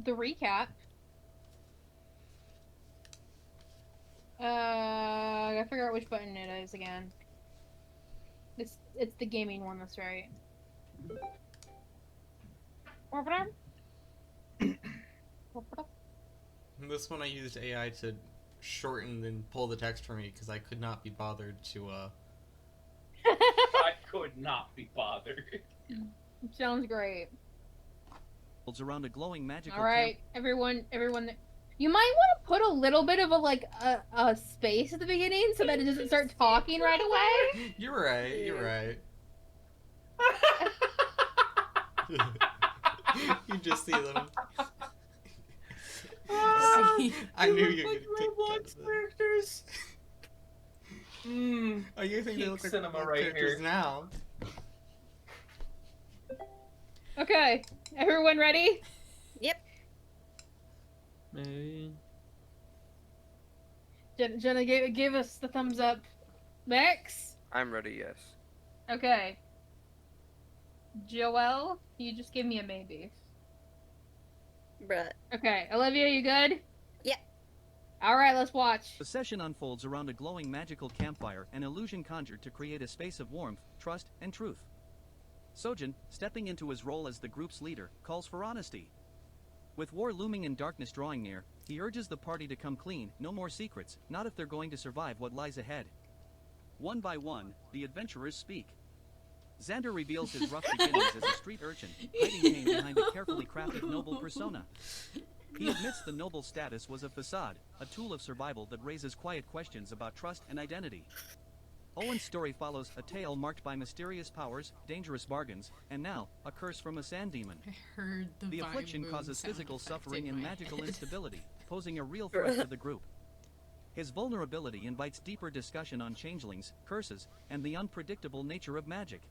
the recap. I gotta figure out which button it is again. It's the gaming one, that's right. This one I used AI to shorten and pull the text for me because I could not be bothered to I could not be bothered. Sounds great. Around a glowing magical All right, everyone. You might want to put a little bit of a space at the beginning so that it doesn't start talking right away. You're right. You're right. You just see them. I knew you were like gonna Roblox characters. Oh, you think they look like cinema Roblox right characters here. now? Okay, everyone ready? Yep. Maybe. Jenna, give us the thumbs up. Max? I'm ready, yes. Okay. Joelle, you just give me a maybe. Bruh. Okay, Olivia, you good? Yep. Alright, let's watch. The session unfolds around a glowing magical campfire, an illusion conjured to create a space of warmth, trust, and truth. Sojin, stepping into his role as the group's leader, calls for honesty. With war looming and darkness drawing near, he urges the party to come clean, no more secrets, not if they're going to survive what lies ahead. One by one, the adventurers speak. Xander reveals his rough beginnings as a street urchin, hiding pain behind a carefully crafted noble persona. He admits the noble status was a facade, a tool of survival that raises quiet questions about trust and identity. Owen's story follows a tale marked by mysterious powers, dangerous bargains, and now, a curse from a sand demon. I heard The affliction vibe causes sound physical effect suffering in and my magical head. instability, posing a real threat to the group. His vulnerability invites deeper discussion on changelings, curses, and the unpredictable nature of magic.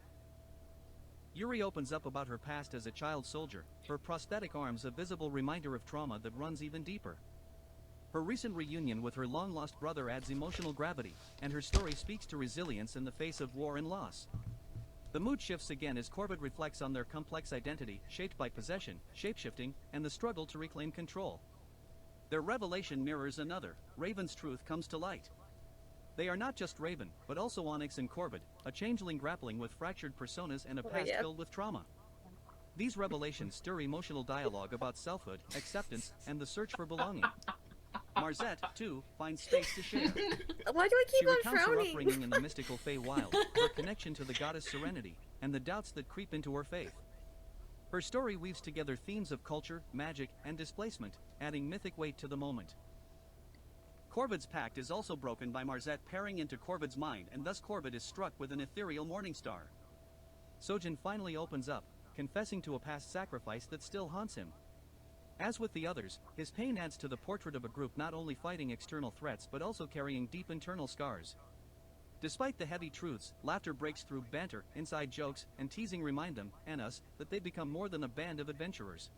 Yuri opens up about her past as a child soldier, her prosthetic arms a visible reminder of trauma that runs even deeper. Her recent reunion with her long-lost brother adds emotional gravity, and her story speaks to resilience in the face of war and loss. The mood shifts again as Corbett reflects on their complex identity, shaped by possession, shapeshifting, and the struggle to reclaim control. Their revelation mirrors another. Raven's truth comes to light. They are not just Raven, but also Onyx and Corbett, a changeling grappling with fractured personas and a past filled with trauma. These revelations stir emotional dialogue about selfhood, acceptance, and the search for belonging. Marzette, too, finds space to share. Why do I keep She on recounts her frowning? upbringing in the mystical Feywild, her connection to the goddess Serenity, and the doubts that creep into her faith. Her story weaves together themes of culture, magic, and displacement, adding mythic weight to the moment. Corbett's pact is also broken by Marzette peering into Corbett's mind, and thus Corbett is struck with an ethereal morning star. Sojin finally opens up, confessing to a past sacrifice that still haunts him. As with the others, his pain adds to the portrait of a group not only fighting external threats but also carrying deep internal scars. Despite the heavy truths, laughter breaks through banter, inside jokes, and teasing remind them, and us, that they've become more than a band of adventurers.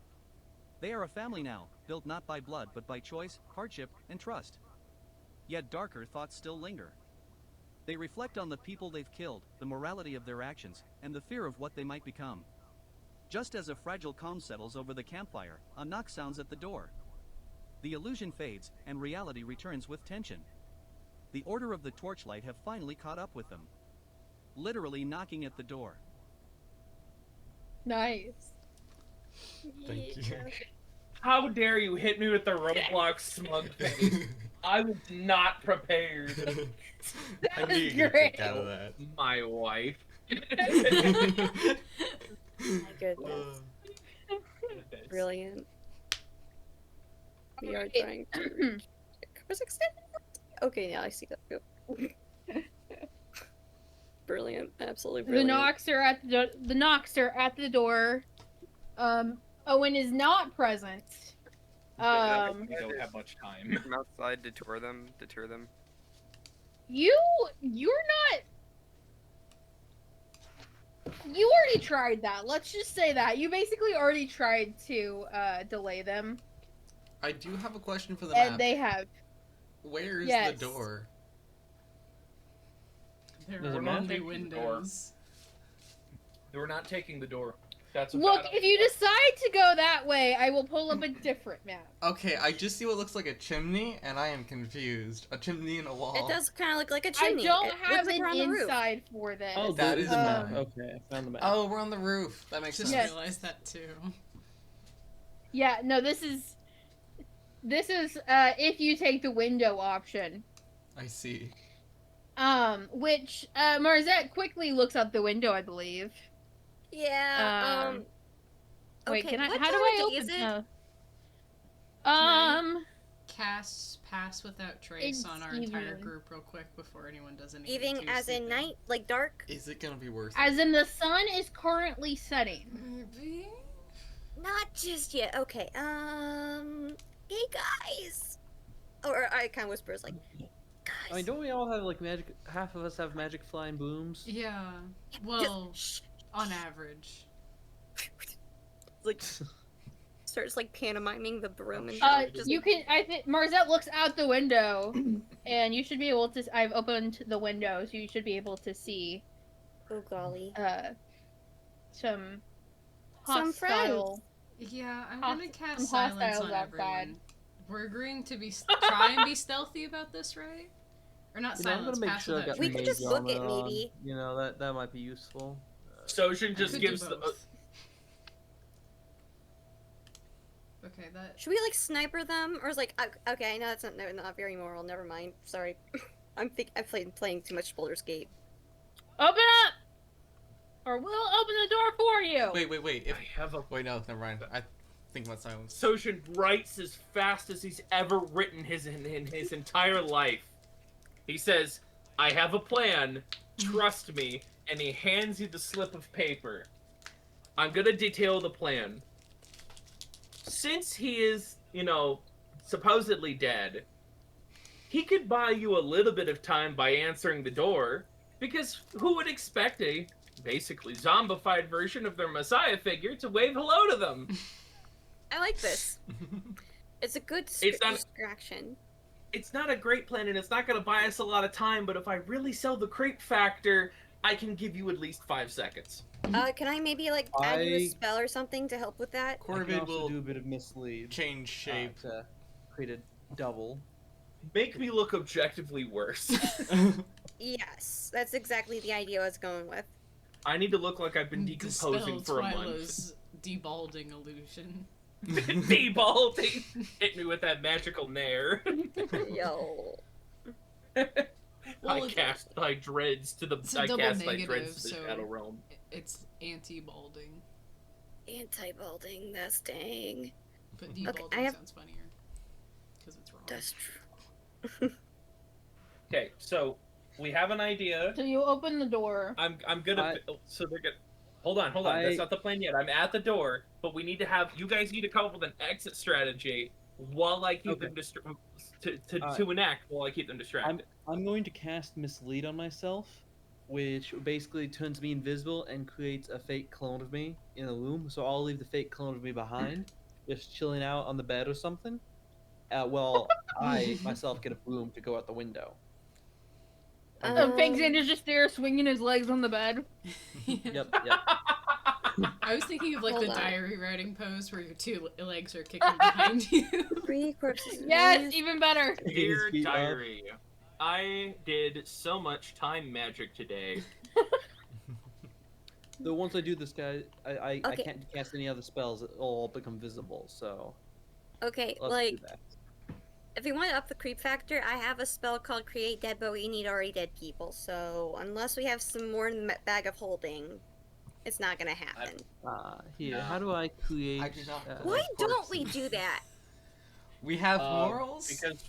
They are a family now, built not by blood but by choice, hardship, and trust. Yet darker thoughts still linger. They reflect on the people they've killed, the morality of their actions, and the fear of what they might become. Just as a fragile calm settles over the campfire, a knock sounds at the door. The illusion fades, and reality returns with tension. The Order of the Torchlight have finally caught up with them. Literally knocking at the door. Nice. Thank you. How dare you hit me with the Roblox smug face? I was not prepared. I knew you could great. kick out of that. My wife. My goodness. Brilliant. We are trying to... Was extended? Okay, yeah, I see that. Yep. Brilliant. Absolutely brilliant. The knocks are at the door. Owen is not present. We don't have much time. Come outside, deter them. You're not. You already tried that. Let's just say that. You basically already tried to delay them. I do have a question for the and map. They have. Where's Yes. the door? There We're are not only taking the door. windows. We're not taking the door. That's a Look, bad if you idea. decide to go that way, I will pull up a different map. Okay, I just see what looks like a chimney, and I am confused. A chimney in a wall. It does kind of look like a I chimney. don't It have looks like an we're on the roof. inside for this. Oh, That that is is the map. fine. Okay, I found the map. Oh, we're on the roof. That makes Just sense. Yes. realized that too. Yeah, no, this is if you take the window option. I see. Which Marzette quickly looks out the window, I believe. Yeah. Wait, okay, can I? what How do time I of day is open? it? Cast pass without trace It's on our entire evening. group real quick before anyone does anything. Evening too as in stupid. night, like dark? Is it gonna be worth As it? in the sun is currently setting. Maybe. Not just yet. Okay. Hey guys. Or I kind of whispers like, guys. I mean, don't we all have like magic? Half of us have magic flying booms. Yeah. just Well, shh. on average. Like starts like pantomiming the broom and just You can. I think Marzette looks out the window, and you should be able to. I've opened the window, so you should be able to see oh golly. some Some hostile. Yeah, I'm Host- gonna cast some silence hostiles on outside. everyone. We're agreeing to be try and be stealthy about this, right? Or not You know, I'm silence, gonna make pass sure I without got We trace. could mage just book it, armor on. maybe. You know that might be useful. Sojin I just could gives do the. both. Okay, that Should we like sniper them, or is like okay? I know that's not very moral. Never mind. Sorry. I'm playing too much Baldur's Gate. Open up, or we'll open the door for you. Wait. If I have a. wait, no, never mind. I think about silence. Sojin writes as fast as he's ever written in his entire life. He says, "I have a plan. Trust me." And he hands you the slip of paper. I'm gonna detail the plan. Since he is, supposedly dead, he could buy you a little bit of time by answering the door, because who would expect a basically zombified version of their messiah figure to wave hello to them? I like this. It's a good It's not- distraction. It's not a great plan, and it's not going to buy us a lot of time, but if I really sell the creep factor, I can give you at least 5 seconds. Can I maybe like add you a I- spell or something to help with that? I can Corvid also will do a bit of mislead change shape. to create a double. Make me look objectively worse. Yes, that's exactly the idea I was going with. I need to look like I've been decomposing dispel for a month. Twyla's debalding illusion. Debalding! Hit me with that magical nair. Yo. Well, I cast thy dreads to the. it's a I double cast thy negative, dreads to the so- shadow realm. It's anti-balding, Anti-balding, that's dang. but Okay, debalding I have- sounds funnier because it's wrong. That's true. Okay, so we have an idea. So you open the door. I'm gonna. So they're gonna. Hold on. That's not the plan yet. I'm at the door, but we need to have. You guys need to come up with an exit strategy while I keep them to enact while I keep them distracted. I'm going to cast mislead on myself, which basically turns me invisible and creates a fake clone of me in a room. So I'll leave the fake clone of me behind, just chilling out on the bed or something. While I myself get a broom to go out the window. Fake Xander's just there swinging his legs on the bed. Yep. I was thinking of like Hold the on. diary writing pose where your two legs are kicking behind you. 3 corpses. Yes, even better. Dear His feet up. diary, I did so much time magic today. Though once I do this, guy, I Okay. can't cast any other spells. It'll all become visible. So Okay, let's like, do that. if you want to up the creep factor, I have a spell called Create Dead, but we need already dead people. So unless we have some more in the bag of holding, it's not gonna happen. Here, No. how do I create? I do not. Why Of don't course. we do that? We have morals. Because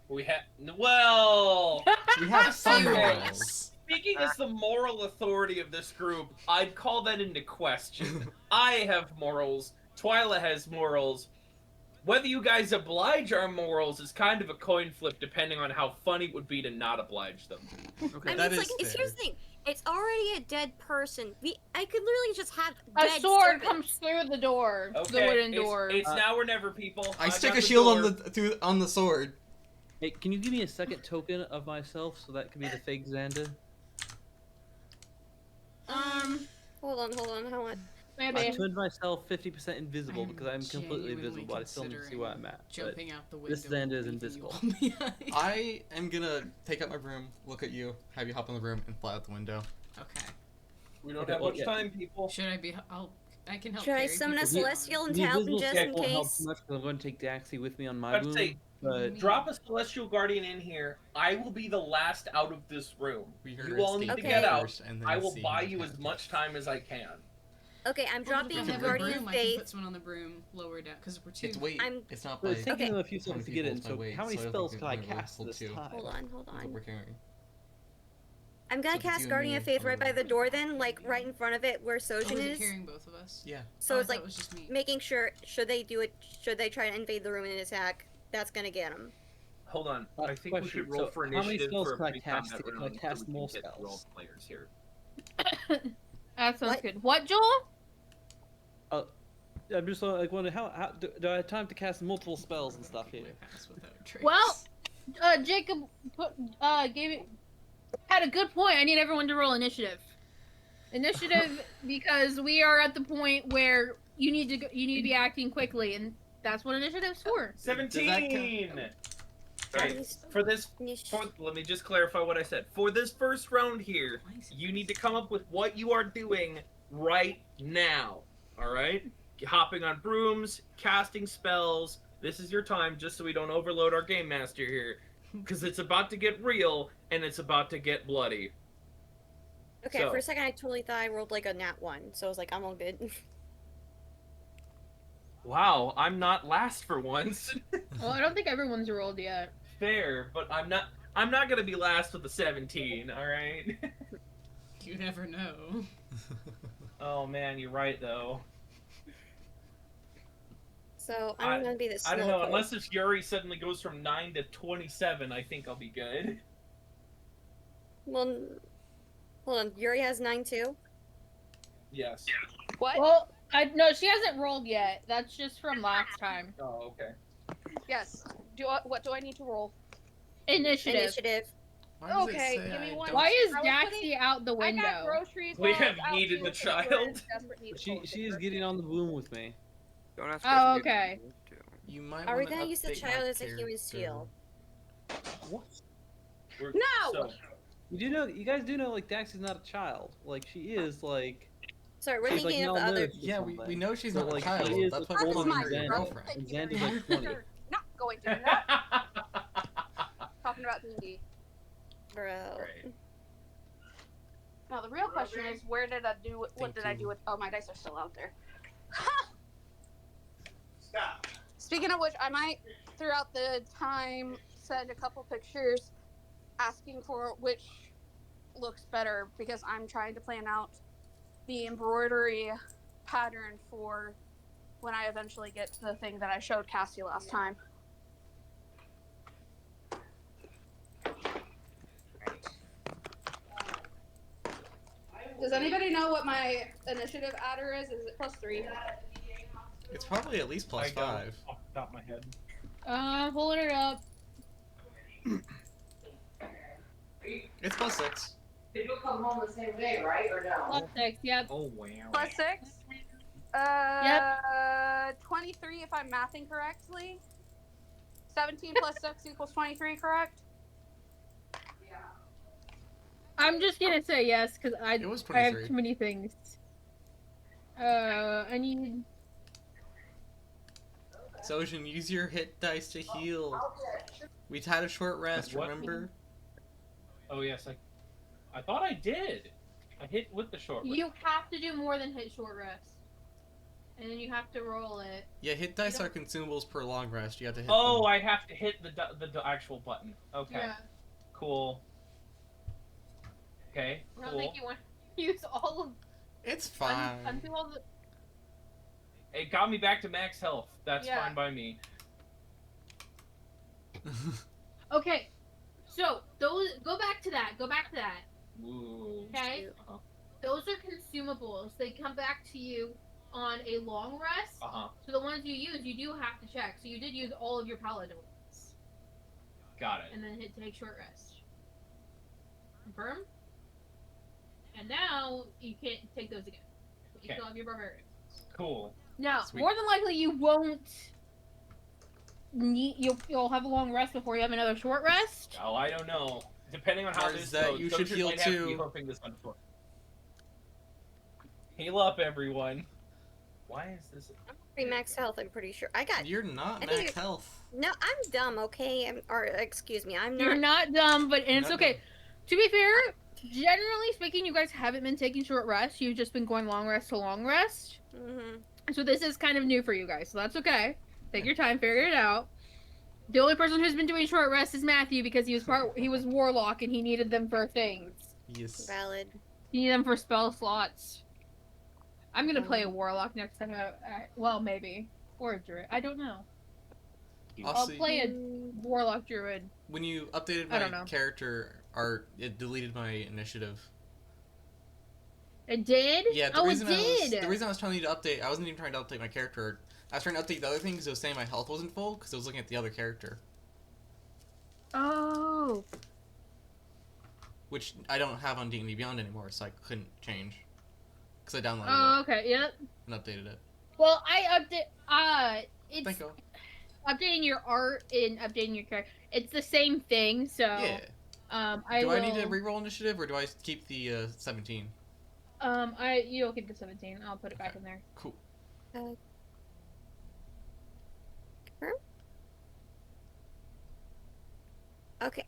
we have. Well, We have some Okay. morals. speaking as the moral authority of this group, I'd call that into question. I have morals. Twyla has morals. Whether you guys oblige our morals is kind of a coin flip, depending on how funny it would be to not oblige them. Okay, I mean, that it's is like, fair. here's the thing. It's already a dead person. I could literally just have A dead sword servants. comes through the door. Okay, The wooden it's, door. It's now or never, people. I I've stick got a the shield door. on the sword. Hey, can you give me a second token of myself so that could be the fake Xander? Hold on. I Maybe. turned myself 50% invisible I'm because I'm completely genuinely invisible, but I still need to see where I'm at. But Jumping out the window. this Xander is and leaving invisible. you all behind. I am gonna take out my broom, look at you, have you hop in the room, and fly out the window. Okay. We don't Okay, have well, much yeah. time, people. Should I be? I can help. Should I carry summon a people celestial down. and the help invisible just check in won't help case? too much because I'm going to take Daxie with me on my I'd boom. say, But Drop a celestial guardian in here. I will be the last out of this room. We You all need to Okay. get out. first, and then I will see buy who you can as catch. much time as I can. Okay, I'm Well, if dropping I have a Guardian broom, I can Faith. put someone on the broom lower down because we're two. It's weight. I'm- It's not but by. it's taking Okay. them a few seconds to get in. people, it's by So weight, how many so I don't spells think can I we're cast level this 2. time? Hold on, hold That's what on. we're carrying. I'm So gonna if it's you cast and Guardian me, of Faith I'll right by move. the door then, like right in front of it where Oh, Sojin is it is. carrying both of us? Yeah. So Oh, it's I thought like it was just me. making sure, should they do it, should they try to invade the room and attack, that's gonna get them. Hold on. I think we Question, should roll so for how many initiative spells for can I every time cast? that Can I round, cast so we more can get through all spells? the players here. That sounds What? good. What, Joel? I'm just like wondering how do I have time to cast multiple spells and stuff here? Way past without trace. Well, Jacob gave it had a good point. I need everyone to roll initiative. Initiative because we are at the point where you need to be acting quickly, and that's what initiative's for. 17. Okay, Nice. for this, let me just clarify what I said. For this first round here, Why is it- you need to come up with what you are doing right now. All right, hopping on brooms, casting spells. This is your time, just so we don't overload our game master here, because it's about to get real and it's about to get bloody. Okay, So- for a second I totally thought I rolled like a nat 1, so I was like, I'm all good. Wow, I'm not last for once. Well, I don't think everyone's rolled yet. Fair, but I'm not. I'm not gonna be last with a 17. All right. You never know. Oh man, you're right though. So I'm gonna be the I don't know. slowpoke. Unless if Yuri suddenly goes from 9 to 27, I think I'll be good. Well, hold on, Yuri has 9 too? Yes. What? Well, no, she hasn't rolled yet. That's just from last time. Oh, okay. Yes. What do I need to roll? Initiative. Initiative. Why does Okay, it say give me I one. don't- Why is I was Daxie putting- out the I window? got groceries. We while I was have out needed here the because we're in child. desperate need of She toilet is paper. getting on the boom with me. Don't ask Oh, questions you okay. don't need to. You might Are we wanna gonna use the update my child as a human character. shield? What? No! So, You guys do know like Daxie's not a child. Like she is like. Sorry, we're She's, like, thinking of the other. malnourished or Yeah, we something. know she's So, not like, a child. she is That's why older we're That is than my calling her your Xander. girlfriend. Thank And you very Xander's much. like 20. You're not going to. Not talking about D&D. Bro. Right. Now the real question is, where did I do? What Thank did I you. do with? Oh, my dice are still out there. Stop. Speaking of which, I might throughout the time send a couple pictures asking for which looks better because I'm trying to plan out the embroidery pattern for when I eventually get to the thing that I showed Cassie last time. Does anybody know what my initiative adder is? Is it +3? It's probably at least plus I don't 5. off the top of my head. Pulling it up. It's plus 6. People come home the same day, right? Or no? +6. Yep. Oh wow. +6? 23 if I'm mathing correctly. 17 plus 6 equals 23, correct? I'm just gonna say yes because It was I have 23. too many things. I need. Sojin, use your hit dice to heal. We had a short rest, What? remember? Oh yes, I thought I did. I hit with the short. You have to do more than hit short rest, and then you have to roll it. Yeah, hit dice are consumables per long rest. You have to hit Oh, them. I have to hit the actual button. Okay. Yeah. Cool. Okay. I don't Cool. think you want to use all of. It's fine. Undo all the. It got me back to max health. That's Yeah. fine by me. Okay, so those go back to that. Go back to that. Ooh. Okay. Those are consumables. They come back to you on a long rest. Uh huh. So the ones you use, you do have to check. So you did use all of your paladin ones, Got it. and then hit take short rest. Confirm. And now you can't take those again. You still have your barbarian. Cool. Now, Sweet. more than likely, you won't need. You'll have a long rest before you have another short rest. Oh, I don't know. Depending on how Mars, this that goes, you should Sociers heal might have to be too. hoping this one for. Heal up, everyone. Why is this? Pretty max health, I'm pretty sure. I got. You're not I think max you're- health. No, I'm dumb, okay? Or, excuse me, I'm not. You're not dumb, but and it's Not okay. dumb. To be fair, generally speaking, you guys haven't been taking short rests. You've just been going long rest to long rest. Mm-hmm. So this is kind of new for you guys. So that's okay. Take your time, figure it out. The only person who's been doing short rest is Matthew because he was warlock and he needed them for things. Yes. Valid. He needed them for spell slots. I'm gonna play a warlock next time. Well, maybe or a druid. I don't know. I'll See. play a warlock druid. When you updated I don't my know. character art, it deleted my initiative. It did? Yeah, Oh, it did. the reason I was telling you to update, I wasn't even trying to update my character art. I was trying to update the other thing because it was saying my health wasn't full because I was looking at the other character, Oh. which I don't have on D&D Beyond anymore, so I couldn't change because I downloaded Oh, it okay. Yep. and updated it. Well, I update. It's Thank you. updating your art and updating your character. It's the same thing. So. Yeah. I Do will. I need to reroll initiative or do I keep the 17? You'll keep the 17. I'll put it back Okay. in there. Cool. Okay,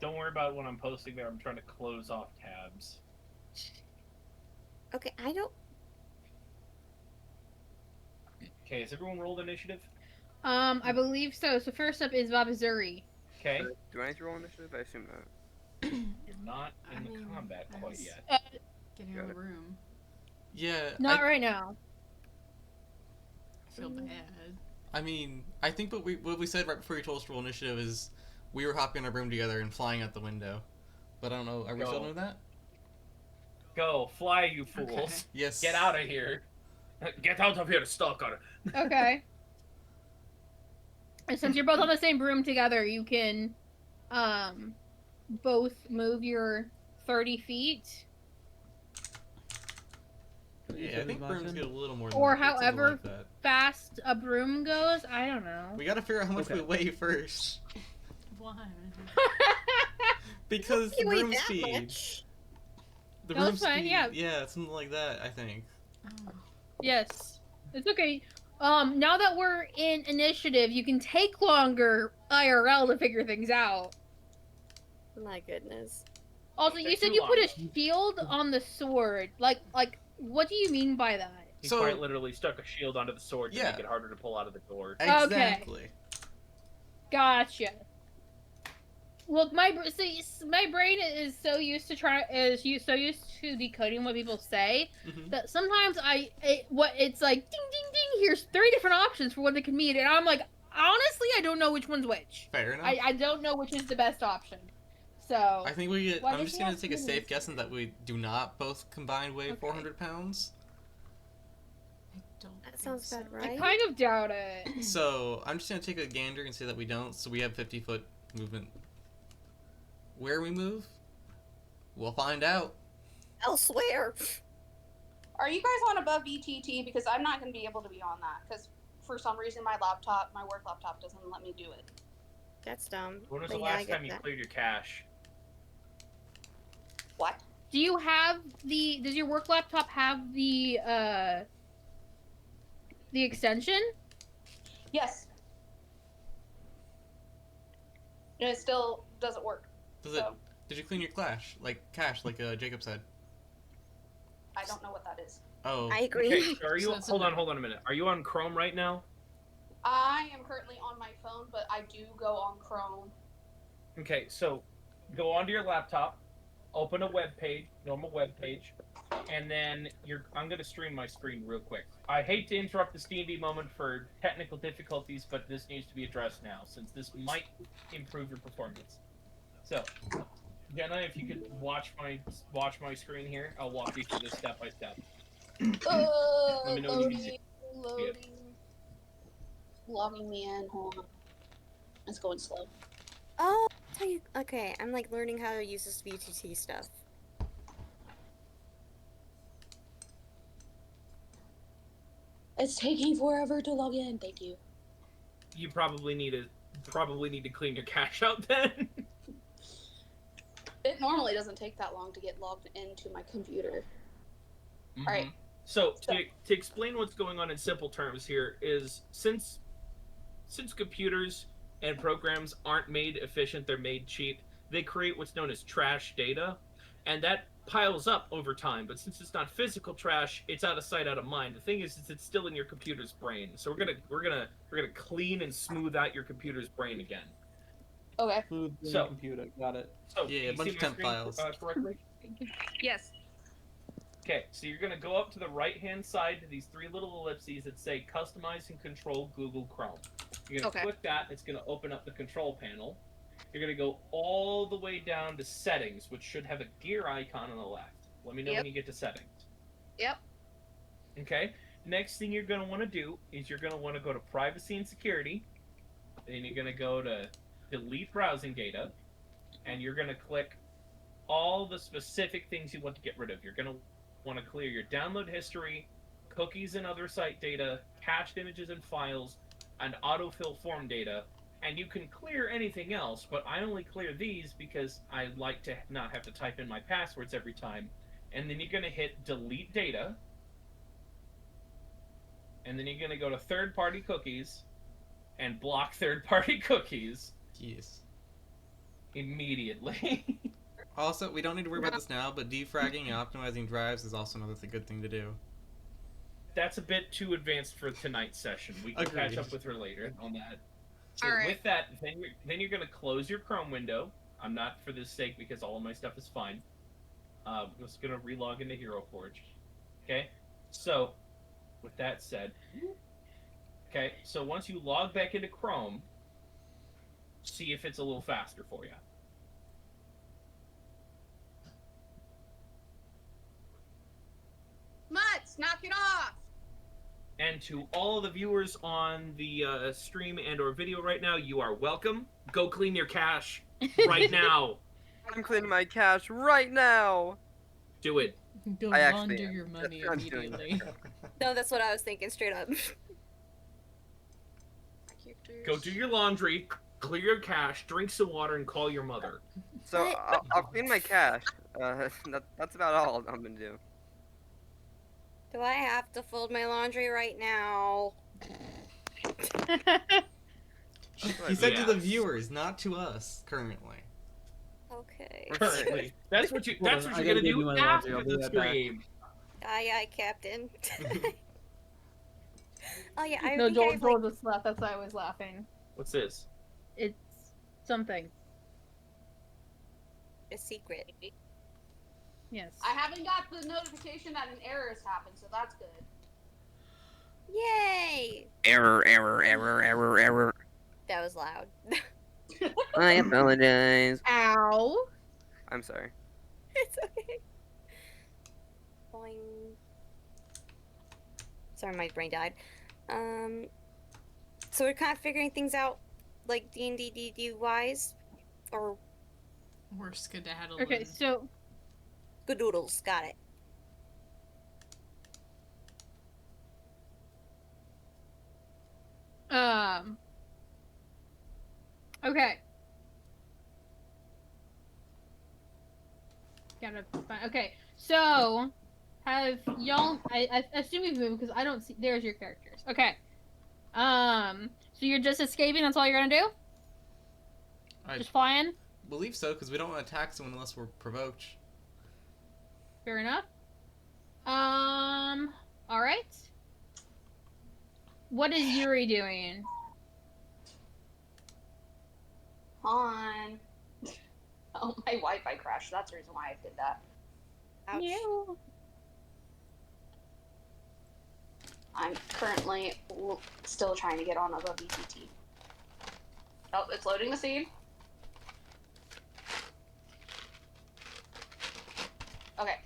Don't worry about what I'm posting there. I'm trying to close off tabs. okay, I don't. Okay, has everyone rolled initiative? I believe so. So first up is Babazuri. Okay. Do I need to roll initiative? I assume not. You're not in the combat I quite was- yet. Get in Got the it. room. Yeah. Not right now. I feel bad. I mean, I think what we said right before you told us to roll initiative is we were hopping in our room together and flying out the window. But I don't know. Are we still Go. doing that? Go, fly, you fools. Okay. Yes. Get out of here. Get out of here, stalker. Okay. And since you're both on the same broom together, you can, both move your 30 feet, Yeah, I think brooms get a little more than or that, but something however like that. fast a broom goes. I don't know. We gotta figure out how much Okay. we weigh first. Why? Because the You weigh broom that speed. much. The No, broom it's fine, speed. yeah. Yeah, something like that, I think. Oh. Yes, it's okay. Now that we're in initiative, you can take longer IRL to figure things out. My goodness. Also, Take you said too you put a long. shield on the sword. Like, what do you mean by that? He So- quite literally stuck a shield onto the sword to Yeah. make it harder to pull out of the door. Exactly. Gotcha. Look, my brain is so used to decoding what people say Mhm. that sometimes it's like ding ding ding. Here's 3 different options for what they can mean, and I'm like, honestly, I don't know which one's which. Fair enough. I don't know which is the best option. So I think we get. Why I'm did just you gonna ask take a me safe this? guess that we do not both combined weigh Okay. 400 pounds. I don't That think sounds so. about I right. kind of doubt it. So I'm just gonna take a gander and say that we don't. So we have 50-foot movement. Where we move, we'll find out. Elsewhere. Are you guys on above VTT? Because I'm not going to be able to be on that. Because for some reason, my work laptop, doesn't let me do it. That's dumb. When was But the yeah, I last get time you that. cleared your cache? What? Do you have does your work laptop have the extension? Yes. And it still doesn't work. Does it? So Did you clean your cache like Jacob said? I don't know what that is. Oh. I agree. Okay, so are you? So that's Hold a on, no. hold on a minute. Are you on Chrome right now? I am currently on my phone, but I do go on Chrome. Okay, so go onto your laptop, open a web page, normal web page, and then I'm gonna stream my screen real quick. I hate to interrupt this D&D moment for technical difficulties, but this needs to be addressed now, since this might improve your performance. So, Jenna, if you could watch my screen here, I'll walk you through this step by step. Let me know when you see Loading. Logging me in. Hold on. It's going slow. Oh, I'll tell you. Okay, I'm like learning how to use this VTT stuff. It's taking forever to log in. Thank you. You probably need to clean your cache out then. It normally doesn't take that long to get logged into my computer. Mm-hmm. All right. So to explain what's going on in simple terms here is since computers and programs aren't made efficient, they're made cheap. They create what's known as trash data, and that piles up over time. But since it's not physical trash, it's out of sight, out of mind. The thing is it's still in your computer's brain. So we're gonna clean and smooth out your computer's brain again. Okay. Smooth So- computer. Got it. So Yeah, can a you bunch see of my temp screen, files. correctly? Yes. Okay, so you're gonna go up to the right-hand side to these three little ellipses that say Customize and Control Google Chrome. You're gonna Okay. click that, it's gonna open up the control panel. You're gonna go all the way down to Settings, which should have a gear icon on the left. Let me know Yep. when you get to Settings. Yep. Okay, next thing you're gonna wanna do is you're gonna wanna go to Privacy and Security, then you're gonna go to Delete Browsing Data, and you're gonna click all the specific things you want to get rid of. You're gonna want to clear your download history, cookies and other site data, cached images and files, and autofill form data. And you can clear anything else, but I only clear these because I like to not have to type in my passwords every time. And then you're going to hit delete data. And then you're going to go to third-party cookies and block third-party cookies Yes. immediately. Also, we don't need to worry about this now, but defragging and optimizing drives is also another good thing to do. That's a bit too advanced for tonight's session. We can catch Agreed. up with her later on that. So All right. with that, then you're going to close your Chrome window. I'm not for this sake because all of my stuff is fine. I'm just going to relog into Hero Forge. Okay? So, with that said, okay, so once you log back into Chrome, see if it's a little faster for you. Mutts, knock it off. And to all the viewers on the stream and or video right now, you are welcome. Go clean your cache right now. I'm cleaning my cache right now. Do it. Go I actually launder am. your money I'm doing that. immediately. No, that's what I was thinking straight up. Go do your laundry, clear your cache, drink some water, and call your mother. So I'll clean my cache. That's about all I'm gonna do. Do I have to fold my laundry right now? He said to the Yes. viewers, not to us, currently. Okay. Currently, that's what Hold you're on, I gonna gotta go do do my laundry. after I'll be the right back. stream. Aye, aye, Captain. Oh yeah, I No, think I Joel, have, Joel like, just laughed. That's why I was laughing. What's this? It's something. a secret. Yes. I haven't got the notification that an error has happened, so that's good. Yay! Error, error, error, error, error. That was loud. I apologize. Ow. I'm sorry. It's okay. Boing. Sorry, my brain died. So we're kind of figuring things out, like D&D wise, or We're skedaddling. Okay, so good doodles. Got it. Okay. Gotta find. Okay, so have y'all? I assume you've moved because I don't see. There's your characters. Okay. So you're just escaping. That's all you're gonna do? I Just flying? believe so, because we don't want to attack someone unless we're provoked. Fair enough. All right. What is Yuri doing? On. Oh, my Wi-Fi crashed. That's the reason why I did that. Ouch. You. I'm currently still trying to get on above VCT. Oh, it's loading the scene. Okay.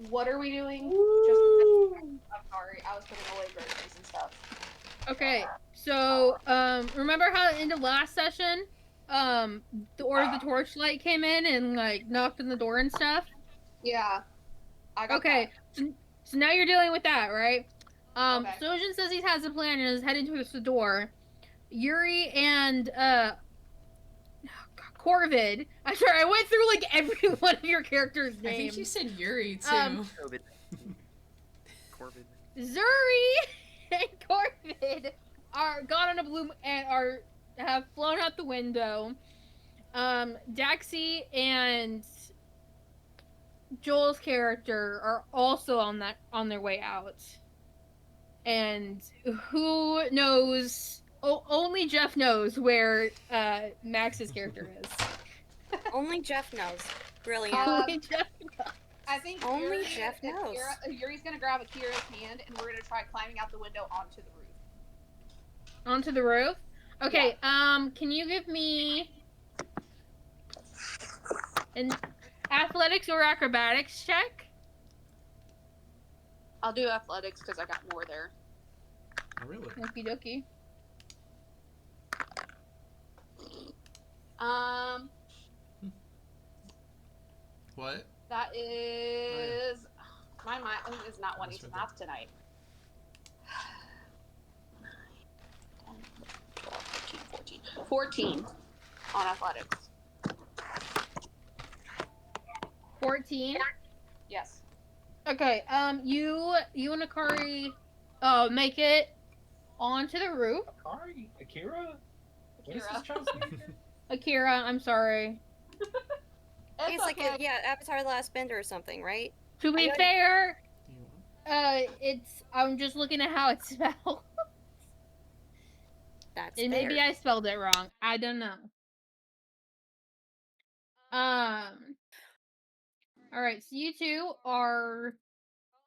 What are we doing? I'm sorry. I was putting away groceries and stuff. Okay, so remember how at the end of last session, the Order of the Torchlight came in and like knocked on the door and stuff? Yeah. I got Okay, so now you're dealing with that, right? Okay. Sojin says he has a plan and is heading towards the door. Yuri and Corvid. I'm sorry, I went through like every one of your characters' I names. think you said Yuri too. COVID. Corbin. Zuri and Corvid are gone on a bloom and have flown out the window. Daxi and Joel's character are also on their way out. And who knows? Only Jeff knows where Max's character is. Only Jeff knows. Brilliant. Only Jeff knows. I think Only Yuri, Jeff knows. Yuri's gonna grab Akira's hand, and we're gonna try climbing out the window onto the roof. Onto the roof? Okay, can you give me an athletics or acrobatics check? I'll do athletics because I got more there. Oh, really? Okie dokie. What? That is my mind is not wanting That's to right math tonight. 12, 13, 14 on athletics. 14? Yes. Okay, you and Akari, make it onto the roof. Akari? Akira? What is Akira. this child's name? Akira, I'm sorry. He's like a, Avatar: The Last Bender or something, right? To be I- fair, I'm just looking at how it's spelled. That's And maybe fair. I spelled it wrong. I don't know. Alright, so you two are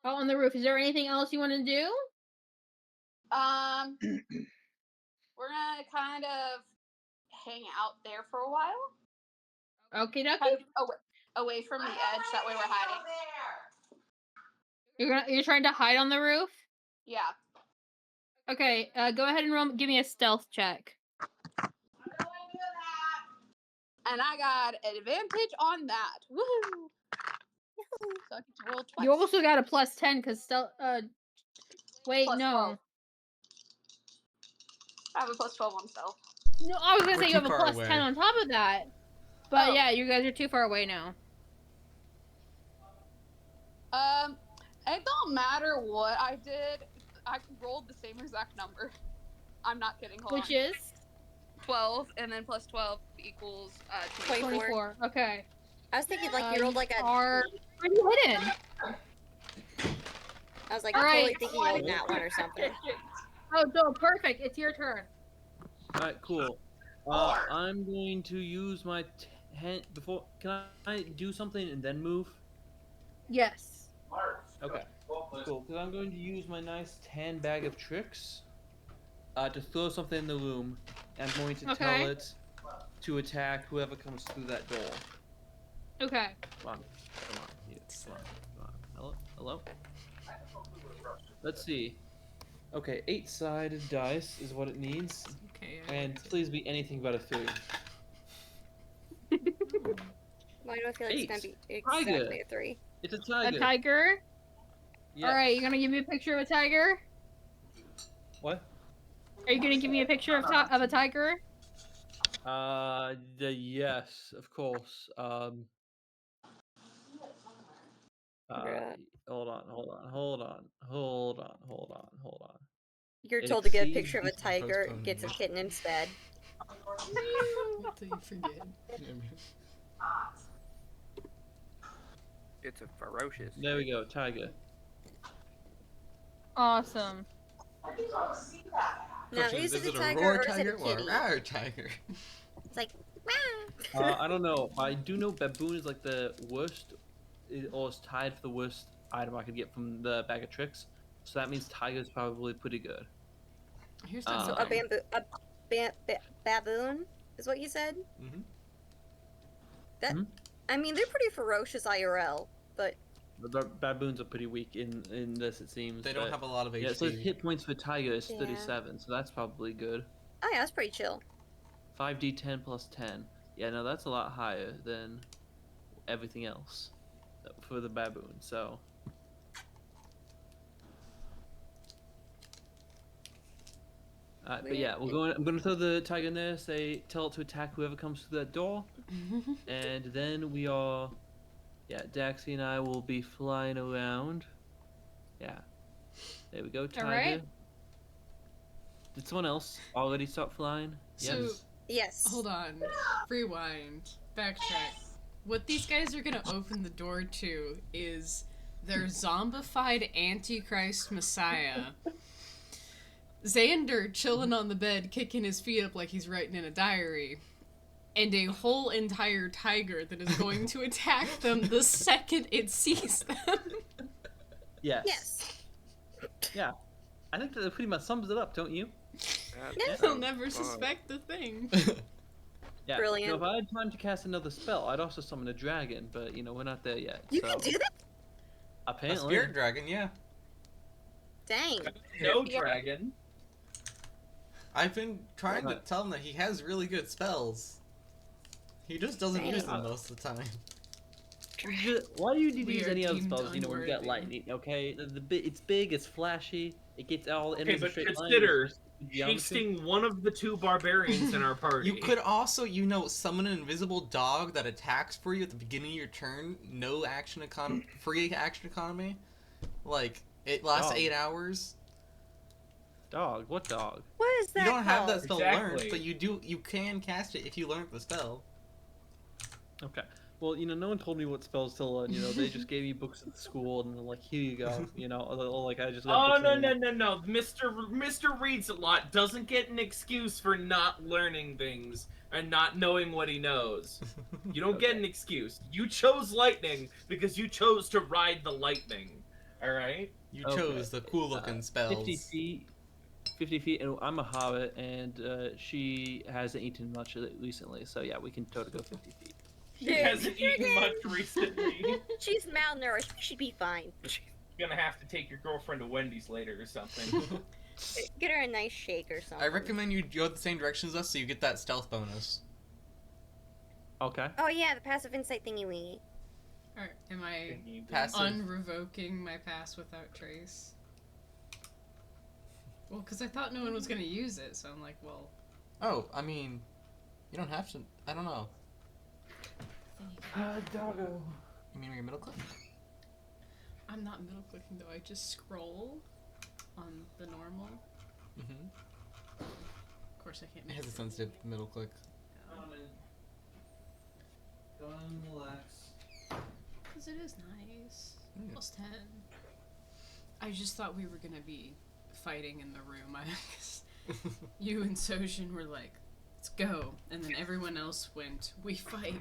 out on the roof. Is there anything else you want to do? We're gonna kind of hang out there for a while, Okay, kind dokie. of away from the edge. That way we're hiding. You're trying to hide on the roof? Yeah. Okay, go ahead and give me a stealth check. And I got advantage on that. Woohoo! So I get to roll twice. You also got a plus 10 because stealth. Wait, Plus no. 12. I have a plus 12 on stealth. No, I was gonna We're say you too have a far plus away. 10 on top of that. But Oh. yeah, you guys are too far away now. It don't matter what I did. I rolled the same exact number. I'm not kidding. Hold Which on. is 12, and then plus 12 equals 24. 24. Okay. I was thinking like you rolled like a. Are pretty hidden. I was like Alright. totally thinking you rolled that one or something. Oh, so perfect. It's your turn. Alright, cool. I'm going to use my before. Can I do something and then move? Yes. Okay. Cool. Because I'm going to use my nice tan bag of tricks to throw something in the room. And I'm going to Okay. tell it to attack whoever comes through that door. Okay. Come on. Come on. Here. Come on. Come on. Hello? Hello? Let's see. Okay, 8-sided dice is what it needs. Okay. And please be anything but a 3. Why do I feel like it's gonna be Tiger. exactly a 3? It's a tiger. A tiger? Yes. Alright, you're gonna give me a picture of a tiger? What? Are you gonna give me a picture of a tiger? Yes, of course. Bruh. Hold on. You're It told to get a exceeds picture of a the tiger, postponed gets a image. kitten instead. What do you forget? It's a ferocious. There we go, tiger. Awesome. Now, Question is it a a tiger roar or is it a tiger or a kitty? rawr tiger? It's like, meow. I don't know. I do know baboon is like the worst, or is tied for the worst item I could get from the bag of tricks. So that means tiger's probably pretty good. Here's So the a baboon is what you said? Mm-hmm. That, Hmm? I mean, they're pretty ferocious IRL, but The baboons are pretty weak in this, it seems. They don't but- have a lot of HP. Yeah, so his hit points for tiger is Yeah. 37, so that's probably good. oh yeah, that's pretty chill. 5d10 plus 10. Yeah, no, that's a lot higher than everything else for the baboon. So But yeah, we're going. I'm gonna throw the tiger in there. Say, tell it to attack whoever comes through that door, and then we are. Yeah, Daxie and I will be flying around. Yeah, there we go, tiger. right. Did someone else already start flying? So, Yes. Yes. hold on. Rewind. Backtrack. What these guys are gonna open the door to is their zombified Antichrist Messiah. Xander chilling on the bed, kicking his feet up like he's writing in a diary. And a whole entire tiger that is going to attack them the second it sees them. Yes. Yes. Yeah. I think that pretty much sums it up, don't you? They'll never suspect the thing. Yeah. Brilliant. No, if I had time to cast another spell, I'd also summon a dragon, but we're not there yet. You so... can do that? A Apparently. spirit dragon, yeah. Dang. No Yeah. dragon. I've been trying to What? tell him that he has really good spells. He just doesn't Dang. use them most of the time. Why do you need to We use are any other deemed spells? When you got unworthy. lightning, okay? It's big, it's flashy, it gets all in Okay, a but straight line. consider Geometry. chasing one of the two barbarians in our party. You could also, summon an invisible dog that attacks for you at the beginning of your turn. No action economy, free action economy. Like, it lasts Dog. 8 hours. Dog? What dog? What is that You don't have that called? spell Exactly. learned, but you can cast it if you learn the spell. Okay. Well, no one told me what spells to learn. They just gave me books at school, and they're like, here you go. Like I just. got Oh books no and- no! Mr. Reads a lot doesn't get an excuse for not learning things and not knowing what he knows. You don't get an excuse. You chose lightning because you chose to ride the lightning. All right. You Okay. chose the cool looking spells. 50 feet. 50 feet, and I'm a hobbit, and she hasn't eaten much of it recently, so yeah, we can totally go 50 feet. She hasn't eaten much recently. She's malnourished. We should be fine. You're gonna have to take your girlfriend to Wendy's later or something. Get her a nice shake or something. I recommend you go the same direction as us so you get that stealth bonus. Okay. Oh yeah, the passive insight thingy wingy. Alright, am I Passive. unrevoking my pass without trace? Well, because I thought no one was going to use it, so I'm like, well... Oh, I mean, you don't have to. I don't know. Doggo. You mean your middle click? I'm not middle clicking though, I just scroll on the normal. Mm-hmm. Of course I can't It make has a it. sensitive middle click. Go and relax. Because it is nice. Mm. Plus 10. I just thought we were gonna be fighting in the room. I guess you and Sojin were like, let's go. And then everyone else went, we fight.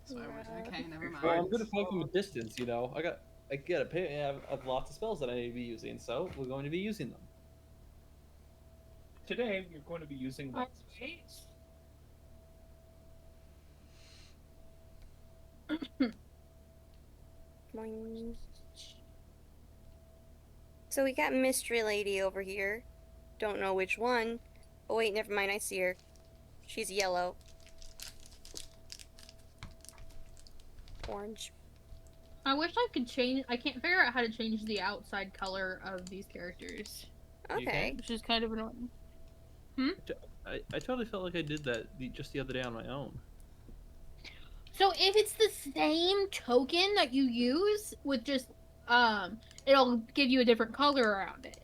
So I went, okay, never mind. Well, I'm gonna fight from a distance, I get I have lots of spells that I need to be using, so we're going to be using them. Today you're going to be using the Boing. So we got Mystery Lady over here. Don't know which one. Oh wait, never mind, I see her. She's yellow. Orange. I wish I could change. I can't figure out how to change the outside color of these characters, Okay. which is kind of annoying. I totally felt like I did that just the other day on my own. So if it's the same token that you use with just it'll give you a different color around it.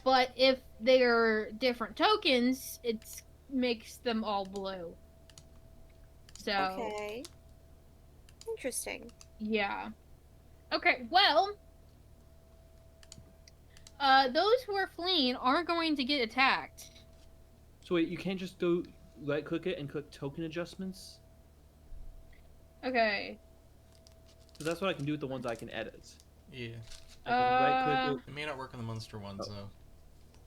But if they're different tokens, it makes them all blue. So Okay. Interesting. yeah. Okay, well, those who are fleeing are going to get attacked. So wait, you can't just go right click it and click token adjustments? Okay. Because that's what I can do with the ones I can edit. Yeah. I can right click it. It may not work on the monster one, so.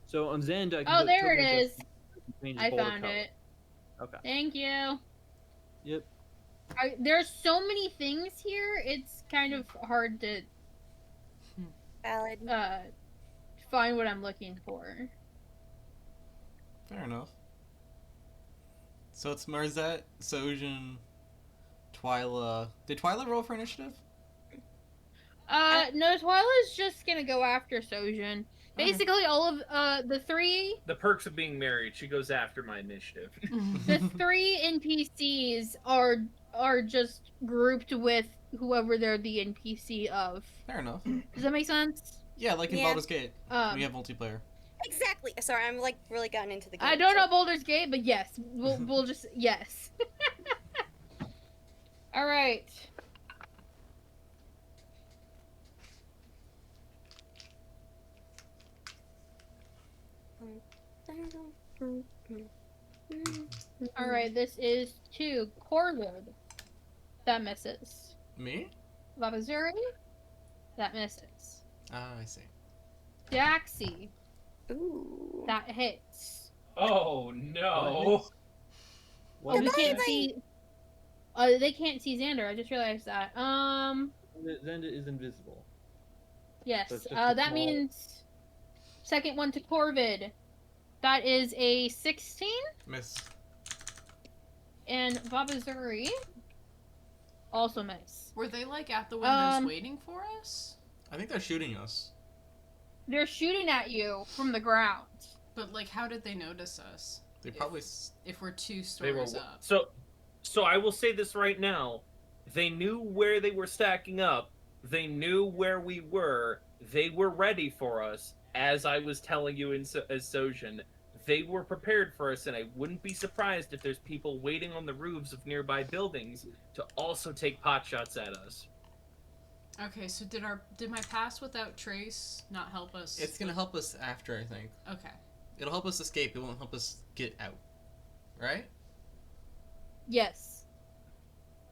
So on Zend, I can Oh, go there token it is. adjustments and change the I border found color. it. Okay. Thank you. Yep. There's so many things here. It's kind of hard to Valid. find what I'm looking for. Fair enough. So it's Marzette, Sojin, Twyla. Did Twyla roll for initiative? No, Twyla's just gonna go after Sojin. Basically, all of the perks of being married. She goes after my initiative. the three NPCs are just grouped with whoever they're the NPC of. Fair enough. Does that make sense? Yeah, like in Yeah. Baldur's Gate, we have multiplayer. Exactly. Sorry, I'm like really gotten into the game. I don't so- know Baldur's Gate, but yes, we'll just yes. All right. All right. This is to Corvid. That misses. Me? Vavazuri. That misses. Ah, I see. Jaxie. Ooh. That hits. Oh no! What We is can't that? see. They can't see Xander. I just realized that. Zenda is invisible. Yes. So it's just That a small- means second one to Corvid. That is a 16, Miss. and Vavazuri also miss. Were they like at the windows Um, waiting for us? I think they're shooting us. They're shooting at you from the ground. But like, how did they notice us? They probably. If we're 2 They were stories up. so. I will say this right now. They knew where they were stacking up. They knew where we were. They were ready for us. As I was telling you as Sojin, they were prepared for us, and I wouldn't be surprised if there's people waiting on the roofs of nearby buildings to also take pot shots at us. Okay, so did my pass without trace not help us? It's gonna help us after, I think. Okay. It'll help us escape. It won't help us get out. Right? Yes.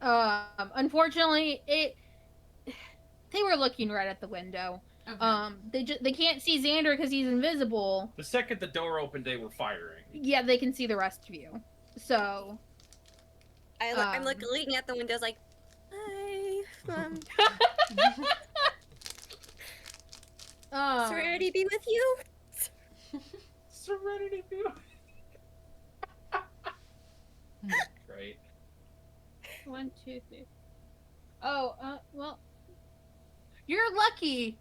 Unfortunately, they were looking right at the window. Okay. They can't see Xander because he's invisible. The second the door opened, they were firing. Yeah, they can see the rest of you. So. I'm like looking at the windows, like, hi. Serenity be with you. Serenity be with Right. 1, 2, 3. Oh, well, you're lucky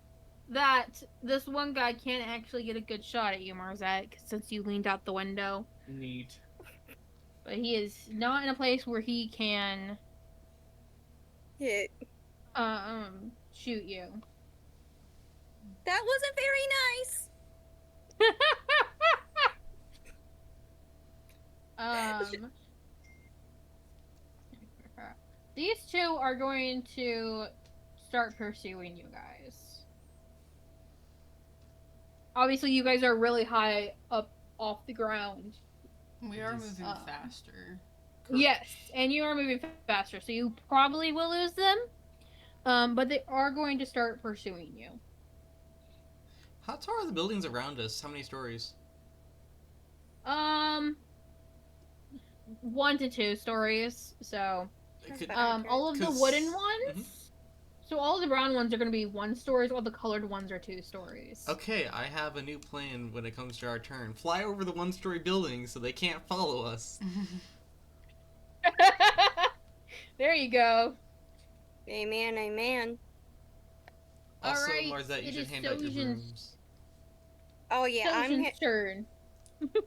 that this one guy can't actually get a good shot at you, Marzette, since you leaned out the window. Neat. But he is not in a place where he can Hit. shoot you. That wasn't very nice. These two are going to start pursuing you guys. Obviously, you guys are really high up off the ground. We are moving faster. Yes, and you are moving faster, so you probably will lose them. But they are going to start pursuing you. How tall are the buildings around us? How many stories? 1 to 2 stories. So, Could- all of the 'cause- wooden ones. So all of the brown ones are going to be 1 stories, while the colored ones are 2 stories. Okay, I have a new plan when it comes to our turn. Fly over the 1-story buildings so they can't follow us. There you go. Amen, amen. Also, Alright, Marzette, you it should is hand out your Sojin's- rooms. Oh yeah, Sojin's turn.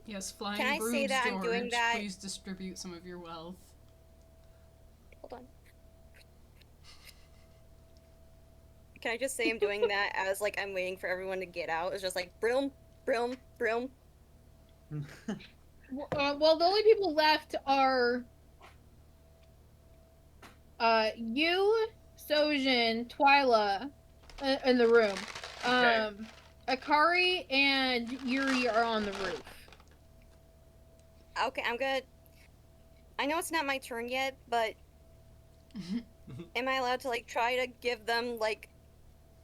Yes, flying Can I say brooms, that I'm doing George. that- Please distribute some of your wealth. Hold on. Can I just say I'm doing that as like I'm waiting for everyone to get out? It's just like broom, broom, broom. Well, the only people left are you, Sojin, Twyla, in the room. Okay. Akari and Yuri are on the roof. Okay, I'm good. I know it's not my turn yet, but am I allowed to like try to give them like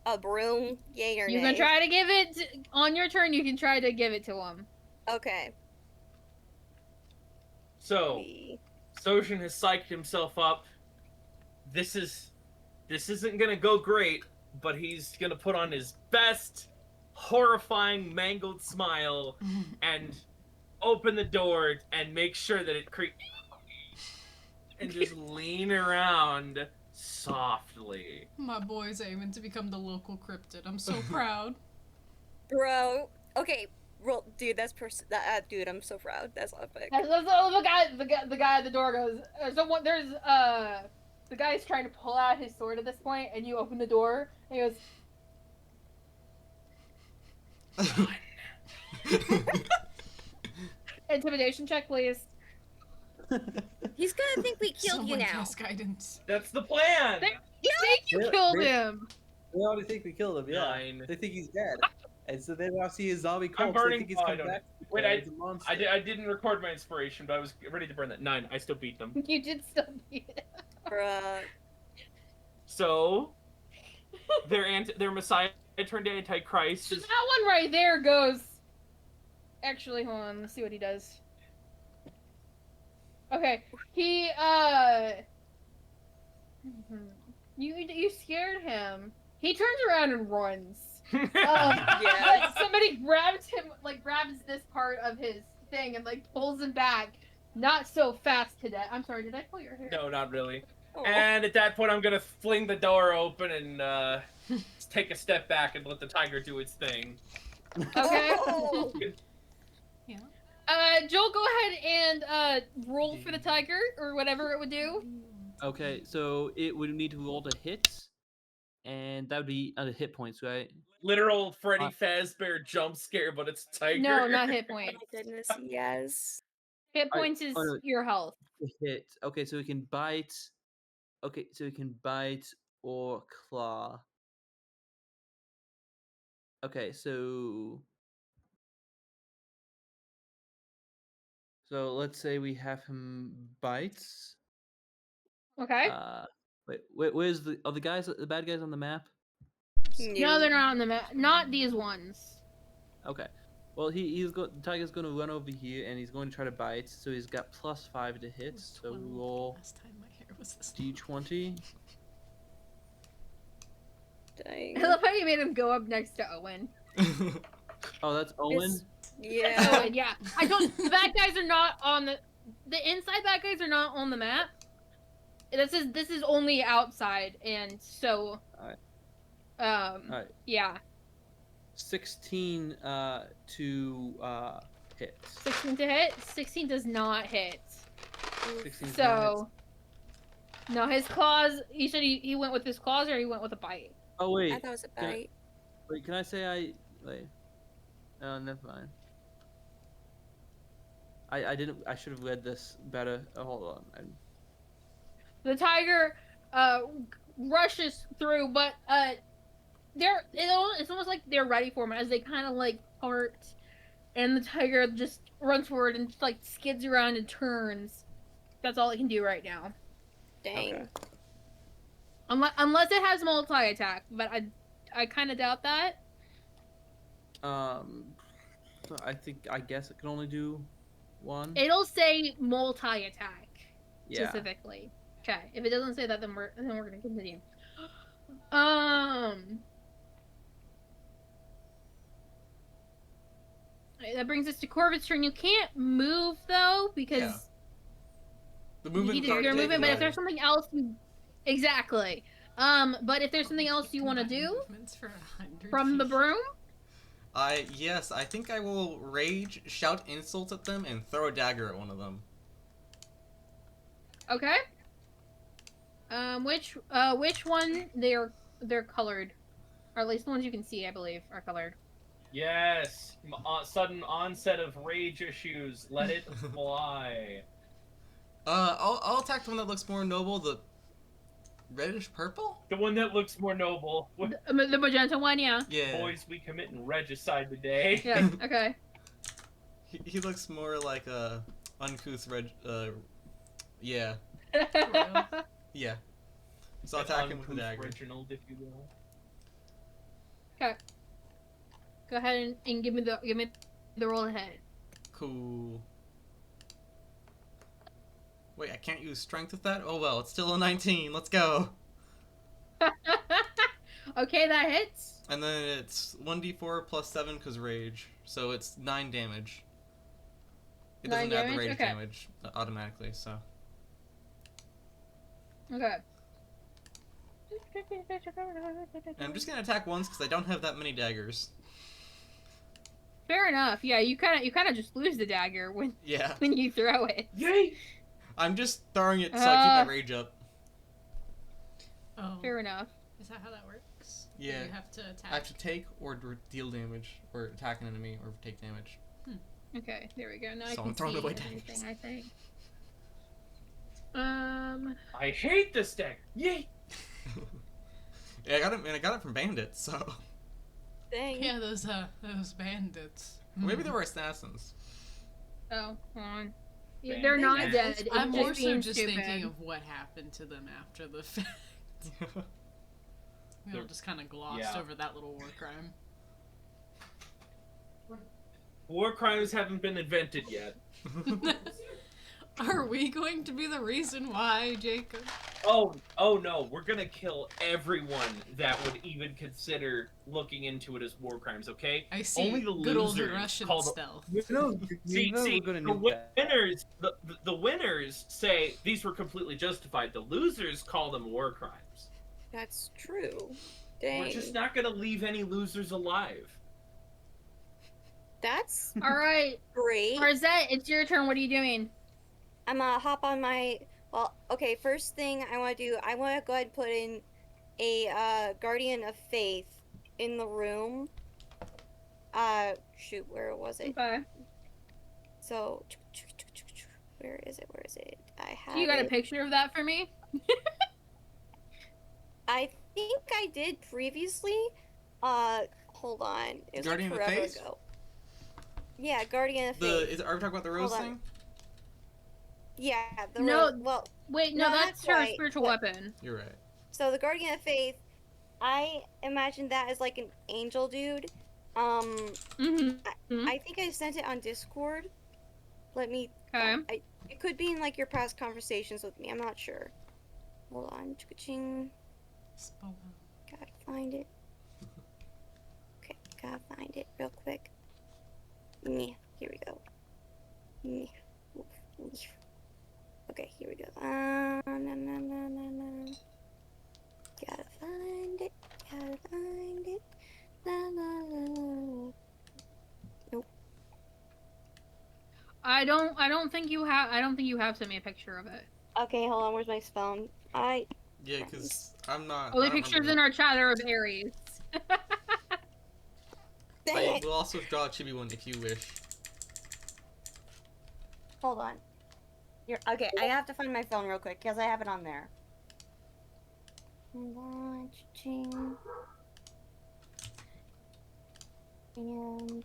a broom? Yay or nay? You can try to give it on your turn. You can try to give it to them. Okay. So, We- Sojin has psyched himself up. This isn't gonna go great, but he's gonna put on his best horrifying mangled smile and open the door and make sure that it creaks and just lean around softly. My boy's aiming to become the local cryptid. I'm so proud. Bro. Okay, roll, dude. Dude, I'm so proud. That's epic. The guy at the door goes. The guy's trying to pull out his sword at this point, and you open the door, and he goes. Intimidation check, please. He's gonna think we killed you Someone now. cast guidance. That's the plan. Think you killed him. They already think we killed him. Yeah. 9. They think he's dead, and so they now see his zombie I'm corpse. They burning. think he's Oh, I come don't back. Wait, as a monster. I didn't record my inspiration, but I was ready to burn that. 9. I still beat them. You did still beat it. Bruh. So their Messiah turned Antichrist. So Is, that one right there goes. Actually, hold on. Let's see what he does. Okay, he You scared him. He turns around and runs. Yeah. But somebody grabs him, grabs this part of his thing and pulls him back. Not so fast to death. I'm sorry, did I pull your hair? no, not really. Oh. And at that point, I'm gonna fling the door open and take a step back and let the tiger do its thing. Okay. Oh. Yeah. Joel, go ahead and roll for the tiger or whatever it would do. Okay, so it would need to roll to hit, and that would be under hit points, right? Literal Freddy Fazbear jump scare, but it's a tiger. No, not hit Oh points. my goodness, yes. Hit points is no. your health. Hit. Okay, so we can bite. Okay, so we can bite or claw. Okay, so let's say we have him bites. Okay. Wait, where's the bad guys on the map? No, they're not on the map. Not these ones. Okay. Well, the tiger's going to run over here and he's going to try to bite. So he's got +5 to hit. So roll Last time my hair was this d20. Dang. I love how you made him go up next to Owen. Oh, that's Owen. Yeah. Owen, yeah. I don't. The bad guys are not on the inside. Bad guys are not on the map. This is only outside, and so. Alright. Alright. Yeah. 16 to hit. 16 to hit. 16 does not hit. 16 So. No, his claws. You said he went with his claws, or he went with a bite. Oh wait. I thought it was a bite. Wait, can I say wait? Oh, never mind. I didn't. I should have read this better. Oh, hold on. The tiger rushes through, but it's almost like they're ready for him as they kind of part, and the tiger just runs forward and just skids around and turns. That's all it can do right now. Dang. Okay. Unless it has multi-attack, but I kind of doubt that. So I guess it can only do one. It'll say multi-attack Yeah. specifically. Okay, if it doesn't say that, then we're gonna continue. That brings us to Corvin's turn. You can't move though because Yeah. The movement. you're moving. But if there's something else, exactly. But if there's something else you want to do Movements for 100 from the feet. broom, Yes, I think I will rage, shout insults at them, and throw a dagger at one of them. okay. Which one they're colored, or at least the ones you can see, I believe, are colored. Yes. Sudden onset of rage issues. Let it fly. I'll attack the one that looks more noble. The reddish purple. The one that looks more noble. The magenta one, yeah. Yeah. Boys, we committing regicide today. Yeah. Okay. He looks more like a uncouth yeah. Yeah. So I'll attack him with a dagger. Reginald, if you will. Okay. Go ahead and give me the roll ahead. Cool. Wait, I can't use strength with that? Oh well, it's still a 19. Let's go. Okay, that hits. And then it's 1d4 plus 7 because rage. So it's 9 damage. It 9 doesn't add the damage? rage Okay. damage automatically, so. Okay. And I'm just gonna attack once because I don't have that many daggers. Fair enough. Yeah, you kind of just lose the dagger when Yeah. when you throw it. Yay! I'm just throwing it so I keep my rage up. Oh. Fair enough. Is that how that works? Yeah. You have to attack. I have to take or deal damage, or attack an enemy, or take damage. Okay, there we go. Now I So can I'm throwing see away everything, daggers. I think. I hate this deck. Yay! Yeah, I got it from bandits, so Dang. Yeah, those bandits. maybe they were assassins. Oh, hold on. Yeah, Bandit they're not bandits? dead. I'm It's more just so being just stupid. thinking of what happened to them after the fact. We all just kind of glossed over that little war crime. War crimes haven't been invented yet. Are we going to be the reason why, Jacob? Oh no, we're gonna kill everyone that would even consider looking into it as war crimes, okay? I see. Only the Good old losers Russian call the- stealth. See, we're gonna the nuke that. winners, the winners say these were completely justified. The losers call them war crimes. That's true. Dang. We're just not gonna leave any losers alive. That's All right, great. Arzette, it's your turn. What are you doing? I'm gonna hop on my. Well, okay. First thing I want to do, I want to go ahead and put in a Guardian of Faith in the room. Shoot, where was it? Okay. So, where is it? Where is it? I have. So you got a it. picture of that for me? I think I did previously. Hold on. It was Guardian of like forever Faith? ago. Yeah, Guardian of Faith. Are we talking about the rose Hold on. thing? Yeah, the No, rose. Well, Wait, no, No, that's that's her right, spiritual but- weapon. You're right. so the Guardian of Faith, I imagine that as like an angel dude. Mm-hmm. I think I sent it on Discord. Let me. Okay. It could be in like your past conversations with me. I'm not sure. Hold on. Ching. Gotta find it. Okay, gotta find it real quick. Here we go. Okay, here we go. No. Gotta find it. La. Nope. I don't think you have sent me a picture of it. Okay, hold on. Where's my phone? Yeah, because I'm not. Only I don't pictures remember in our chat are of Aries. Dang I it. will also draw a chibi one if you wish. Hold on. Okay, I have to find my phone real quick because I have it on there. Hold on. Ching. And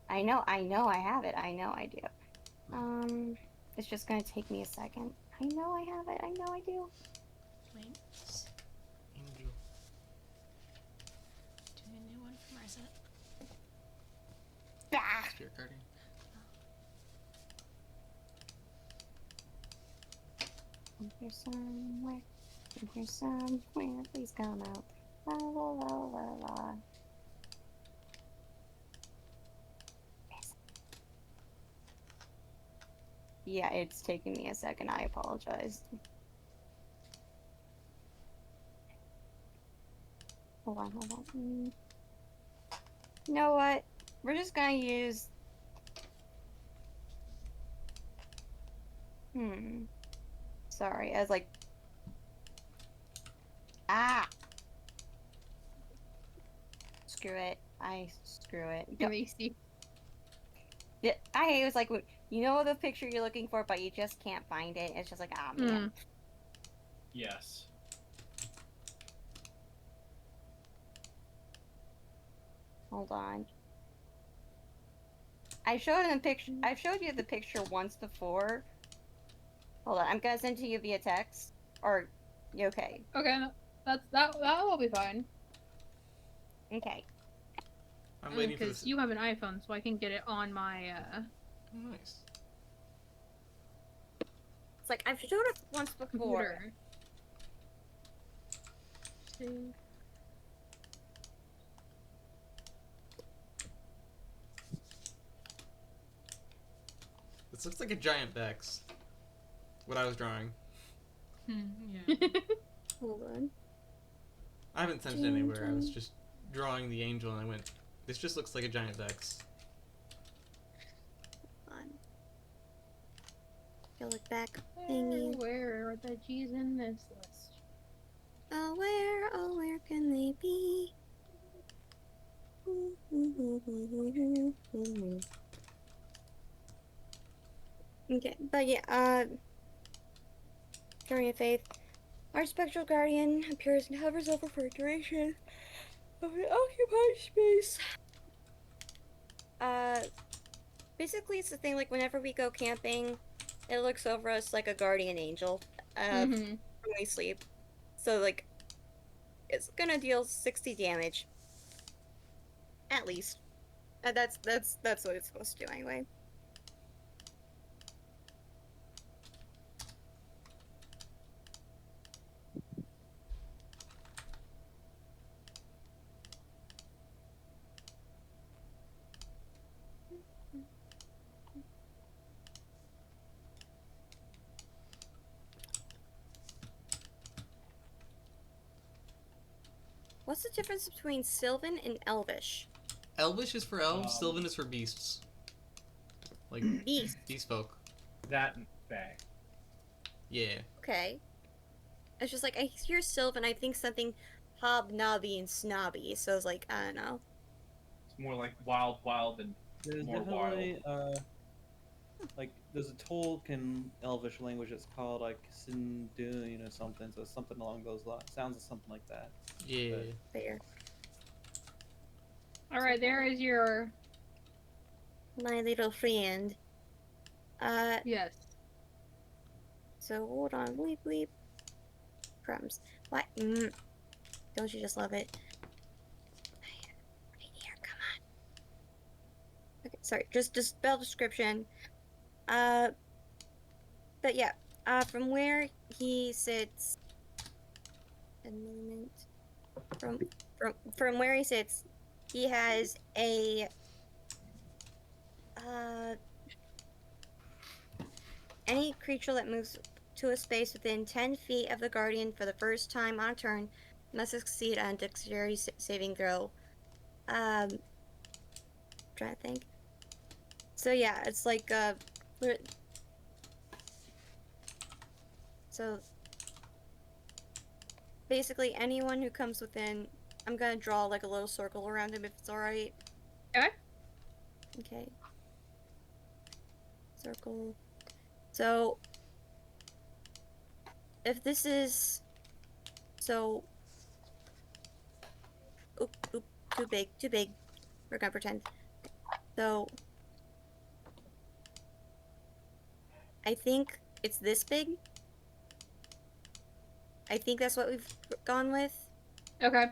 I know I have it. I know I do. It's just gonna take me a second. I know I have it. I know I do. Links. Angel. Do a new one from Arzette. Ah! Spirit Guardian. In here somewhere. In here somewhere. Please come out. La la la la la. Yeah, it's taking me a second. I apologize. Hold on. You know what? We're just gonna use. Sorry, I was like. Ah! Screw it. Screw it. Let me see. Yeah, it was like, you know the picture you're looking for, but you just can't find it. It's just like, ah, man. Yes. Hold on. I've showed you the picture once before. Hold on, I'm gonna send it to you via text. Or, you okay? Okay, that will be fine. Okay. I'm waiting for Because this. you have an iPhone, so I can get it on my. Oh, nice. It's like, I've showed it once before. Computer. This looks like a giant Vex. What I was drawing. Yeah. Hold on. I haven't sent it anywhere. I was just drawing the angel and I went, this just looks like a giant Vex. Go look back. Thingy. Where are the G's in this list? Oh, where can they be? Okay, but yeah, Guardian of Faith. Our spectral guardian appears and hovers over for a duration of an occupied space. Basically it's the thing, like, whenever we go camping, it looks over us like a guardian angel, when we sleep. So, like, it's gonna deal 60 damage. At least. That's what it's supposed to do anyway. What's the difference between Sylvan and Elvish? Elvish is for elves, Sylvan is for beasts. Like, Beast. beast folk. That and Fae. Yeah. Okay. It's just like, I hear Sylvan, I think something hobnobby and snobby, so I was like, I don't know. It's more like wild and There's more definitely, wild. like, there's a Tolkien Elvish language that's called, like, Sindu, something, so something along those lines. Sounds something like that. Yeah. Fair. Alright, there is your... My little friend. Yes. So hold on, bleep bleep. Crumbs. What? Don't you just love it? Right here, come on. Okay, sorry, just spell description. But yeah, from where he sits, a moment. From where he sits, he has a any creature that moves to a space within 10 feet of the Guardian for the first time on a turn must succeed on a dexterity saving throw. Trying to think. So yeah, it's like, so basically anyone who comes within, I'm gonna draw like a little circle around him if it's alright. Okay. Okay. Circle. So, if this is, so, oop, too big, we're gonna pretend. So, I think it's this big. I think that's what we've gone with. Okay.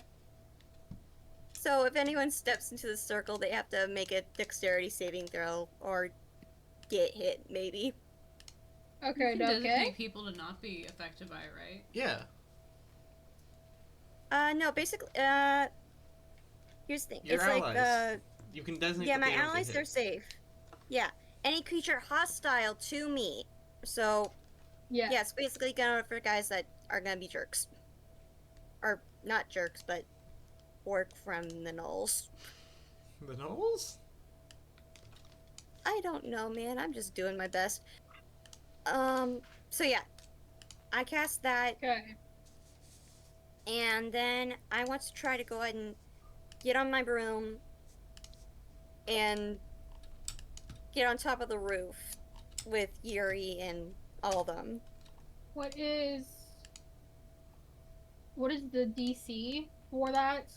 So, if anyone steps into the circle, they have to make a dexterity saving throw, or get hit, maybe. Okay, You can okay. designate people to not be affected by it, right? Yeah. No, basically, here's the thing. Your it's allies. like, You can designate yeah, that my they don't get allies, hit. they're safe. Yeah. Any creature hostile to me. So, Yeah. it's basically gonna for guys that are gonna be jerks. Or, not jerks, but orc from the Knolls. The Knolls? I don't know, man. I'm just doing my best. So yeah. I cast that. Okay. And then I want to try to go ahead and get on my broom and get on top of the roof with Yuri and all of them. What is the DC for that?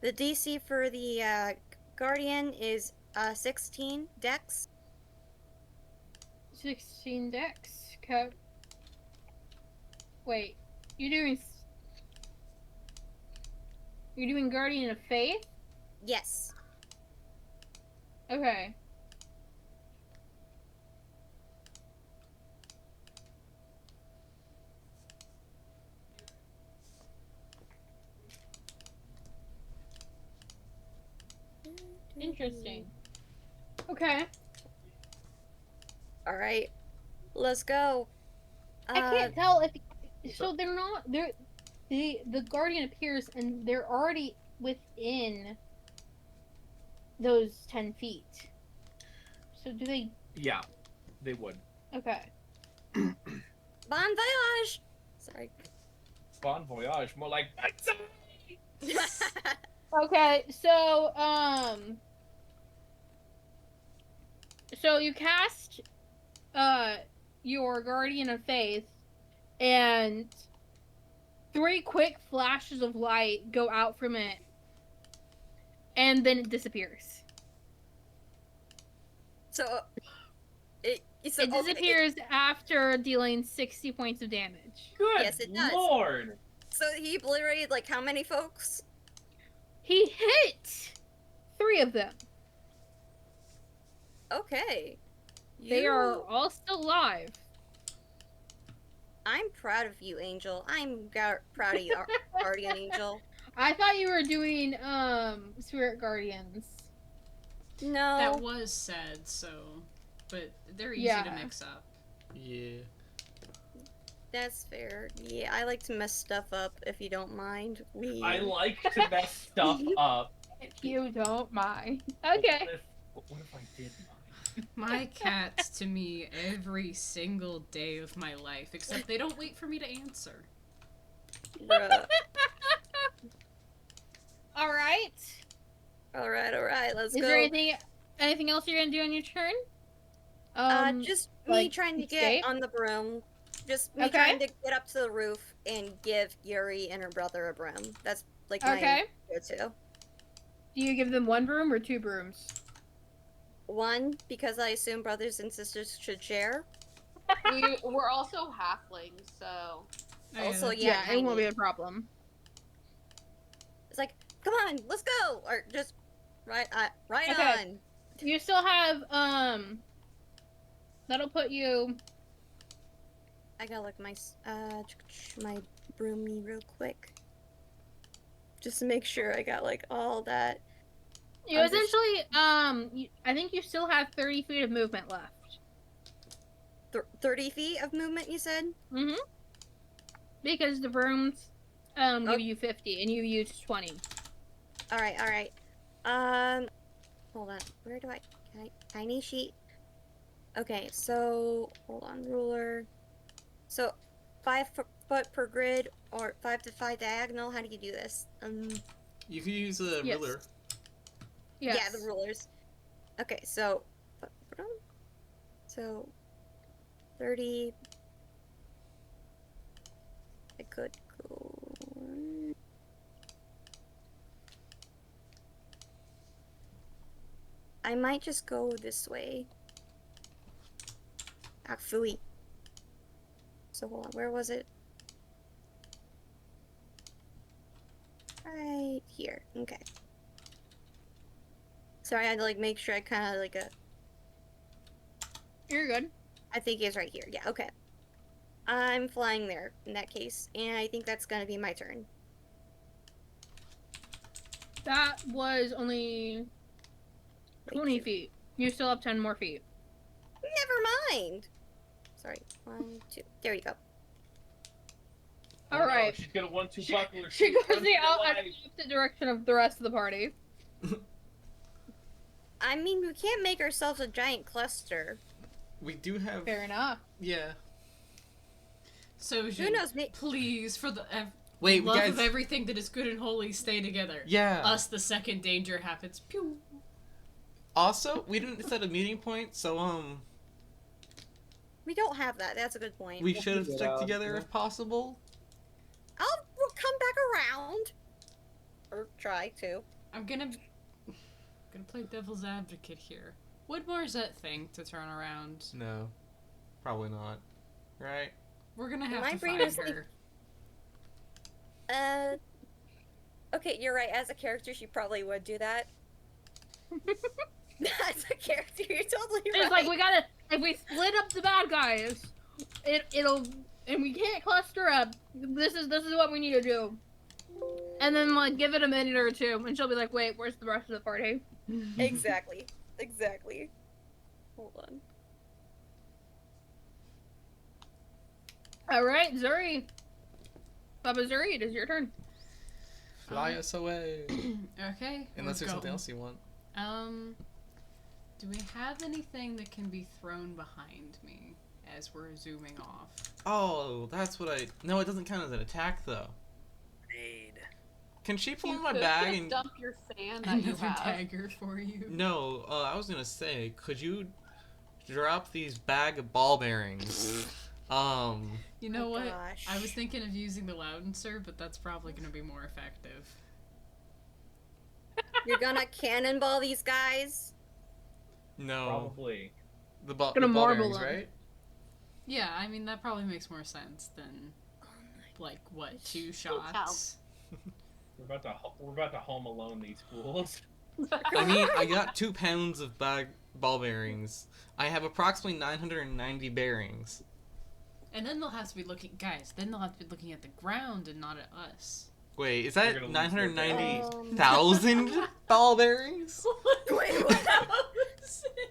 The DC for the Guardian is 16 Dex. 16 Dex. Okay. Wait, you're doing Guardian of Faith? Yes. Okay. Interesting. Okay. All right. Let's go. I can't tell if so they're not the Guardian appears and they're already within those 10 feet. So do they? Yeah, they would. Okay. Bon voyage! Sorry. Bon voyage, more like Okay, so so you cast your Guardian of Faith, and 3 quick flashes of light go out from it, and then it disappears. So it It disappears after dealing 60 points of damage. good Yes, it does. lord. So he obliterated like how many folks? He hit 3 of them. Okay. They are all still alive. I'm proud of you, Angel. I'm proud of you, Guardian Angel. I thought you were doing Spirit Guardians. No. That was said, so, but they're easy to mix up. Yeah. That's fair. Yeah, I like to mess stuff up if you don't mind. I like to mess stuff up. If you don't mind. Okay. What if I did mind? My cats to me every single day of my life, except they don't wait for me to answer. Bruh. Alright. Alright, let's Is go. there anything else you're gonna do on your turn? Just like me trying to escape? get on the broom. Just me Okay. trying to get up to the roof and give Yuri and her brother a broom. That's like my go-to. Do you give them 1 broom or 2 brooms? 1, because I assume brothers and sisters should share. We're also halflings, so. Also, yeah, it won't tiny. be a problem. It's like, come on, let's go, or just right Okay. on. You still have that'll put you. I gotta look my broomy real quick, just to make sure I got like all that. You essentially I think you still have 30 feet of movement left. 30 feet of movement, you said? Mm-hmm. Because the brooms give you 50 and you used 20. Alright. Hold on. Where do tiny sheet? Okay, so hold on, ruler. So 5 foot per grid or 5 to 5 diagonal. How do you do this? You can use a ruler. Yes. Yeah, the rulers. Okay, so 30. I could go. I might just go this way. Actually. So hold on, where was it? Right here. Okay. Sorry, I had to like make sure I kind of like You're good. I think it's right here. Yeah, okay. I'm flying there in that case, and I think that's gonna be my turn. That was only 20 feet. You still have 10 more feet. Never mind. Sorry. 1, 2. There you go. Oh, All right. no, she's gonna 1-2 buckle her She feet, goes run the for her opposite life. direction of the rest of the party. I mean, we can't make ourselves a giant cluster. We do have. Fair enough. Yeah. So, Who knows? please, for the Wait, love guys. of everything that is good and holy, stay together. Yeah. Us, the second danger happens. Pew. Also, we didn't set a meeting point, so We don't have that. That's a good point. we should have stuck together if possible. We'll come back around. Or try to. I'm gonna play devil's advocate here. Would Marzette think to turn around? No, probably not. Right? We're gonna have My to brain find is like- her. Okay, you're right. As a character, she probably would do that. As a character, you're totally right. It's like if we split up the bad guys, it'll and we can't cluster up. This is what we need to do. And then like give it a minute or two, and she'll be like, "Wait, where's the rest of the party?" Exactly. Hold on. All right, Zuri. Baba Zuri, it is your turn. Fly us away. Okay. Unless we're there's something going. else you want. Do we have anything that can be thrown behind me? as we're zooming off. Oh, that's what I. No, it doesn't count as an attack though. Can she pull You my could bag just and? dump your fan that you Another have. dagger for you. No, I was gonna say, could you drop these bag of ball bearings? You know Oh, what? gosh. I was thinking of using the loudenser, but that's probably going to be more effective. You're gonna cannonball these guys? No, Probably. the ball Gonna marble bearings, them. right? Yeah, I mean, that probably makes more sense than, like, what, 2 shots? We're about to home alone these fools. I mean, I got 2 pounds of ball bearings. I have approximately 990 bearings. And then they'll have to be looking, guys, then they'll have to be looking at the ground and not at us. Wait, is We're that gonna lose their 990,000 ball bearings? Wait, what?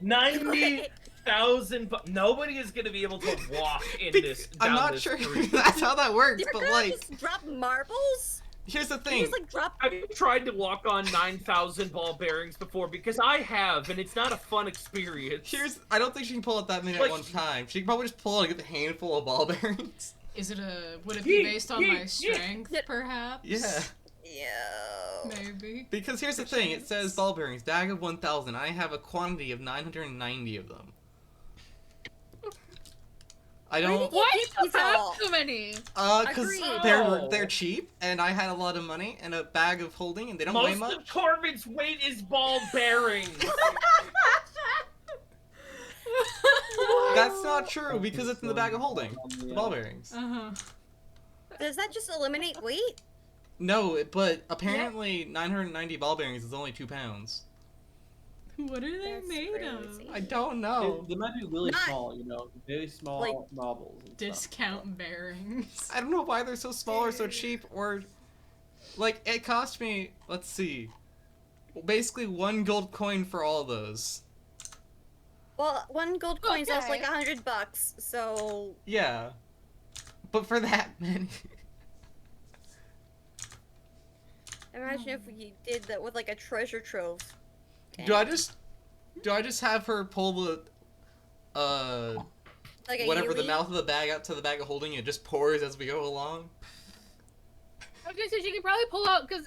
90,000. Nobody is gonna be able to walk in this. I'm down not this sure street. that's how that works, You're but gonna like, just drop marbles? here's the You thing. just like drop. Have you tried to walk on 9,000 ball bearings before? Because I have, and it's not a fun experience. I don't think she can pull out that many at Like- one time. She can probably just pull out a good handful of ball bearings. Would it be Yeet, based on yeet, my yeet. strength, perhaps? Yeah. Yo. Maybe. Because here's the thing, it says ball bearings, bag of 1,000. I have a quantity of 990 of them. I Where don't. did you Why get do you these all? have so many? Because Agreed. they're cheap, and I had a lot of money and a bag of holding, and they don't weigh Most much. of Corbin's weight is ball bearings. That's not true because it's in the bag of holding. The ball bearings. Uh-huh. Does that just eliminate weight? No, but apparently 990 ball bearings is only 2 pounds. What are they That's made of? crazy. I don't know. They might be really Not- small, very small like- marbles. And stuff. Discount bearings. I don't know why they're so small or so cheap, or like it cost me. Let's see, basically 1 gold coin for all those. Well, 1 gold coin's also Okay. like $100, so Yeah, but for that many. imagine if we did that with like a treasure trove. Do I just have her pull the Like a whatever the Yui? mouth of the bag out to the bag of holding and it just pours as we go along? I was gonna say she can probably pull out because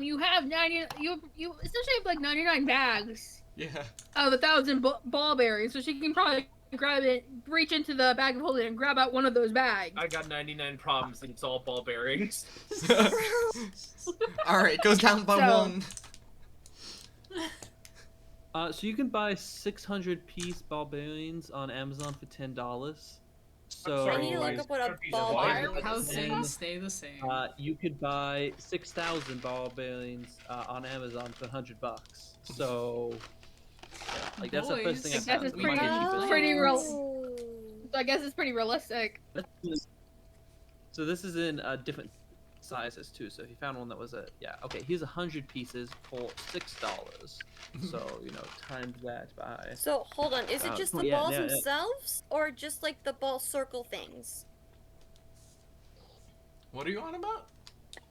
you have 90. You essentially have like 99 bags Yeah. of 1,000 ball bearings, so she can probably grab it, reach into the bag of holding, and grab out one of those bags. I got 99 problems, and it's all ball bearings. All right, goes down by So- 1. So you can buy 600-piece ball bearings on Amazon for $10. So I need to look up what a ball Why bearing are How is. things stay the same. you could buy 6,000 ball bearings on Amazon for $100. So, like that's the first thing I Boys, found. That's The market pretty- cheapest. pretty real. Oh. So I guess it's pretty realistic. So this is in different sizes too. So if you found one that was here's 100 pieces for $6. So times that by So hold on, is it just the yeah, balls yeah, yeah. themselves, or just like the ball circle things? What are you on about?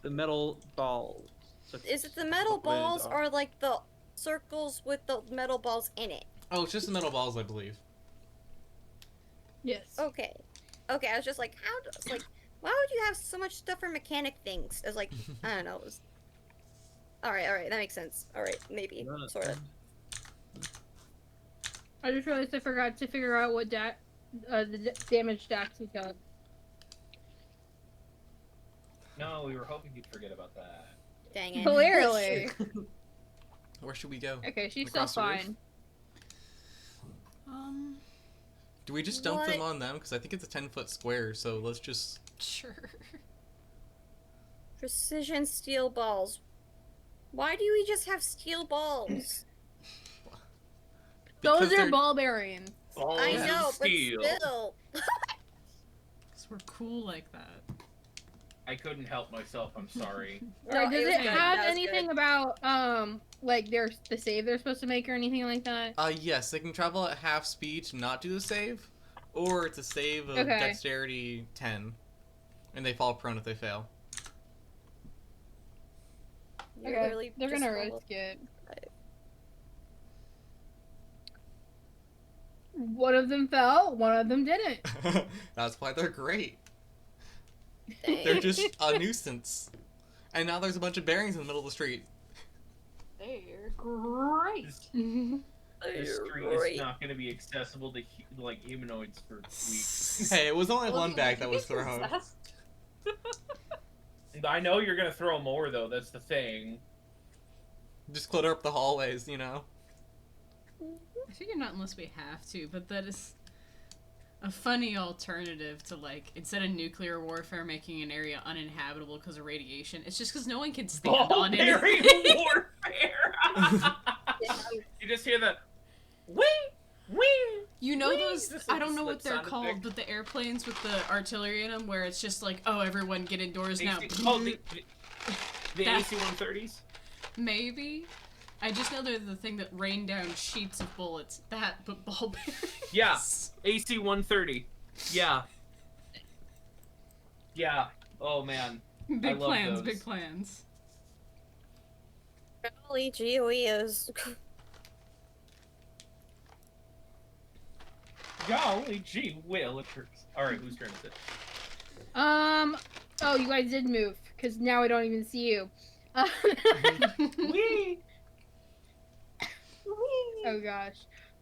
the metal balls. So Is it the metal ball bearings balls are- or like the circles with the metal balls in it? Oh, it's just the metal balls, I believe. Yes. Okay. Okay, I was just like, why would you have so much stuff for mechanic things? I was like, I don't know. Alright, that makes sense. Alright, maybe. No, Sort of. I just realized I forgot to figure out what the damage stacks we got. No, we were hoping you'd forget about that. Dang it. Clearly. Where should we go? Okay, she's still Across the roof? fine. Do we just dump them What? on them? Because I think it's a 10-foot square, so let's just... Sure. Precision steel balls. Why do we just have steel balls? Those Because are they're- ball bearings. Balls I of know, but steel. still. Because we're cool like that. I couldn't help myself. I'm sorry. No, Does it was it good. have That was anything good. about like the save they're supposed to make or anything like that? Yes, they can travel at half speed to not do the save, or it's a save of Okay. dexterity 10, and they fall prone if they fail. You're Okay, literally they're just gonna level risk it. 5. One of them fell, one of them didn't. That's why they're great. They're just a nuisance. And now there's a bunch of bearings in the middle of the street. They're great. This street is not going to be accessible to like humanoids for weeks. Hey, it was only one bag that was thrown. I know you're going to throw more though. That's the thing. Just clutter up the hallways, you know. I figure not unless we have to, but that is a funny alternative to, like, instead of nuclear warfare making an area uninhabitable because of radiation, it's just because no one can stand on it. Voluntary warfare! You just hear the wee, wee. You know wee, those, just I don't know slip what they're sound called, effect. but the airplanes with the artillery in them where it's just like, oh, everyone get indoors now. Oh, the That- AC-130s? Maybe? I just know they're the thing that rain down sheets of bullets. That, but ball bearings. Yeah, AC-130. Yeah. Yeah. Oh, man. I Big love plans, those. big plans. Golly gee whiz. Golly gee willikers. Alright, whose turn is it? Oh, you guys did move, because now I don't even see you. Wee! Oh gosh.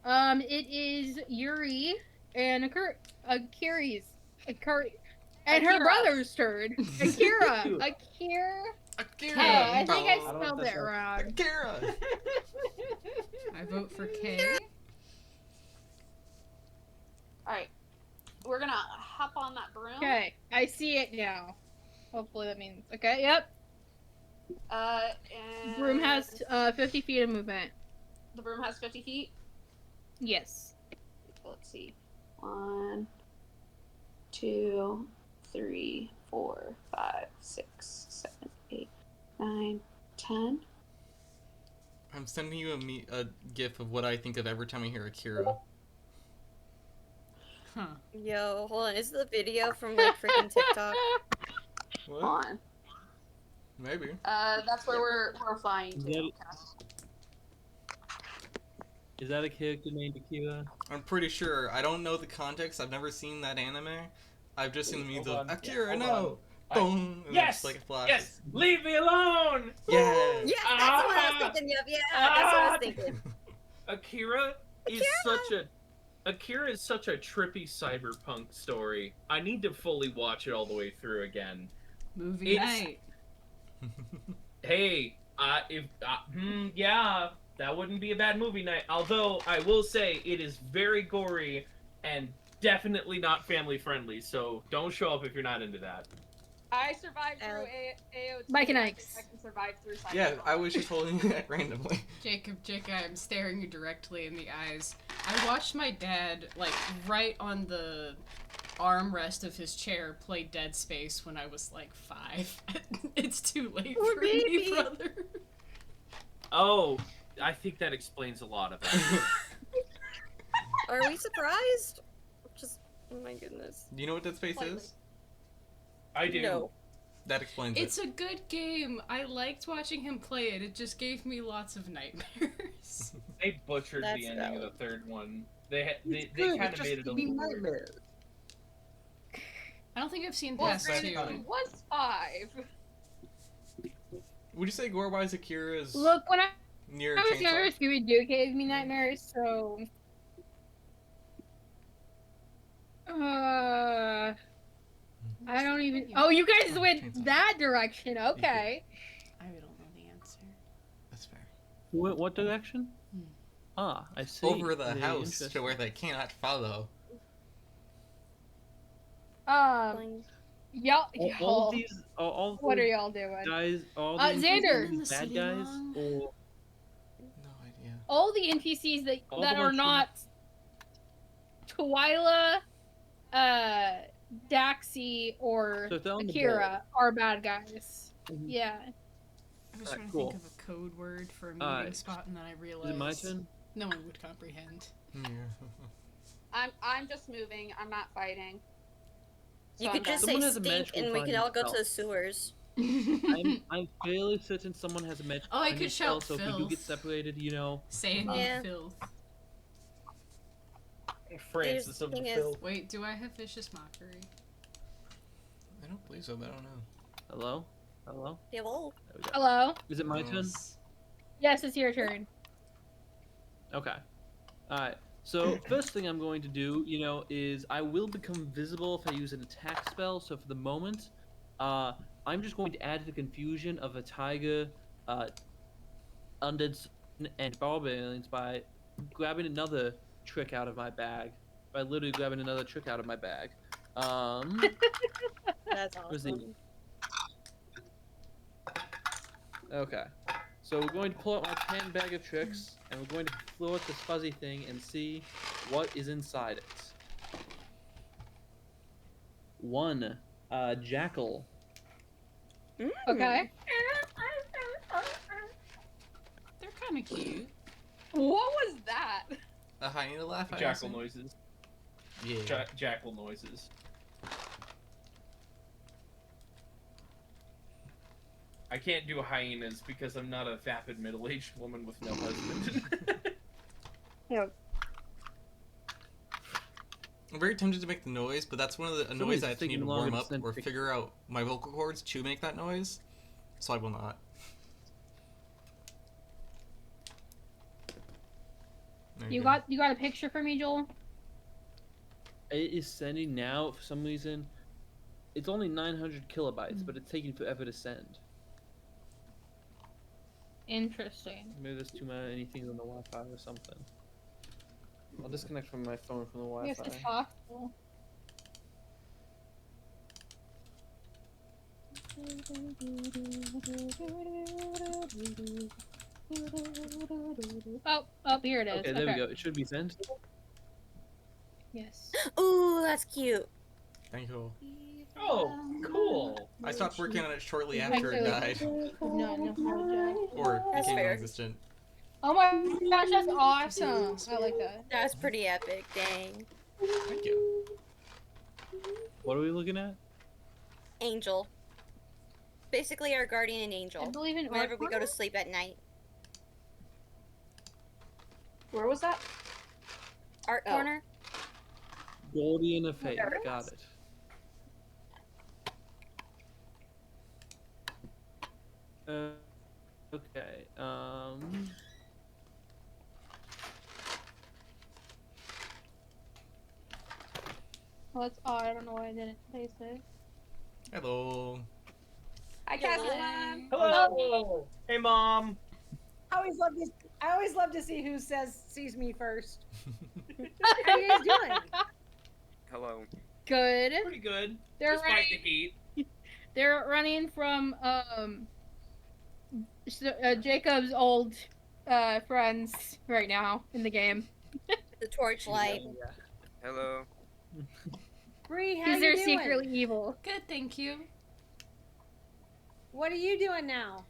It is Yuri and Akira's, and her Akira. brother's turn. Akira. Akira. I think I don't know if spelled that's it wrong. Akira. I vote for K. Alright. We're gonna hop on that broom. Okay, I see it now. Hopefully that means okay. Yep. And Broom has 50 feet of movement. the broom has 50 feet. Yes. Let's see. 1, 2, 3, 4, 5, 6, 7, 8, 9, 10. I'm sending you a gif of what I think of every time I hear Akira. Huh. Yo, hold on. Is the video from like freaking TikTok? What? On. Maybe. That's where we're flying to. Yeah. Is that a character named Akira? I'm pretty sure. I don't know the context. I've never seen that anime. I've just seen the memes Hold of on. Akira, Hold no! on. Boom! And Yes! it's like it flashes. Yes! Leave me alone! Yeah! Yeah, that's what I was thinking of. Yeah, that's what I was thinking. Akira is Akira is such a trippy cyberpunk story. I need to fully watch it all the way through again. Movie It's- night. Hey, yeah, that wouldn't be a bad movie night. Although I will say it is very gory and definitely not family friendly. So don't show up if you're not into that. I survived through AOT. Mike and I think Ike's. I can survive through Cyberpunk. Yeah, I was just holding it randomly. Jacob, I'm staring you directly in the eyes. I watched my dad, like, right on the armrest of his chair play Dead Space when I was, like, 5. It's too late Poor for me, baby. brother. Oh, I think that explains a lot of it. Are we surprised? Just, oh my goodness. Do you know what Dead Space Slightly. is? I do. No. That explains It's it. a good game. I liked watching him play it. It just gave me lots of nightmares. They butchered That's the ending of valid. the third one. They kind of made it a little weird. I don't think I've seen Well, past granted, 2. he was 5. Would you say gore-wise Akira is Look, when I near was younger, Chainsaw? Scooby-Doo gave me nightmares, so... I don't even... Oh, you guys went that direction. Okay. I don't know the answer. That's fair. What direction? Hmm. Ah, I see. Over the Very house interesting. to where they cannot follow. Y'all... All of these, all What are these y'all doing? guys, all Uh, these Xander. In the bad city guys, long? or No idea. All the NPCs that, All that the are ones not Twyla, Daxi, or So if they're on the Akira are bad guys. Mhm. Yeah. I was Alright, trying to cool. think of a code word for a moving Alright. spot, and then I Is realized it my turn? no one would comprehend. Yeah. I'm just moving. I'm not fighting. So You I'm could just done. say Someone has a stink magical and we find can all go to spell. the sewers. I'm fairly certain someone has a magic. Oh, I finding could spell, shout so if we do get filth. separated, you know. Sandy Yeah. filth. Francis of the thing is- Phil. Wait, do I have vicious mockery? I don't believe so, but I don't know. Hello? Hello? Hello. There we go. Hello. Is it my turn? Yes, it's your turn. Okay. Alright. So, first thing I'm going to do, is I will become visible if I use an attack spell. So, for the moment, I'm just going to add to the confusion of a tiger, undead, and barbarians by grabbing another trick out of my bag. By literally grabbing another trick out of my bag. That's where's the- awesome. Okay. So we're going to pull out my pan bag of tricks, and we're going to throw at this fuzzy thing and see what is inside it. One, jackal. Okay. They're kind of cute. What was that? A hyena laugh. I Jackal assume? noises. Yeah. Jackal noises. I can't do hyenas because I'm not a vapid middle-aged woman with no husband. I'm very tempted to make the noise, but that's one of the Somebody's noise I need taking to longer warm to up send or pictures. figure out my vocal cords to make that noise. So I will not. There You go. got a picture for me, Joel? It is sending now for some reason. It's only 900 kilobytes, but it's taking forever to send. Interesting. Maybe there's too many things on the Wi-Fi or something. I'll disconnect from my phone from the Yes, Wi-Fi. it's possible. Oh, here it is. Okay, there we go. It should be sent. Yes. Ooh, that's cute. Thank you. Oh, cool. I stopped working on it shortly Thank after it you. died. No apologize. Or That's became fair. non-existent. Oh my gosh, that's awesome. I like that. That's pretty epic. Dang. Thank you. What are we looking at? Angel. Basically, our guardian I angel. believe in Whenever art we go to sleep at night. Where was that? Art Oh. corner. Guardian of Fate. There it Got is. it. Okay. Well, that's odd. I don't know why I didn't place it. Hello. Hi, Hello. Caroline. Hello. Hey, Mom. I always love to see who sees me first. How you guys doing? Hello. Good. Pretty good. They're Despite running. the heat. They're running from Jacob's old friends right now in the game. The torchlight. Hello. Bree, how Because you they're doing? secretly evil. Good, thank you. What are you doing now?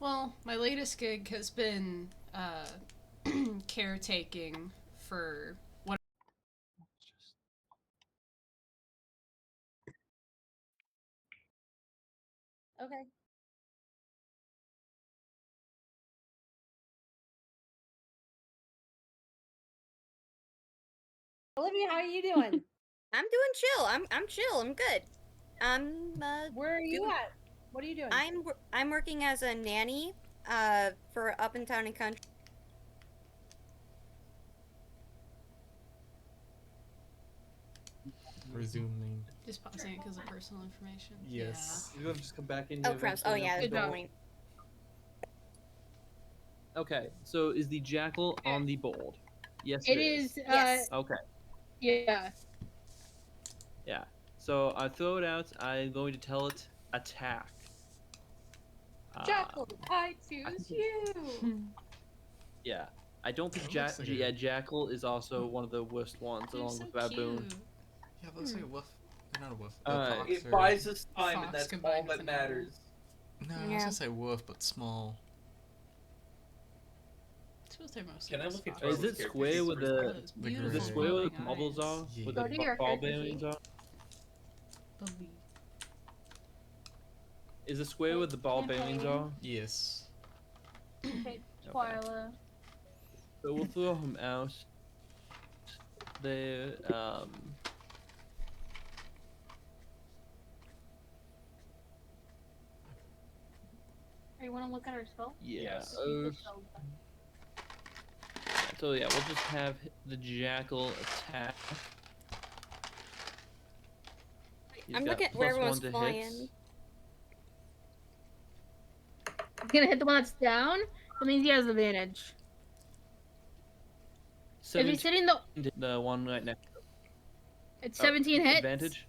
Well, my latest gig has been caretaking for one. Okay. Olivia, how are you doing? I'm doing chill. I'm chill. I'm good. Where are you doing- at? What are you doing? I'm working as a nanny for Up in Town and Country. Resuming. Just pausing it because of personal information. Yes. You're gonna just come back in Oh, here. crumbs. Oh eventually yeah, after good Good that? point. Okay, so is the jackal on the board? Yes, It is. Yes. Okay, Yeah. yeah. So I throw it out. I'm going to tell it attack. Jackal, I choose you. Yeah. I don't think That looks like a- jackal is also one of the worst ones, They're along so with baboon. cute. Yeah, it looks like a wolf. Not a wolf. Alright. fox It or- buys us time, Fox and that's combined all with that an owl. matters. No, I was Yeah. gonna say wolf, but small. I suppose they're mostly Can I just look at foxes. Is it Character square sheets with for the? Oh, those The beautiful Is it gray. square where the glowing bubbles eyes. are? Yeah. Where Go the to your ball character bearings sheet. are? Believe. Is it square where the ball Campaign. bearings are? Yes. Okay, Twyla. So we'll throw him out. there. You want to look at our spell? Yeah. Yes. So yeah, we'll just have the jackal attack. He's I'm got looking at where +1 everyone's to flying. hits. He's gonna hit the one that's down. That means he has advantage. If he's 17 hitting the one right next. it's 17 hits. Advantage.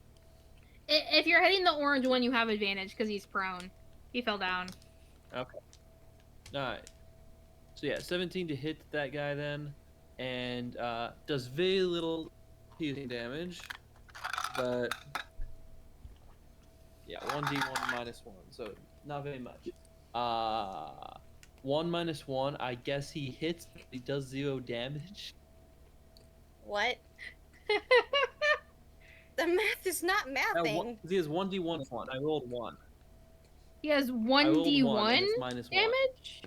If you're hitting the orange one, you have advantage because he's prone. He fell down. Okay. All right. So yeah, 17 to hit that guy then, and does very little healing damage, but yeah, 1d1 minus 1, so not very much. 1 minus 1, I guess he hits, but he does 0 damage. What? The math is not mathing. He has 1d1 1. I rolled 1. He has I rolled 1 and 1d1 it's minus 1. damage.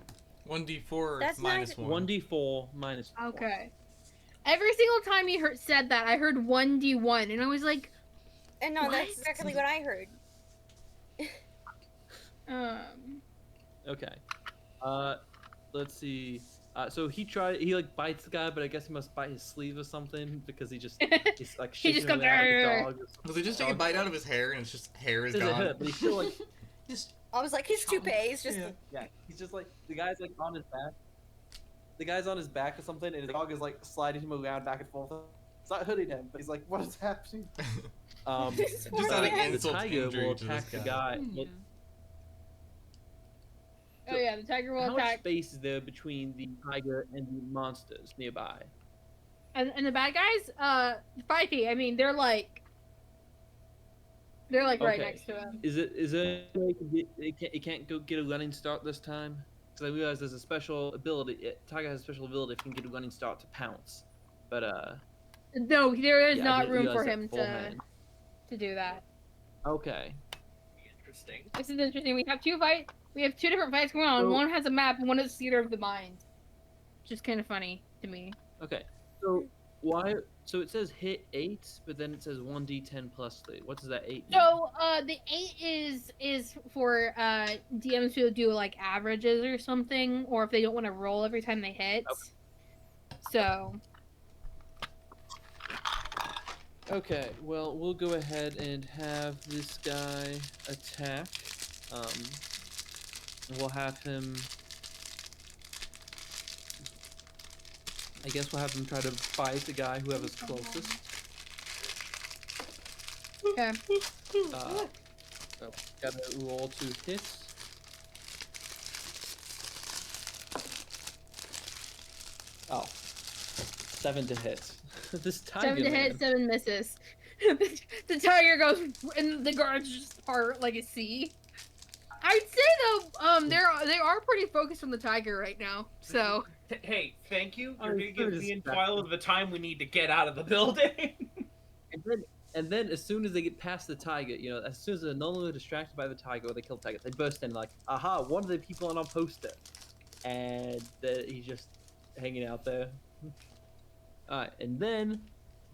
1d4 That's minus not- 1. 1d4 minus 1. Okay. Every single time he said that, I heard 1d1, and I was like, And no, What? that's exactly what I heard. Okay. Let's see. So he like bites the guy, but I guess he must bite his sleeve or something because he's like He shaking just him goes, around like a "Arr." dog. Was he just take a bite out of his hair and it's just hair is Doesn't gone? hurt, but he's still like, I was like, his toupee is just. Yeah. yeah, he's just like the guy's like on his back. The guy's on his back or something, and his dog is like sliding him around back and forth. It's not hurting him, but he's like, what is happening? Just Just adding Yeah. The insult to tiger injury will to this attack the guy. guy. Yeah. oh yeah, the tiger will How much attack. space is there between the tiger and the monsters nearby? And the bad guys, 5 feet. I mean, they're like right Okay. next to him. Is there a way it can't go get a running start this time? Because I realize there's a special ability. Tiger has a special ability if he can get a running start to pounce. But No, there is yeah, I not didn't room realize for that him beforehand. to do that. Okay. Interesting. This is interesting. We have two different fights going on. So- One has a map, and one is theater of the mind. Which is kind of funny to me. Okay. So why? So it says hit 8, but then it says 1d10 plus 3. What does that 8 mean? So, the 8 is for DMs to do like averages or something, or if they don't want to roll every time they hit. So, Okay, well, we'll go ahead and have this guy attack. We'll have him. I guess we'll have him try to fight the guy whoever's closest. okay. So gotta roll 2 hits. Oh, 7 to hit. This tiger 7 to man. hit, 7 misses. The tiger goes, and the guards just part like a sea. I'd say though, they are pretty focused on the tiger right now. So, Hey, thank you. Oh, You're gonna it's give good me and as- Twilight the time we need to get out of the building. And then as soon as they get past the tiger, you know, as soon as they're no longer distracted by the tiger or they kill the tiger, they burst in like, aha, one of the people on our poster. And he's just hanging out there. Alright, and then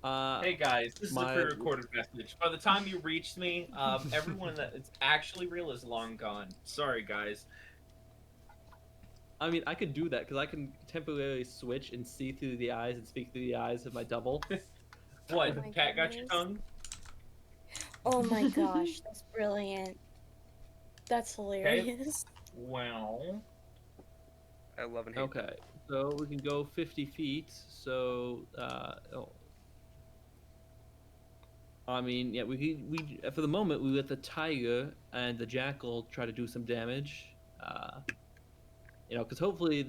Hey guys, this is a my- pre-recorded message. By the time you reach me, everyone that is actually real is long gone. Sorry, guys. I mean, I could do that because I can temporarily switch and see through the eyes and speak through the eyes of my double. What? Oh my Cat got your goodness. tongue? Oh my gosh, that's brilliant. That's hilarious. Well, I love and hate. Okay, so we can go 50 feet. So, I mean, yeah, we for the moment we let the tiger and the jackal try to do some damage. You know, because hopefully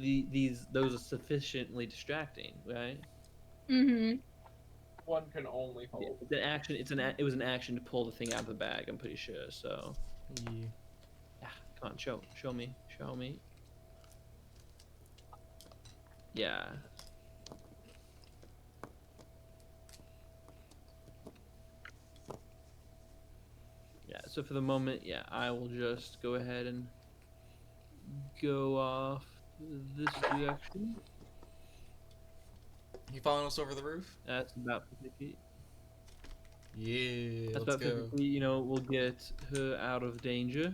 those are sufficiently distracting, right? mm-hmm. one can only Yeah, hope. it's an action. It was an action to pull the thing out of the bag. I'm pretty sure. So, Yeah. yeah, come on, show me. Yeah. Yeah, so for the moment, yeah, I will just go ahead and go off this direction. You following us over the roof? That's about 50 feet. Yeah, That's let's about 50 go. feet. You know, we'll get her out of danger.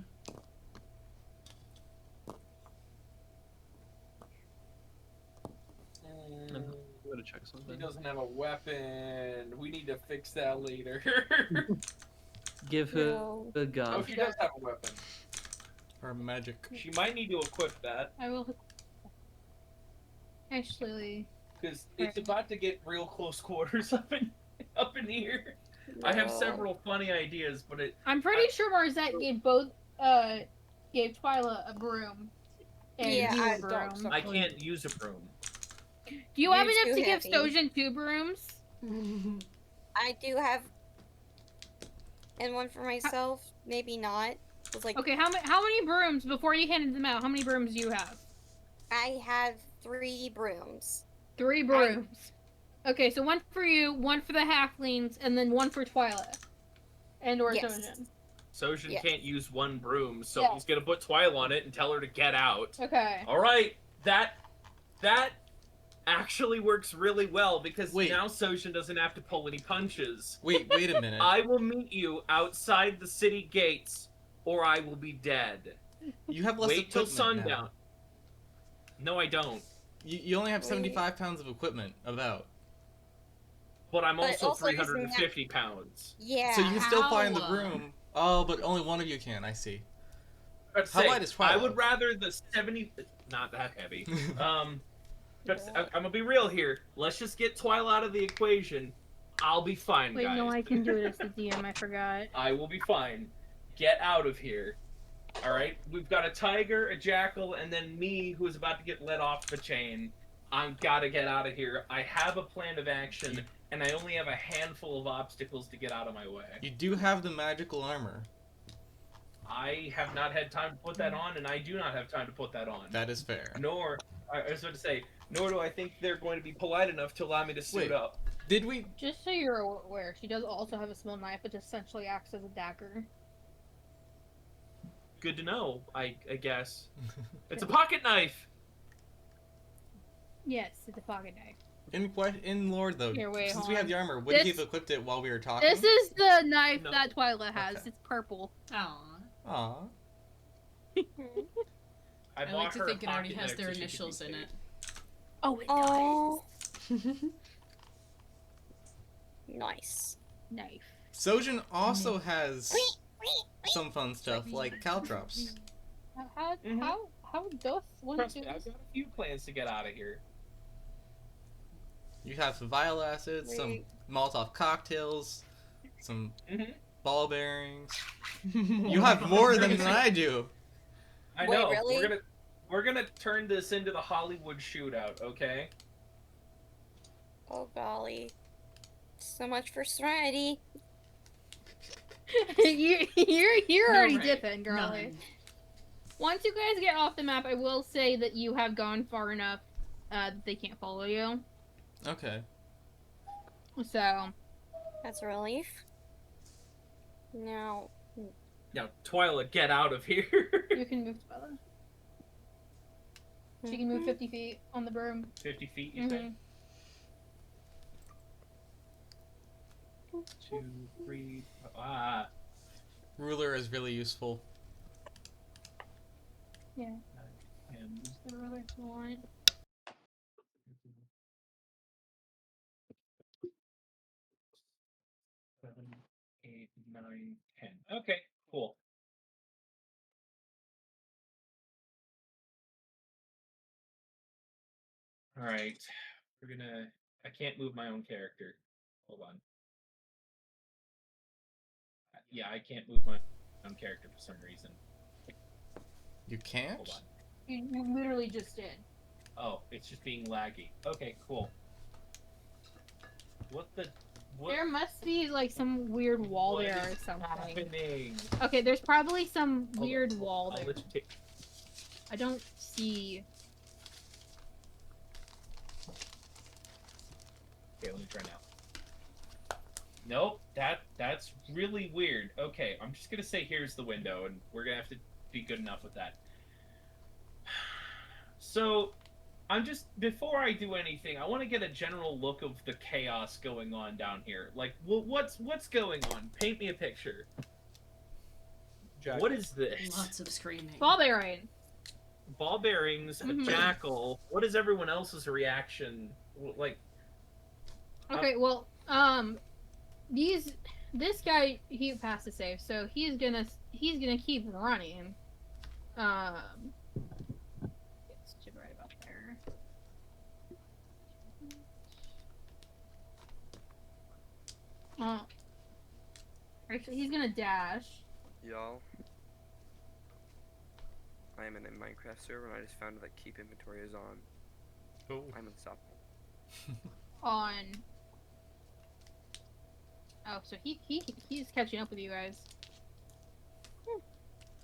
I'm gonna check He something. doesn't have a weapon. We need to fix that later. Give her No. a gun. Oh, she does have a weapon. Or magic. She might need to equip that I will. Actually, because it's about to get real close quarters up in here. I have No. several funny ideas, but I'm pretty sure Marzette gave gave Twyla a broom. And Yeah, you a I don't broom. I can't use a broom. Do you have You're enough too to give heavy. Stojan 2 brooms? I do have, and one for myself. Maybe not. It's like Okay, how many brooms before you handed them out? How many brooms do you have? I have 3 brooms. 3 brooms. Okay, so 1 for you, 1 for the halflings, and then 1 for Twyla. And or Yes. Stojan. Sojin Yes. can't use one broom, so Yeah. he's gonna put Twyla on it and tell her to get out. Okay. All right, that actually works really well because Wait. now Sojin doesn't have to pull any punches. Wait a minute. I will meet you outside the city gates, or I will be dead. You have less Wait till equipment sundown. now. No, I don't. You only have 75 pounds of equipment about. But I'm But also also doesn't 350 pounds. Yeah. So you can still fly in the How? room. Oh, but only one of you can. I see. But How say, light is I Twyla? would rather the 70. Not that heavy. But I'm gonna be real here. Let's just get Twyla out of the equation. I'll be fine, Wait, guys. no, I can do it as the DM, I forgot. I will be fine. Get out of here. Alright? We've got a tiger, a jackal, and then me who's about to get let off the chain. I've gotta get out of here. I have a plan of action, and I only have a handful of obstacles to get out of my way. You do have the magical armor. I have not had time to put that on, and I do not have time to put that on. That is fair. Nor, I was about to say, nor do I think they're going to be polite enough to allow me to suit Wait. up. Did we? Just so you're aware, she does also have a small knife, which essentially acts as a dagger. Good to know, I guess. It's a pocket knife! Yes, it's a pocket knife. In lore though, Here, wait, since hold we have on. the armor, would he This- have equipped it while we were talking? This is the knife No. that Twyla has. Okay. It's purple. Aw. Aw. I like bought to her a think it already pocket has knife their so she could be initials in safe. it. Oh, it Oh. Nice. does. Knife. Sojin also has some fun stuff like caltrops. Mhm. How does one Trust do me, I've this? got a few plans to get out of here. You have some vial acids, some Wait. Molotov cocktails, some Mhm. ball bearings. You have more than I do. I Wait, know. really? We're gonna turn this into the Hollywood shootout, okay? Oh golly. So much for Serenity. You're No, already right. dipping, girly. None. Once you guys get off the map, I will say that you have gone far enough that they can't follow you. Okay. That's a relief. Now, Now, Twyla, get out of here. You can move Twyla. She can move 50 feet on the broom. 50 feet, you say? Mhm. 2, 3. Ah. Ruler is really useful. Yeah. And It's the ruler if you want. 7, 8, 9, 10. Okay, cool. All right, we're gonna. I can't move my own character. Hold on. Yeah, I can't move my own character for some reason. You can't? Hold on. You literally just did. Oh, it's just being laggy. Okay, cool. What the? What There must be like some weird wall what there or is something. happening? Okay, there's probably some Hold on, weird hold on, wall I'll there. let you take. I don't see. Okay, let me try now. Nope, that's really weird. Okay, I'm just gonna say here's the window, and we're gonna have to be good enough with that. So, I'm just before I do anything, I want to get a general look of the chaos going on down here. Like, what's going on? Paint me a picture. Jackal. What is this? Lots of screaming. Ball bearing. Ball bearings, a jackal. What is everyone else's reaction? Like, Okay, well, this guy, he passed the save, so he's gonna keep running. It's right about there. Actually, he's gonna dash. Y'all, I am in a Minecraft server and I just found out that keep inventory is on. Oh. I'm unstoppable. On. Oh, so he's catching up with you guys.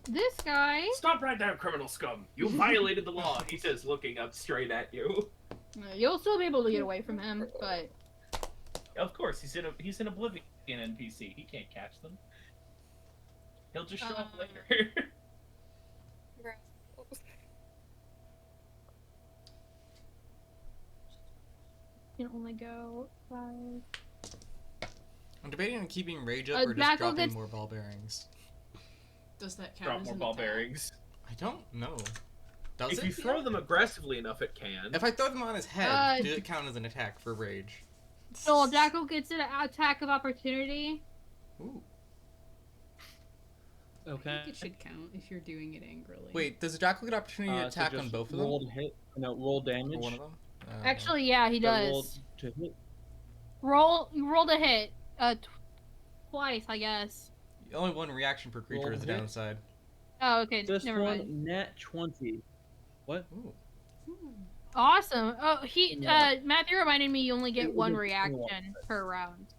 This guy. stop right there, criminal scum! You violated the law. He says, looking up straight at you. You'll still be able to get away from him, but Of course, he's in Oblivion NPC. He can't catch them. He'll just show up later. you can only go 5. I'm debating on keeping rage up or just Jackal dropping gets- more ball bearings. Does that count Drop as more an ball attack? bearings. I don't know. Does If it? you throw them aggressively enough, it can. If I throw them on his head, does it count as an attack for rage? So Jackal gets an attack of opportunity. Ooh. I Okay. think it should count if you're doing it angrily. Wait, does the Jackal get opportunity to So attack on just both of them? roll to hit. No, roll damage. Or one of them? Actually, yeah, he Roll does. to hit. You rolled a hit. Twice, I guess. Only one reaction per creature Roll is the hit. downside. Oh, okay. This Never one, mind. nat 20. What? Ooh. Awesome. Oh, Yeah. Matthew reminded me you only get It one was a reaction per round.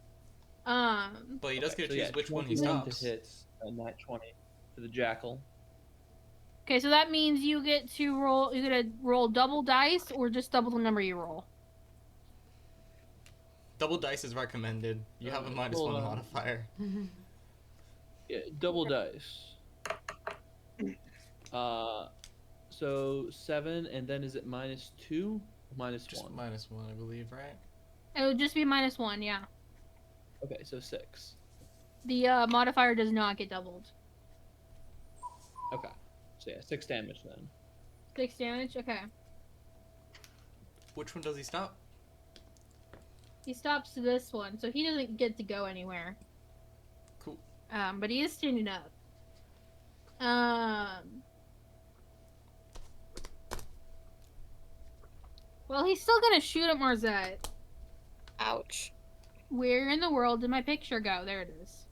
But he does get to so choose yeah, which one he 21 stops. to hit a nat 20 to the jackal. Okay, so that means you get to roll. You get to roll double dice or just double the number you roll. Double dice is recommended. You have a minus hold one on. modifier. Yeah, double dice. So 7, and then is it -2 or -1? Just minus one, I believe, right? It would just be -1, yeah. Okay, so 6. The modifier does not get doubled. Okay, so yeah, 6 damage then. 6 damage. Okay. Which one does he stop? He stops this one, so he doesn't get to go anywhere. Cool. But he is standing up. Well, he's still gonna shoot at Marzette. Ouch. Where in the world did my picture go? There it is.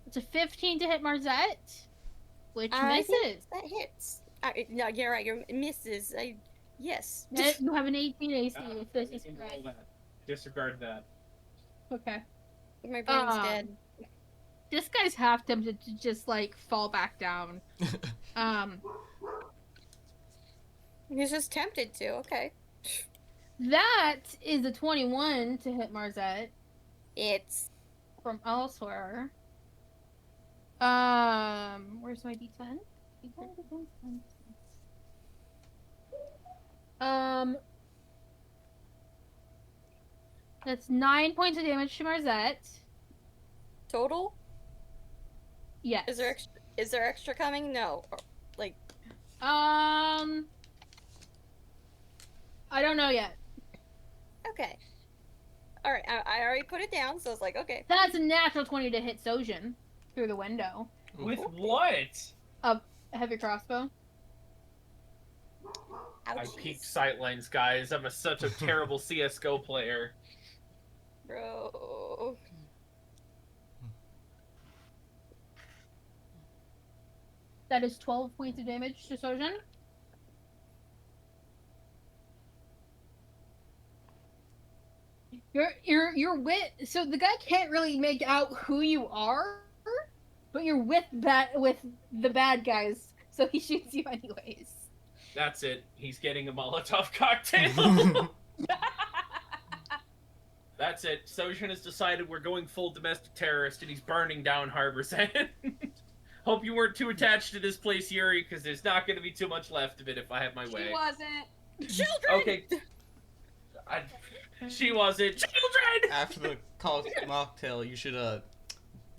It's a 15 to hit Marzette, which I think misses. that hits. No, you're right. Your misses. Yes. You have an 18 AC if this is Roll correct. that. Disregard that. Okay. My brain's dead. This guy's half tempted to just like fall back down. He's just tempted to. Okay. That is a 21 to hit Marzette It's from elsewhere. Where's my D10? That's 9 points of damage to Marzette. total. Yes. Is there extra coming? No. Or, like. I don't know yet. Okay. All right. I already put it down, so I was like, okay. That's a natural 20 to hit Sojin through the window. With what? A heavy crossbow. I Ouchies. peaked sightlines, guys. I'm such a terrible CS:GO player. Bro. That is 12 points of damage to Sojin. You're with, so the guy can't really make out who you are, but you're with the bad guys, so he shoots you anyways. That's it. He's getting a Molotov cocktail. That's it. Sojin has decided we're going full domestic terrorist, and he's burning down Harbor's End. Hope you weren't too attached to this place, Yuri, because there's not going to be too much left of it if I have my way. She wasn't. Children! Okay. She wasn't. Children! After the mocktail, you should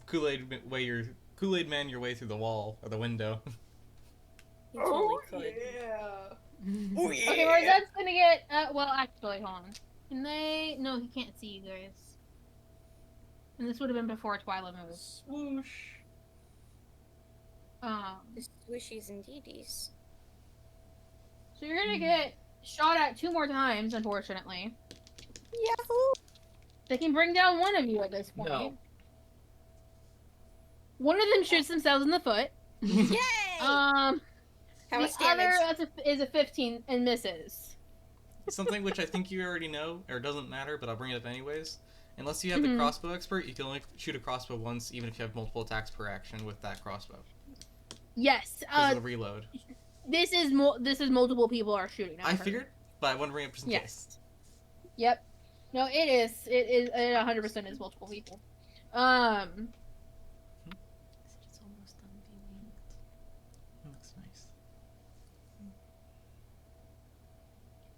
Kool-Aid man your way through the wall or the window. You totally could. Yeah. Oh, yeah. Okay, Rosette's gonna get. Well, actually, hold on. Can they? No, he can't see you guys. And this would have been before Twyla moved. Swoosh. The swishies and deedies. So you're gonna get shot at 2 more times, unfortunately. Yahoo! They can bring down one of you at this point. No. One of them shoots themselves in the foot. Yay! How How much the damage? other is a 15 and misses. Something which I think you already know, or doesn't matter, but I'll bring it up anyways. Unless you have Mhm. the crossbow expert, you can only shoot a crossbow once, even if you have multiple attacks per action with that crossbow. Yes. Because of the reload. This is multiple people are shooting. I figured, but I want to bring it up just in case. Yes. Yep. No, it is. It 100% is multiple people. It's almost unbeaming. Looks nice.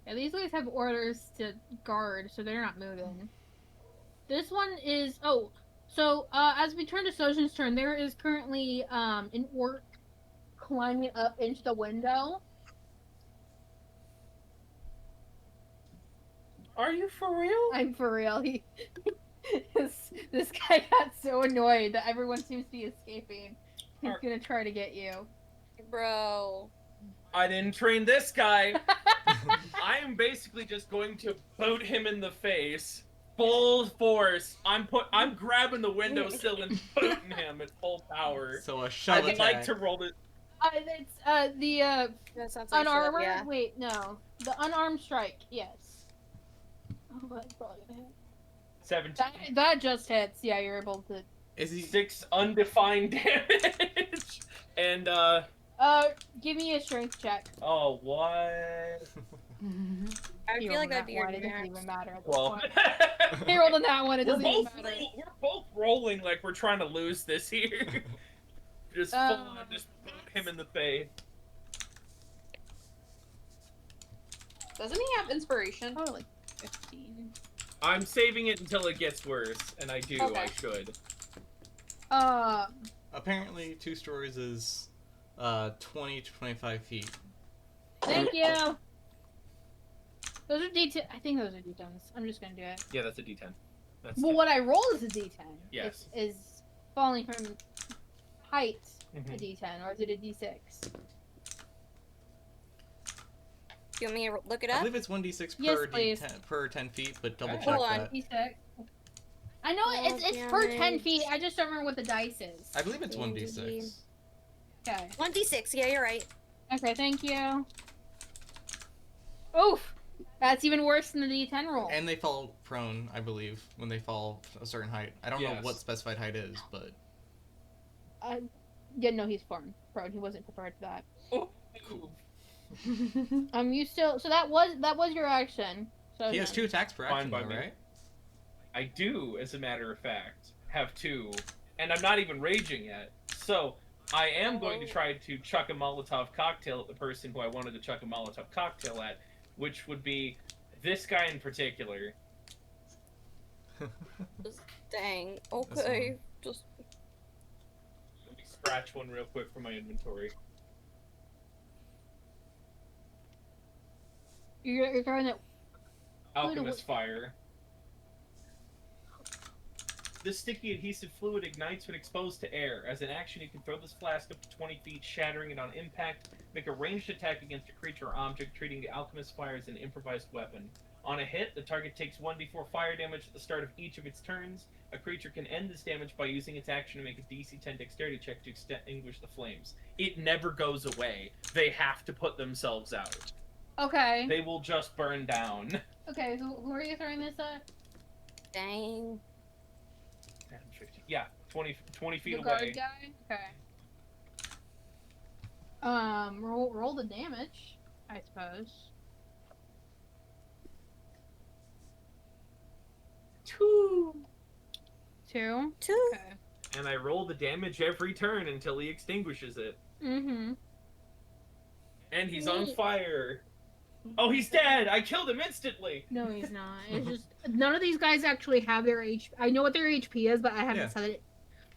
Yeah, these guys have orders to guard, so they're not moving. This one is so as we turn to Sojin's turn, there is currently an orc climbing up into the window. Are you for real? I'm for real. This guy got so annoyed that everyone seems to be escaping. He's gonna try to get you. Bro. I didn't train this guy. I am basically just going to boot him in the face, full force. I'm grabbing the windowsill and booting him at full power. So a I shell would attack. like to roll it. It's the That sounds like unarmored. shit, yeah. Wait, no, the unarmed strike. Yes. Oh, that's probably gonna hit. 17. That just hits. Yeah, you're able to. Is he? 6 undefined damage. And Give me a strength check. oh what? I He feel rolled like that'd a be nat your one, it doesn't max. even matter at this Well, point. He rolled on that one. It we're doesn't even both matter. we're both rolling like we're trying to lose this here. Just full on, just boot him in the face. Doesn't he have inspiration? Oh, like 15. I'm saving it until it gets worse, and I do. Okay. I should. Apparently, 2 stories is 20 to 25 feet. Thank you. Those are D10. I think those are D10s. I'm just gonna do it. Yeah, that's a D10. That's Well, what I roll is a D10. Yes. Is falling from height a Mhm. D10, or is it a D6? You want me to look it I up? believe it's 1d6 Yes, per please. D10 per 10 feet, but double check Hold on. that. D6. I know it's per 10 feet. I just don't remember what the dice is. I believe it's 1d6. Okay. 1d6, yeah, you're right. Okay, thank you. Oof! That's even worse than the D10 roll. And they fall prone, I believe, when they fall a certain height. I don't know Yes. what specified height is, but Yeah, no, he's prone. He wasn't prepared for that. Oh, cool. You still. So that was your action. So He has 2 attacks per Fine action, by though, me. right? I do, as a matter of fact, have 2, and I'm not even raging yet. So I am going to try to chuck a Molotov cocktail at the person who I wanted to chuck a Molotov cocktail at, which would be this guy in particular. Dang. Okay. Just Let me scratch one real quick from my inventory. You're throwing it. Alchemist Fire. This sticky adhesive fluid ignites when exposed to air. As an action, you can throw this flask up to 20 feet, shattering it on impact. Make a ranged attack against a creature or object, treating the Alchemist Fire as an improvised weapon. On a hit, the target takes 1d4 fire damage at the start of each of its turns. A creature can end this damage by using its action to make a DC 10 dexterity check to extinguish the flames. It never goes away. They have to put themselves out. Okay. They will just burn down. Okay. Who are you throwing this at? dang. 10, 15. Yeah, 20 feet The guard away. guy. Okay. Roll the damage, I suppose. 2. 2. Two. Okay. and I roll the damage every turn until he extinguishes it. Mm-hmm. And he's on fire. Oh, he's dead! I killed him instantly! No, he's not. It's just none of these guys actually have their HP. I know what their HP is, but I haven't set it.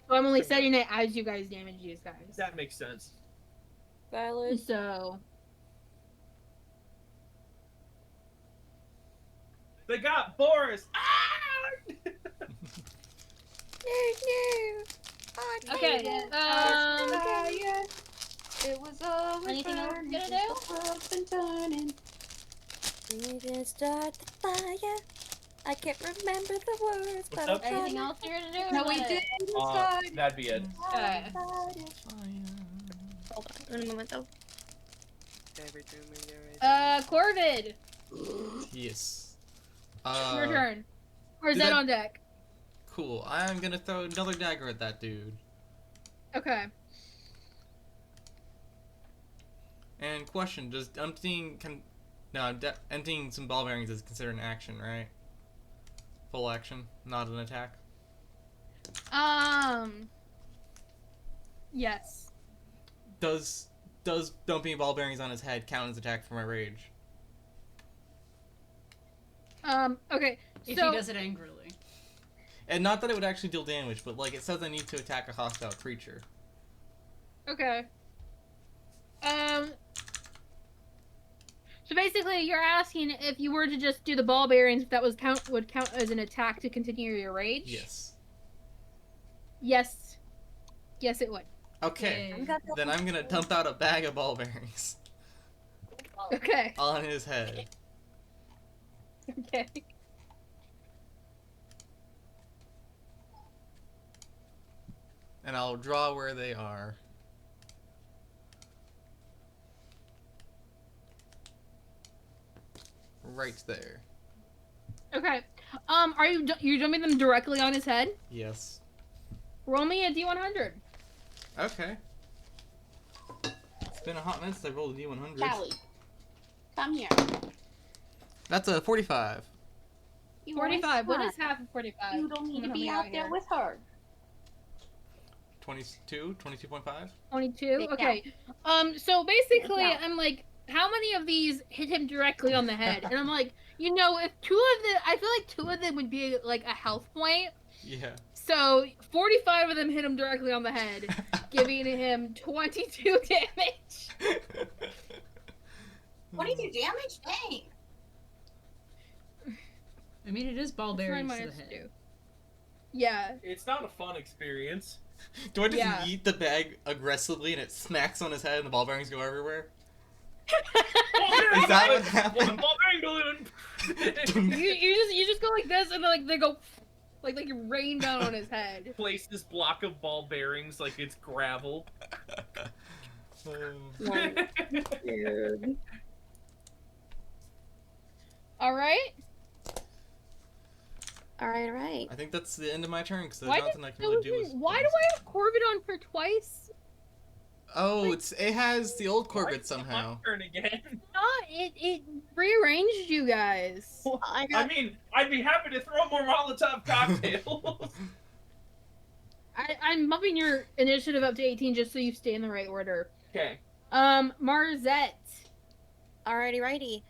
So I'm only setting it as you guys damage these guys. That makes sense. Valid. So They got Boris! Ah! No. okay. It was always Anything else burning, you're gonna do? up and turning. We didn't start the fire. I can't remember the words, but up? I'm trying. Anything else you're gonna do? No, or we not? didn't start. That'd be it. Okay. Hold on, in a moment though. Corvid, Yes. your turn. Or is did that I- on deck? Cool. I'm gonna throw another dagger at that dude. Okay. And question: does emptying emptying some ball bearings is considered an action, right? Full action, not an attack. Yes. Does dumping ball bearings on his head count as attack for my rage? Okay. If So he does it angrily. And not that it would actually deal damage, but like it says I need to attack a hostile creature. okay. So basically, you're asking if you were to just do the ball bearings, if that would count as an attack to continue your rage. Yes. Yes. Yes, it would. Okay. Yay. Then I'm gonna dump out a bag of ball bearings Okay. on his head. Okay. And I'll draw where they are. Right there. Okay. Are you dumping them directly on his head? Yes. Roll me a d100. Okay. It's been a hot minute since I rolled a D100. Callie, come here. That's a 45. You 45. What always is half of 45? You don't need to Help be me out there here. with her. 22? 22.5? 22? They Okay. So basically, count. I'm like, how many of these hit him directly on the head? And I'm like, you know, if I feel like 2 of them would be like a health point. Yeah. So 45 of them hit him directly on the head, giving him 22 damage. 22 damage? Dang. I mean, it is ball That's bearings my to the minus head. 2. Yeah. It's not a fun experience. Do I just Yeah. eat the bag aggressively and it smacks on his head and the ball bearings go everywhere? Is that what happened? Ball bearing balloon! you just go like this, and then, like they go, like you rain down on his head. Place this block of ball bearings like it's gravel. Dude. All right. Alright. I think that's the end of my turn because there's Why nothing I can really do. Why do I have Corbett on for twice? Oh, it has the old Corbett My somehow. turn again. It rearranged you guys. I mean, I'd be happy to throw more Molotov cocktails. I'm bumping your initiative up to 18 just so you stay in the right order. Okay. Marzette. Alrighty.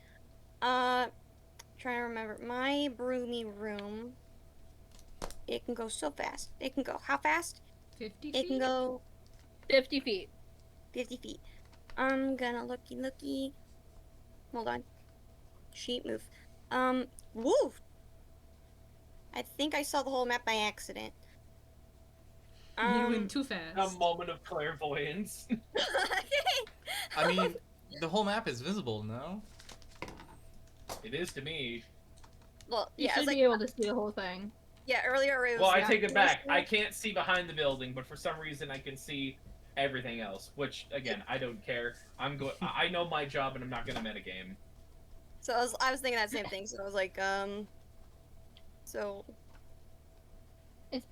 Trying to remember. My broomy room. It can go so fast. It can go how fast? 50 It feet? can go 50 feet. 50 feet. I'm gonna looky. Hold on. Sheet move. Woo! I think I saw the whole map by accident. You went too fast. A moment of clairvoyance. I mean, the whole map is visible, no? It is to me. Well, You yeah, should it's like, be able to see the whole thing. yeah, earlier it was. Well, I not take it back. visible. I can't see behind the building, but for some reason I can see everything else. Which, again, I don't care. I know my job, and I'm not gonna metagame. So I was thinking that same thing. So I was like, so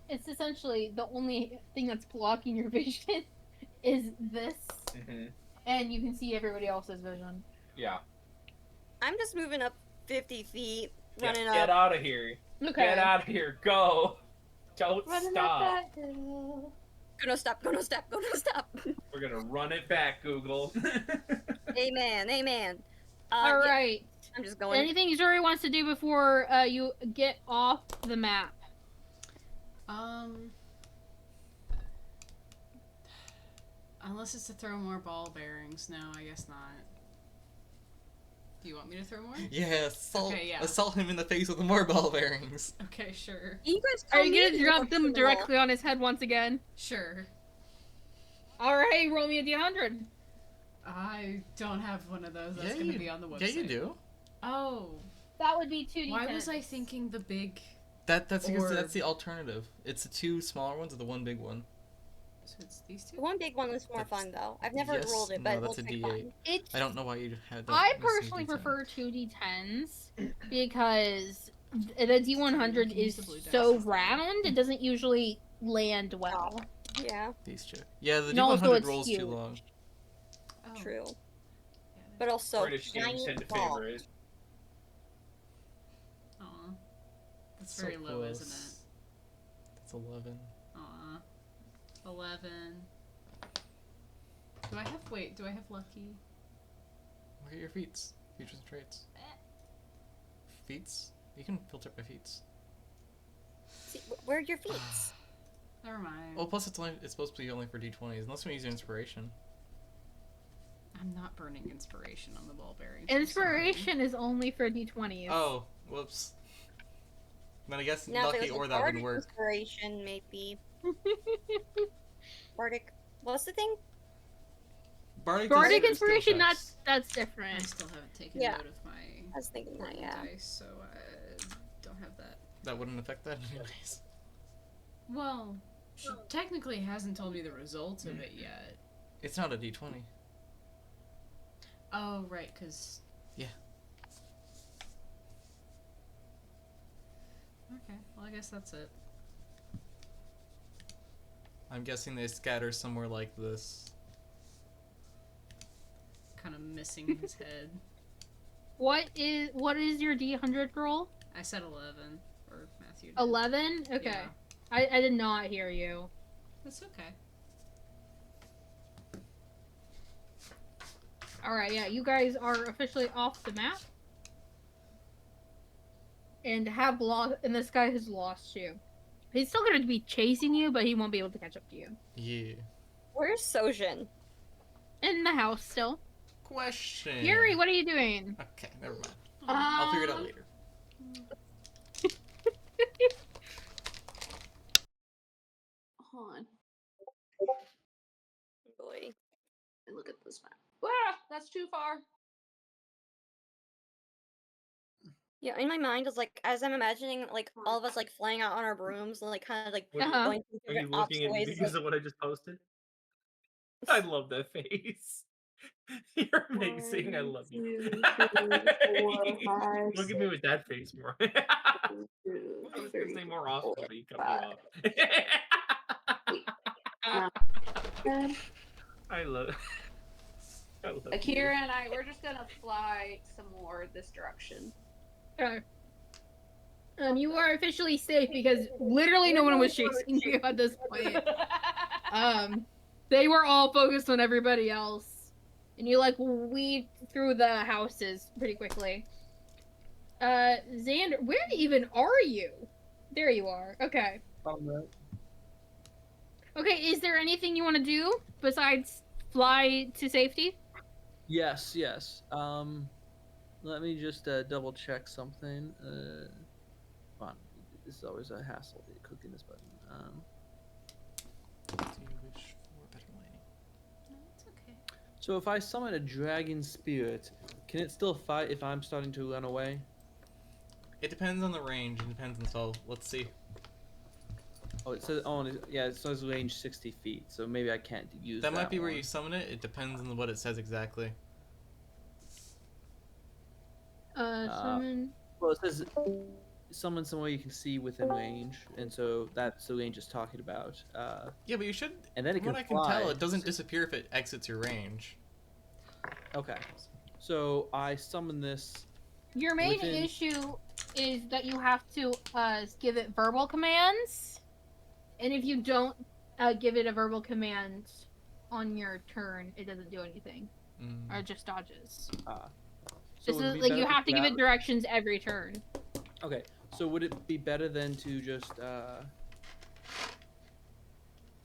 It's essentially the only thing that's blocking your vision is this, Mm-hmm. and you can see everybody else's vision. Yeah. I'm just moving up 50 feet, Yeah, running get up. out of here. Okay. Get out of here. Go. Don't Running stop. up that hill. Gonna stop. Gonna stop. Gonna stop. We're gonna run it back, Google. Amen. Amen. All Yeah, right. I'm just going. Anything Zuri wants to do before you get off the map? Unless it's to throw more ball bearings. No, I guess not. Do you want me to throw more? Yeah, assault, Okay, yeah. assault him in the face with more ball bearings. Okay, sure. You guys Are tell you me gonna if you drop want them to directly on his head once again? Sure. All right, roll me a d100. I don't have one of those. That's gonna be on the website. Yeah, you do. Oh. That would be 2d10. Why was I thinking the big... That's because Or- that's the alternative. It's the 2 smaller ones or the 1 big one. So it's these two? The one big one is more That's- fun though. I've never yes, rolled it, no, but it that's looks a like D8. fun. It's, I don't know why you had that. I missing personally D10. prefer 2d10s because the d100 can use is the blue dice so instead. round, it doesn't usually land well. Yeah, These two. Yeah, the And also D100 it's rolls huge. too long. Oh. true. Yeah, But also British games giant tend to ball. favor it. Aw. That's So very low, isn't close. That's 11. it? Aw. 11. Do I have lucky? Look at your feats. Features and traits. Feats? You can filter by feats. See, where are your feet? Never mind. Well, plus it's supposed to be only for D20s, unless we use your inspiration. I'm not burning inspiration on the ball bearings. I'm Inspiration is only for d20s. Oh, whoops. Then I guess Now, if lucky it was or a that bardic would work. inspiration, maybe. Bardic. What's the thing? Bardic, Bardic does skill inspiration, checks. that's I different. still haven't taken Yeah. note of my I was thinking that. portent Yeah. dice, so I don't have that. That wouldn't affect that anyways. Well, she technically hasn't told me the results of it yet. It's not a D20. Oh, right, because... Yeah. Okay, well, I guess that's it. I'm guessing they scatter somewhere like this. Kind of missing his head. What is your d100 roll? I said 11, or Matthew did. 11? Okay. Yeah. I did not hear you. That's okay. Alright, yeah, you guys are officially off the map. And have lost, and this guy has lost you. He's still going to be chasing you, but he won't be able to catch up to you. Yeah. Where's Sojin? In the house still. Question. Yuri, what are you doing? Okay, never mind. I'll figure it out later. Hold on. Boy. Look at this map. Ah, that's too far. Yeah, in my mind, it's like as I'm imagining, like all of us like flying out on our brooms and like kind of like What Uh-huh. going through Are you different looking opposite at ways. because of what I just posted? I love that face. You're amazing. I love you. 1, 2, 3, 4, 5, Look at me with that face more. 1, 2, I was gonna 3, say more often, 4, but you cut me 5. off. I love. I love you. Akira and I, we're just gonna fly some more this direction. Okay. You are officially safe because literally no one was chasing you at this point. They were all focused on everybody else. And you like weaved through the houses pretty quickly. Xander, where even are you? There you are. Okay. Okay, is there anything you want to do besides fly to safety? Yes, yes. Let me just double check something. Come on, this is always a hassle. Clicking this button. Do you wish for a better way? No, it's okay. So if I summon a dragon spirit, can it still fight if I'm starting to run away? It depends on the range. It depends on so. Let's see. Oh, it says yeah, it says range 60 feet. So maybe I can't use That might be where one. you summon it. It depends on what it says exactly. Summon. Well, it says summon somewhere you can see within range, and so that's the range it's talking about. Yeah, but you should. And then it From can what I can fly. tell, it doesn't disappear if it exits your range. Okay. So I summon this. Your main within- issue is that you have to give it verbal commands. And if you don't give it a verbal command on your turn, it doesn't do anything, or it just dodges. So This would it is be like better you to have to put give out- it directions every turn. Okay, so would it be better than to just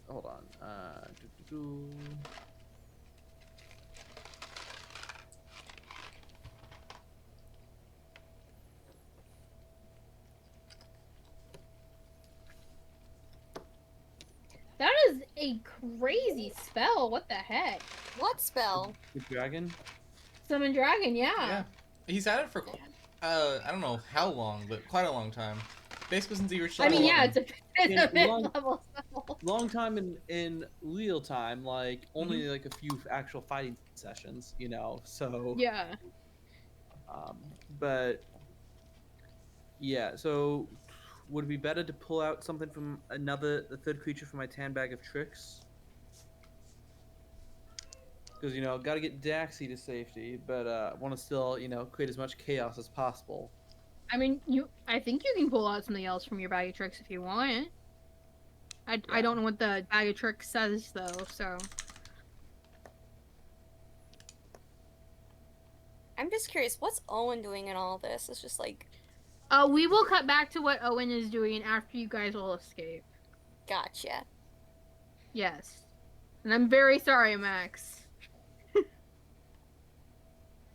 hold on. That is a crazy spell. What the heck? What spell? The dragon? Summon dragon, yeah. Yeah. He's had it for, I don't know how long, but quite a long time. Basically since he reached I level mean, yeah, 11. it's a long- mid-level spell. Long time in real time, like only like a few actual fighting sessions, you know. So Yeah. But yeah, so would it be better to pull out something from the third creature from my tan bag of tricks? Because got to get Daxi to safety, but want to still create as much chaos as possible. I mean, I think you can pull out something else from your bag of tricks if you want. I don't know what the bag of tricks says though, so. I'm just curious, what's Owen doing in all this? It's just like, We will cut back to what Owen is doing after you guys all escape. gotcha. Yes. And I'm very sorry, Max.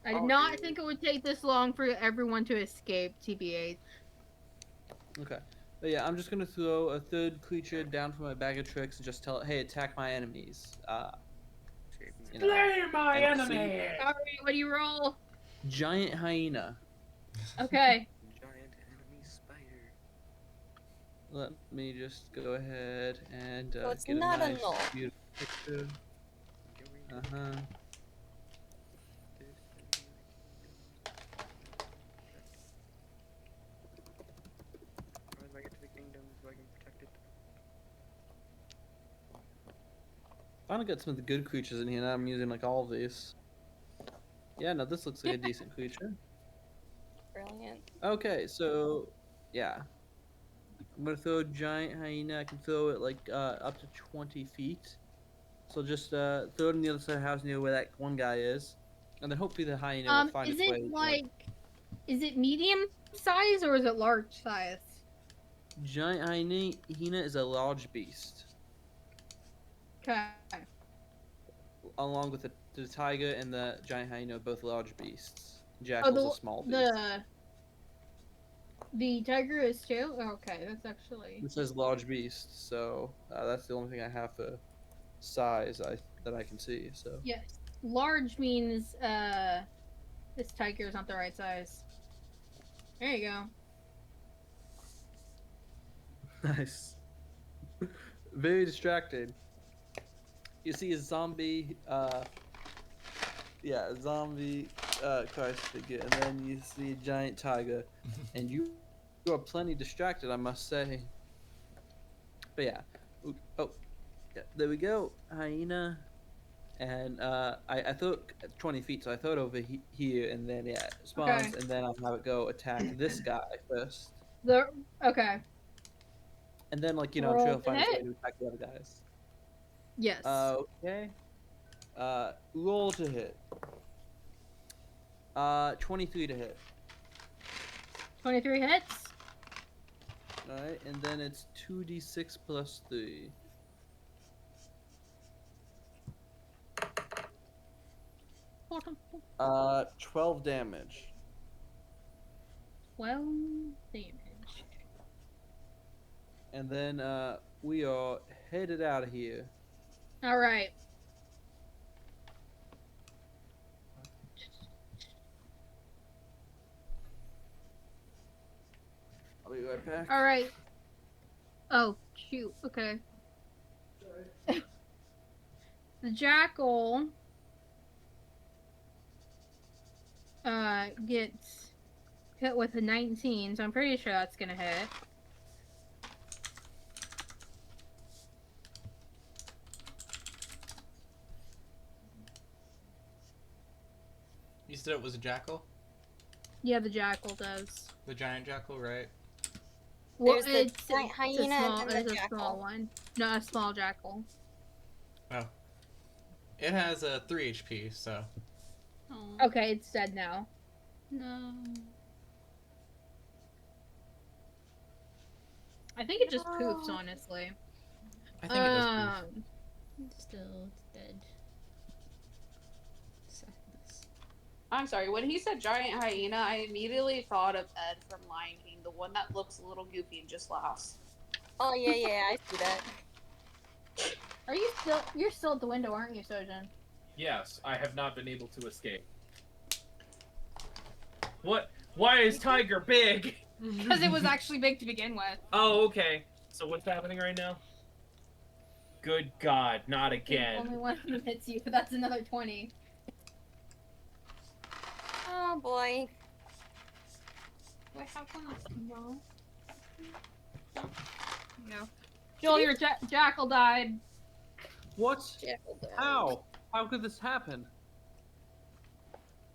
I did not think it would take this long for everyone to escape, TBH. Okay. But yeah, I'm just gonna throw a third creature down from my bag of tricks and just tell it, hey, attack my enemies. Slay my and enemy! Alright, what do you roll? Giant hyena. Okay. Giant enemy spider. Let me just go ahead and So it's get not a a nice, null. beautiful picture. How do I get to the kingdom so I can protect it? Finally got some of the good creatures in here. Now I'm using like all of these. Yeah, no, this looks like a decent creature. Brilliant. Okay, so yeah, I'm gonna throw a giant hyena. I can throw it like up to 20 feet. So just throw it on the other side of the house near where that one guy is, and then hopefully the hyena will find Is its way. it like, is it medium size or is it large size? Giant hyena is a large beast, Okay. along with the tiger and the giant hyena, both large beasts. Jackal's a small beast. The tiger is too? Okay, that's actually. It says large beast, so that's the only thing I have for size that I can see. So Yes. Large means this tiger is not the right size. There you go. nice. Very distracted. You see a zombie, zombie Christ figure, and then you see a giant tiger, and you are plenty distracted, I must say. But yeah, oh, yeah, there we go, hyena, and I thought 20 feet, so I thought over here, and then it spawns, Okay. and then I'll have it go attack this guy first, Okay. and then I'm sure Roll he'll find his way to to attack the other guys. Yes. Okay. Roll to hit. 23 to hit. 23 hits. Alright, and then it's 2d6 plus 3. Uh, 12 damage. 12 damage. And then, we are headed out of here. Alright. I'll be right back. Alright. Oh, shoot. Okay. The jackal gets hit with a 19, so I'm pretty sure that's gonna hit. You said it was a jackal? Yeah, the jackal does. The giant jackal, right? Well, There's the it's giant a hyena small, and then it's the a small jackal. one. No, a small jackal. Oh. It has a 3 HP, so. Aw. Okay, it's dead now. No. I think it just poofs, honestly. I think it does poof. Still, it's dead. Sadness. I'm sorry. When he said giant hyena, I immediately thought of Ed from Lion King, the one that looks a little goofy and just laughs. Oh yeah, I see that. Are you still? You're still at the window, aren't you, Sojin? Yes, I have not been able to escape. What? Why is Tiger big? Because it was actually big to begin with. Oh, okay. So what's happening right now? Good God, not again. Only one of them hits you, but that's another 20. Oh boy. Do I have one? No. No. Joel, your jackal died. What? Jackal died. How? How could this happen?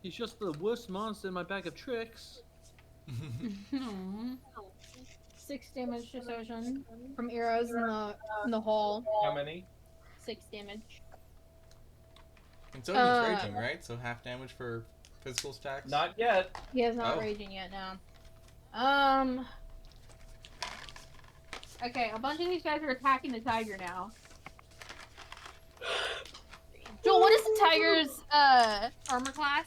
He's just the worst monster in my bag of tricks. Aw. 6 damage to Sojin from arrows in the hole. How many? 6 damage. And Sodium's raging, right? So half damage for physical stacks? Not yet. He is not Oh. raging yet now. Okay, a bunch of these guys are attacking the tiger now. Joel, what is the tiger's armor class?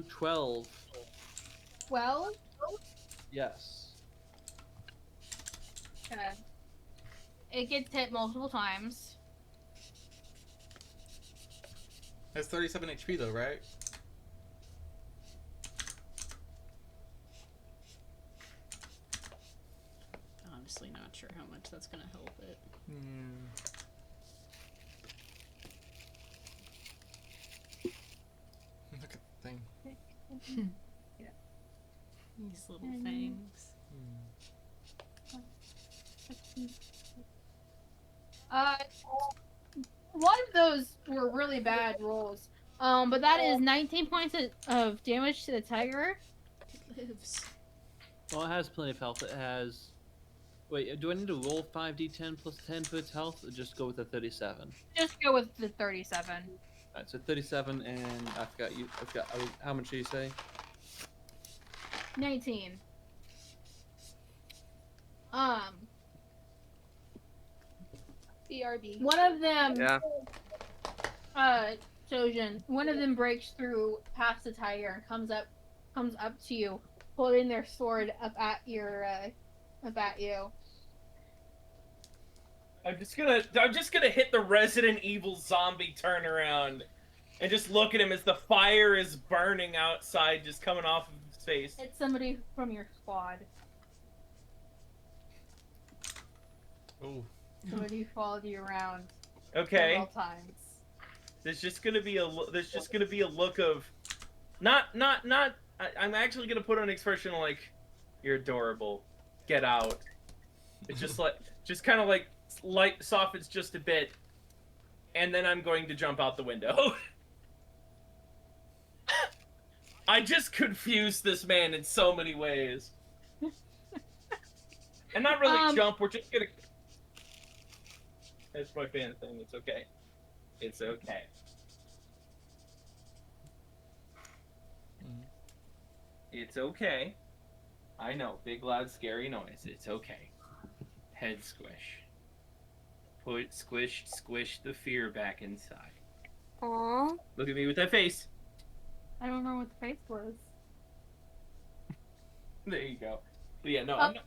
12. 12? Yes. Okay. It gets hit multiple times. That's 37 HP though, right? Honestly, not sure how much that's gonna help it. Look at the thing. These little fangs. One of those were really bad rolls. But that is 19 points of damage to the tiger. It lives. Well, it has plenty of health. It has. Wait, do I need to roll 5d10 plus 10 for its health, or just go with the 37? Just go with the 37. Alright, so 37, and I forgot you. How much did you say? 19. BRB. One of them, Yeah. Sojin, one of them breaks through past the tiger and comes up to you, holding their sword up at you. I'm just gonna hit the Resident Evil zombie turnaround and just look at him as the fire is burning outside, just coming off of his face. It's somebody from your squad. Oh. Somebody who followed you around Okay. several times. There's just gonna be a look of, I'm actually gonna put an expression like, "You're adorable, get out." It's just kind of like light softens just a bit, and then I'm going to jump out the window. I just confused this man in so many ways. And not really jump. We're just gonna. That's my fan thing. It's okay. It's okay. It's okay. I know. Big, loud, scary noise. It's okay. Head squish. Squish the fear back inside. Aww. Look at me with that face. I don't remember what the face was. There you go. But yeah, no, I'm not...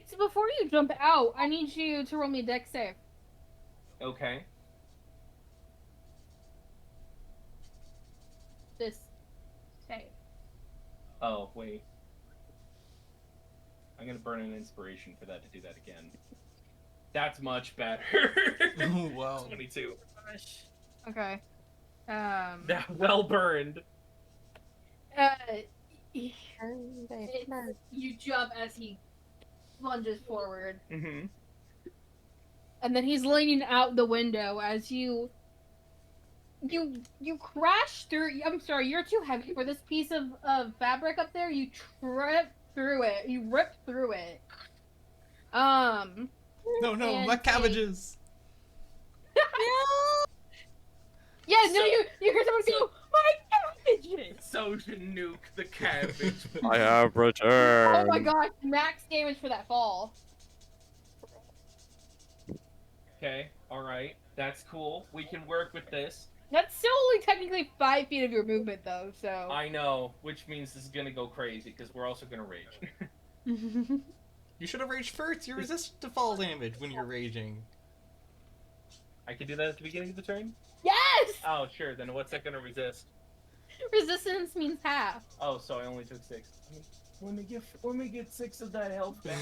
So before you jump out, I need you to roll me a dex save. Okay. This save. Oh, wait. I'm gonna burn an inspiration for that to do that again. That's much better. Oh, wow. 22. Okay. That well burned. You jump as he lunges forward. Mm-hmm. And then he's leaning out the window as you you crash through. I'm sorry, you're too heavy for this piece of fabric up there. You trip through it. You rip through it. No, and my cabbages. Yeah, no, you hear someone go, my cabbages. Sojin nuke the cabbage. I have Oh returned. my gosh, max damage for that fall. Okay, alright. That's cool. We can work with this. That's still only technically 5 feet of your movement, though. So I know, which means this is gonna go crazy, because we're also gonna rage. You should have raged first. You resist to fall damage when you're raging. I can do that at the beginning of the turn? yes, Oh, sure, then what's that gonna resist? resistance means half. Oh, so I only took 6. Let me get 6 of that health back.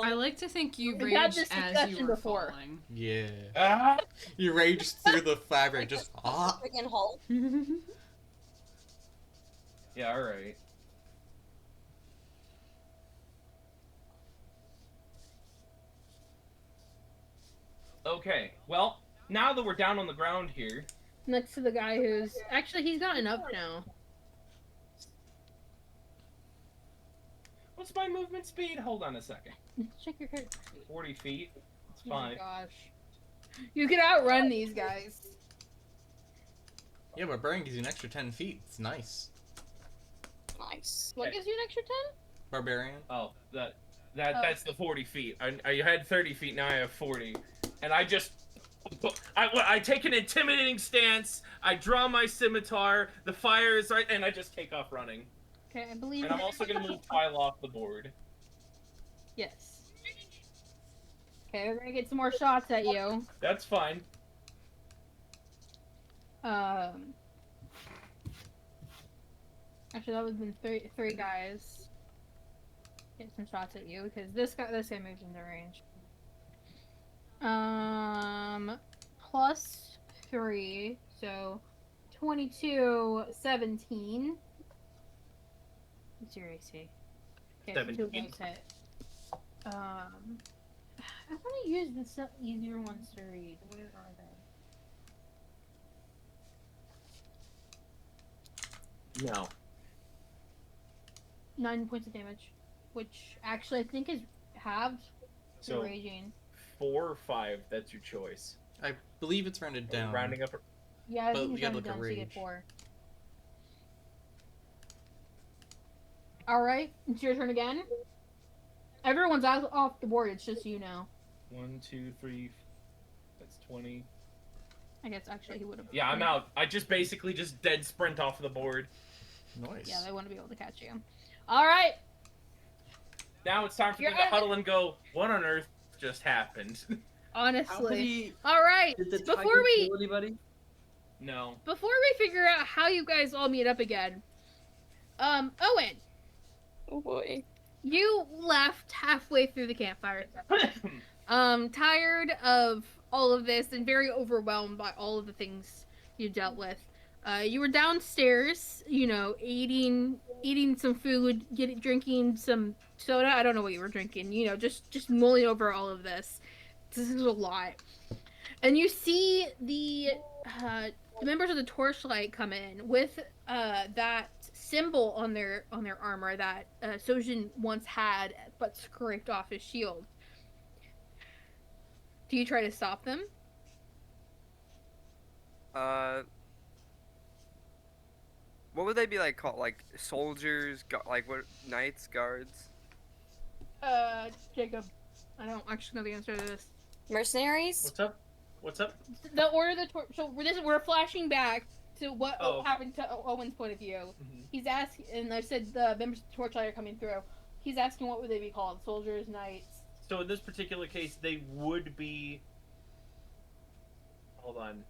I like to think you We've had raged this as discussion you were before. falling. Yeah. Ah! You raged through the fabric, just Freaking Hulk. Yeah, alright. Okay, well, now that we're down on the ground here, Next to the guy who's actually he's gotten up now. what's my movement speed? Hold on a second. Check your character sheet. 40 feet. It's Oh my fine. gosh, you can outrun these guys. Yeah, but Brian gives you an extra 10 feet. It's nice. Nice. What Okay. gives you an extra 10? Barbarian. Oh, that's the 40 feet. I had 30 feet, now I have 40. And I take an intimidating stance, I draw my scimitar, the fire is right, and I just take off running. Okay, I believe. And I'm also gonna move Tile off the board. Yes. Okay, we're gonna get some more shots at you. That's fine. Actually, that would have been three guys. Get some shots at you because this guy moves into range. Plus 3, so 22, 17. What's your AC? Okay, 17. 2 guys hit. I want to use the easier ones to read. Where are they? No. 9 points of damage, which actually I think is halved to So raging. 4 or 5, that's your choice. I believe it's rounded down. Rounding up. Yeah, I But think you it's gotta rounded look at down, so you get rage. 4. Alright, it's your turn again. Everyone's out off the board, it's just you now. 1, 2, 3. That's 20. I guess actually he would have. Yeah, I'm out. I just basically just dead sprint off the board. Nice. Yeah, they want to be able to catch you. Alright, Now it's time for me You're to out. huddle and go, what on earth just happened? honestly. Alright, Did the before tiger we kill anybody? No. figure out how you guys all meet up again, Owen, Oh boy. you left halfway through the campfire. Tired of all of this and very overwhelmed by all of the things you dealt with. You were downstairs, eating some food, drinking some soda. I don't know what you were drinking. Just mulling over all of this. This is a lot. And you see the members of the torchlight come in with that symbol on their armor that Sojin once had, but scraped off his shield. Do you try to stop them? What would they be like called? Like soldiers? Like what? Knights, guards? Jacob, I don't actually know the answer to this. Mercenaries? What's up? What's up? The order of the so we're flashing back to what Oh. happened to Owen's point of view. Mhm. He's asking, and I said the members of the torchlight are coming through. He's asking what would they be called? Soldiers, knights. So in this particular case, they would be. Hold on.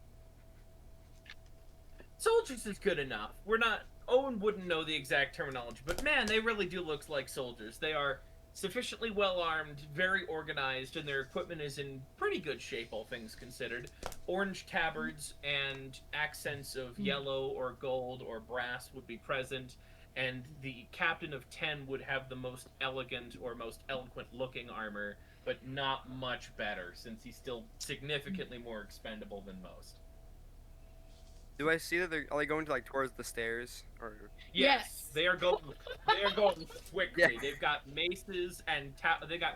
Soldiers is good enough. We're not. Owen wouldn't know the exact terminology, but man, they really do look like soldiers. They are sufficiently well armed, very organized, and their equipment is in pretty good shape, all things considered. Orange tabards and accents of yellow or gold or brass would be present, and the captain of 10 would have the most elegant or most eloquent looking armor, but not much better, since he's still significantly more expendable than most. Do I see that are they going to like towards the stairs or? Yes. They are going. They are going quickly. Yeah. They've got maces and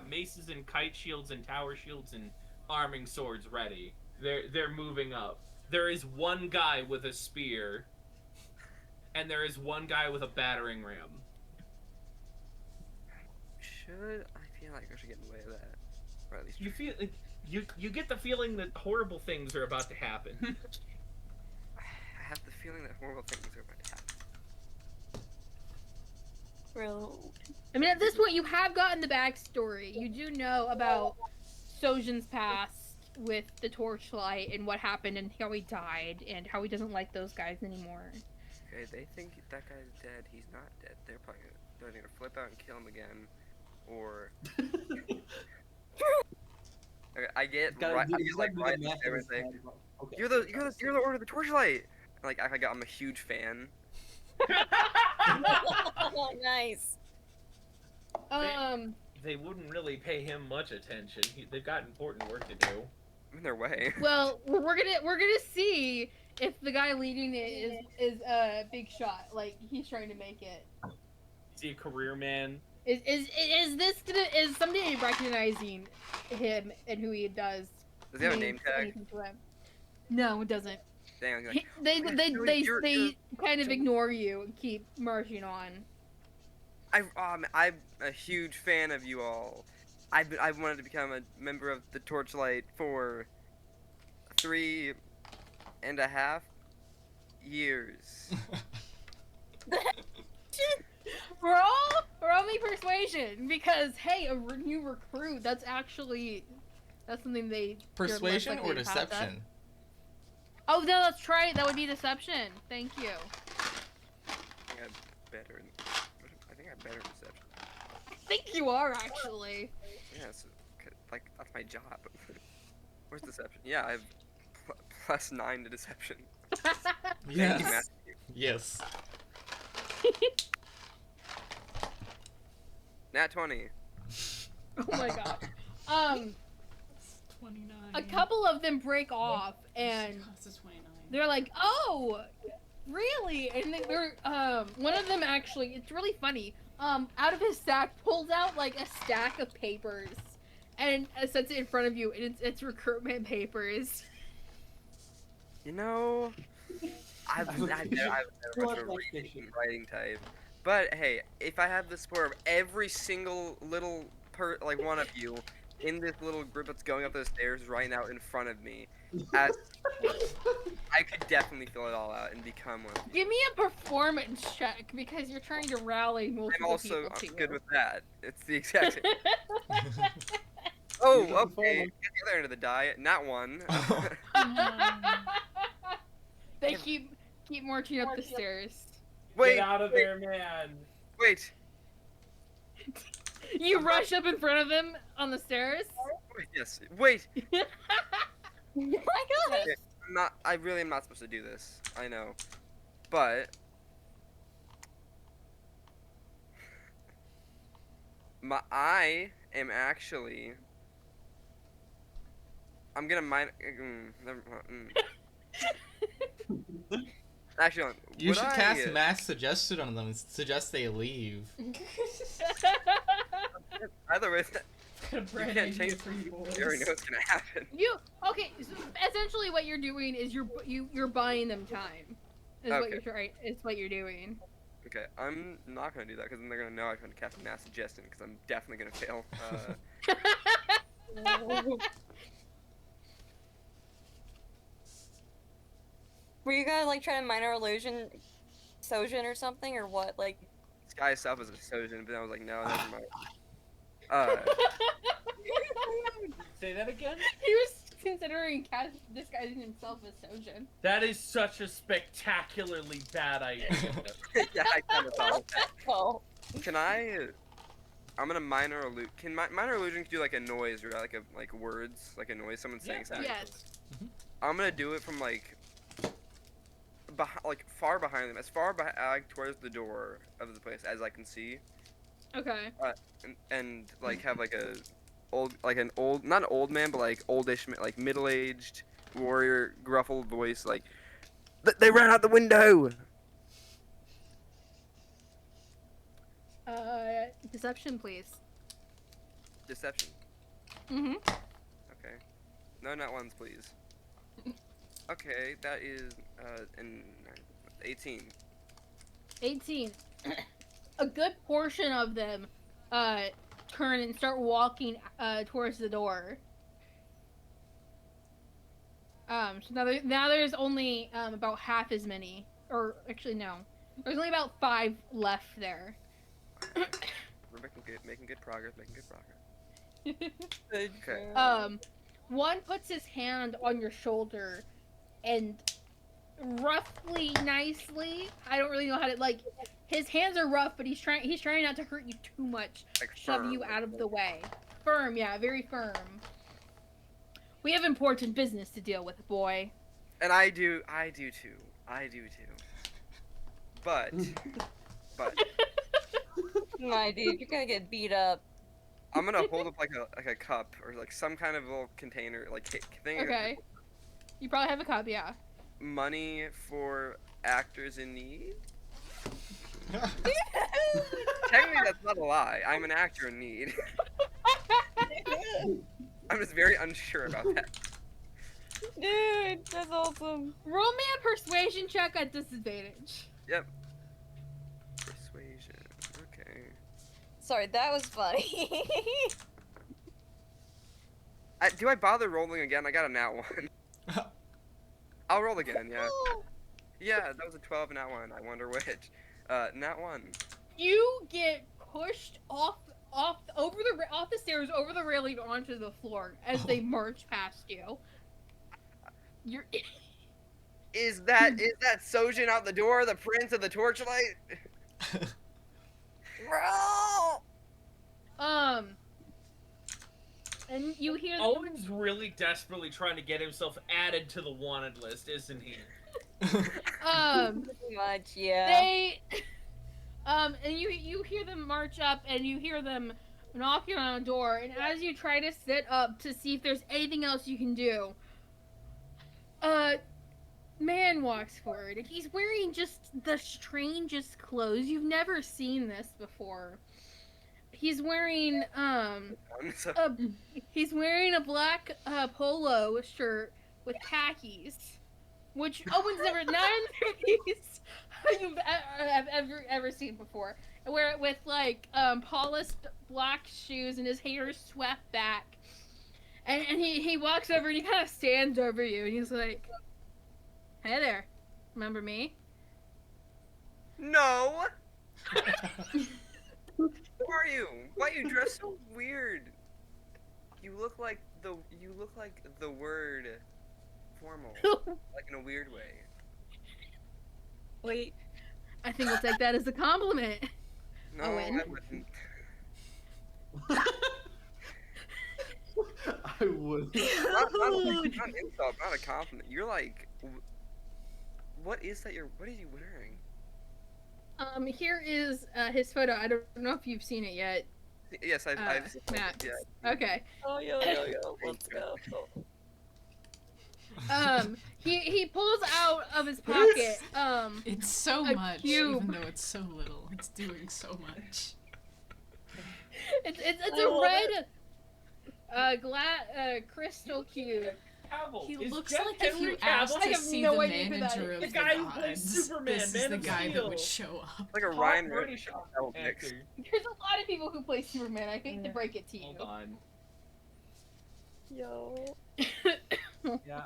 maces and kite shields and tower shields and arming swords ready. They're moving up. There is one guy with a spear, and there is one guy with a battering ram. I feel like I should get in the way of that, or at least You feel you get the feeling that horrible things are about to happen. I have the feeling that horrible things are about to happen. Real. I mean, at this point, you have gotten the backstory. You do know about Sojin's past with the torchlight and what happened and how he died and how he doesn't like those guys anymore. Okay, they think that guy's dead. He's not dead. They're probably gonna flip out and kill him again, or. Okay, I get right. I get like right there and say, Okay. You're the Order of the Torchlight. Like I'm a huge fan. Oh, nice. They wouldn't really pay him much attention. They've got important work to do. I'm in their way. Well, we're gonna see if the guy leading it is a big shot. Like he's trying to make it. Is he a career man? Is somebody recognizing him and who he does? Does he have a name mean tag? anything to him? No, it doesn't. Dang, like, They you're- kind of ignore you and keep marching on. I'm a huge fan of you all. I've wanted to become a member of the Torchlight for 3.5 years. Roll me persuasion because hey, a new recruit. That's something they're less Persuasion likely or to pass up. deception? Oh no, let's try it. That would be deception. Thank you. I think I'm better. I think I'm better in deception. I think you are actually. Yes, like that's my job. Where's deception? Yeah, I have +9 to deception. Thank you, Yes. Matthew. Yes. Nat 20. Oh my god. 29. A couple of them break off and Cost us 29. they're like, "Oh, really?" And then they're one of them actually, it's really funny. Out of his sack pulls out like a stack of papers and sets it in front of you, and it's recruitment papers. You know, I've never much of a writing type. But hey, if I have the support of every single little one of you in this little group that's going up those stairs right now in front of me, I could definitely fill it all out and become one. Give me a performance check because you're trying to rally multiple I'm also people to you. good with that. It's the exact same. Oh, okay. Get the other end of the die. Not one. They keep marching up the stairs. Wait. Get out of there, man. Wait. You rush up in front of them on the stairs. Wait. Yes. Wait. Oh my god. Okay, I really am not supposed to do this. I know, but I am actually. I'm gonna mine. Actually, You would should I, cast mass suggestion on them and suggest they leave. Either way, you Brand can't idea change. for you boys. You already know what's gonna happen. Okay? So essentially, what you're doing is you're buying them time. Is what Okay. you're trying. It's what you're doing. Okay, I'm not gonna do that because then they're gonna know I'm trying to cast mass suggestion because I'm definitely gonna fail. Were you gonna like try to minor illusion Sojin or something or what? Like Sky itself is a Sojin, but I was like, no, never mind. Say that again? He was considering disguising himself as Sojin. That is such a spectacularly bad idea. Yeah, I kind of thought of that. oh. Can I'm gonna minor illusion. Can minor illusion do like a noise or like words, like a noise, someone saying something? Yes. I'm gonna do it from like far behind them, as far towards the door of the place as I can see. Okay. And like have like an old, not an old man, but like oldish, like middle-aged warrior, gruffled voice, like, They ran out the window. Deception, please. Deception. Mm-hmm. Okay. No, not ones, please. Okay, that is an 18. 18. A good portion of them turn and start walking towards the door. So now there's only about half as many, or actually no, there's only about 5 left there. We're making good progress. Okay. One puts his hand on your shoulder, and roughly, nicely, I don't really know how to like. His hands are rough, but he's trying not to hurt you too much. Like Shove firm, you like out of the way. Firm, yeah, very firm. We have important business to deal with, boy. And I do too. But My dude, you're gonna get beat up. I'm gonna hold up like a cup or like some kind of little container, like thing. Okay. You probably have a cup, yeah. Money for actors in need. Technically, that's not a lie. I'm an actor in need. I'm just very unsure about that. Dude, that's awesome. Roll me a persuasion check at disadvantage. Yep. Persuasion. Okay. Sorry, that was funny. Do I bother rolling again? I got a nat 1. I'll roll again, yeah. Yeah, that was a 12 nat 1. I wonder which. Nat 1. You get pushed off the stairs, over the railing onto the floor as they march past you. You're. Is that Sojin out the door, the prince of the torchlight? Bro! And you hear. Owen's really desperately trying to get himself added to the wanted list, isn't he? Pretty much, yeah. They. And you hear them march up, and you hear them knocking on a door, and as you try to sit up to see if there's anything else you can do, man walks forward, and he's wearing just the strangest clothes. You've never seen this before. He's wearing he's wearing a black polo shirt with khakis, which Owen's never none of these you've ever seen before. I wear it with like polished black shoes, and his hair is swept back. And he walks over and he kind of stands over you, and he's like, "Hey there, remember me?" No. Who are you? Why are you dressed so weird? You look like the word formal, like in a weird way. Wait. I think we'll take that as a compliment. No, Owen. I wouldn't. I would. Not an insult, not a compliment. You're like, what are you wearing? Here is his photo. I don't know if you've seen it yet. Yes, I've seen it, Matt. yeah. Okay. Oh, yo, let's go. He pulls out of his pocket, It's so a much, cube. even though it's so little. It's doing so much. It's a red, crystal cube. Cavill. He Is looks Jeff like if Henry you Cavill? asked I to have see no the idea who that manager is. of The the guy who plays gods, Superman, this is Man the of guy that Steel. would show up. Like a Top Ryan British Reynolds mix. actor. There's a lot of people who play Superman. I hate to break it to you. Hold on. Yo. Yeah,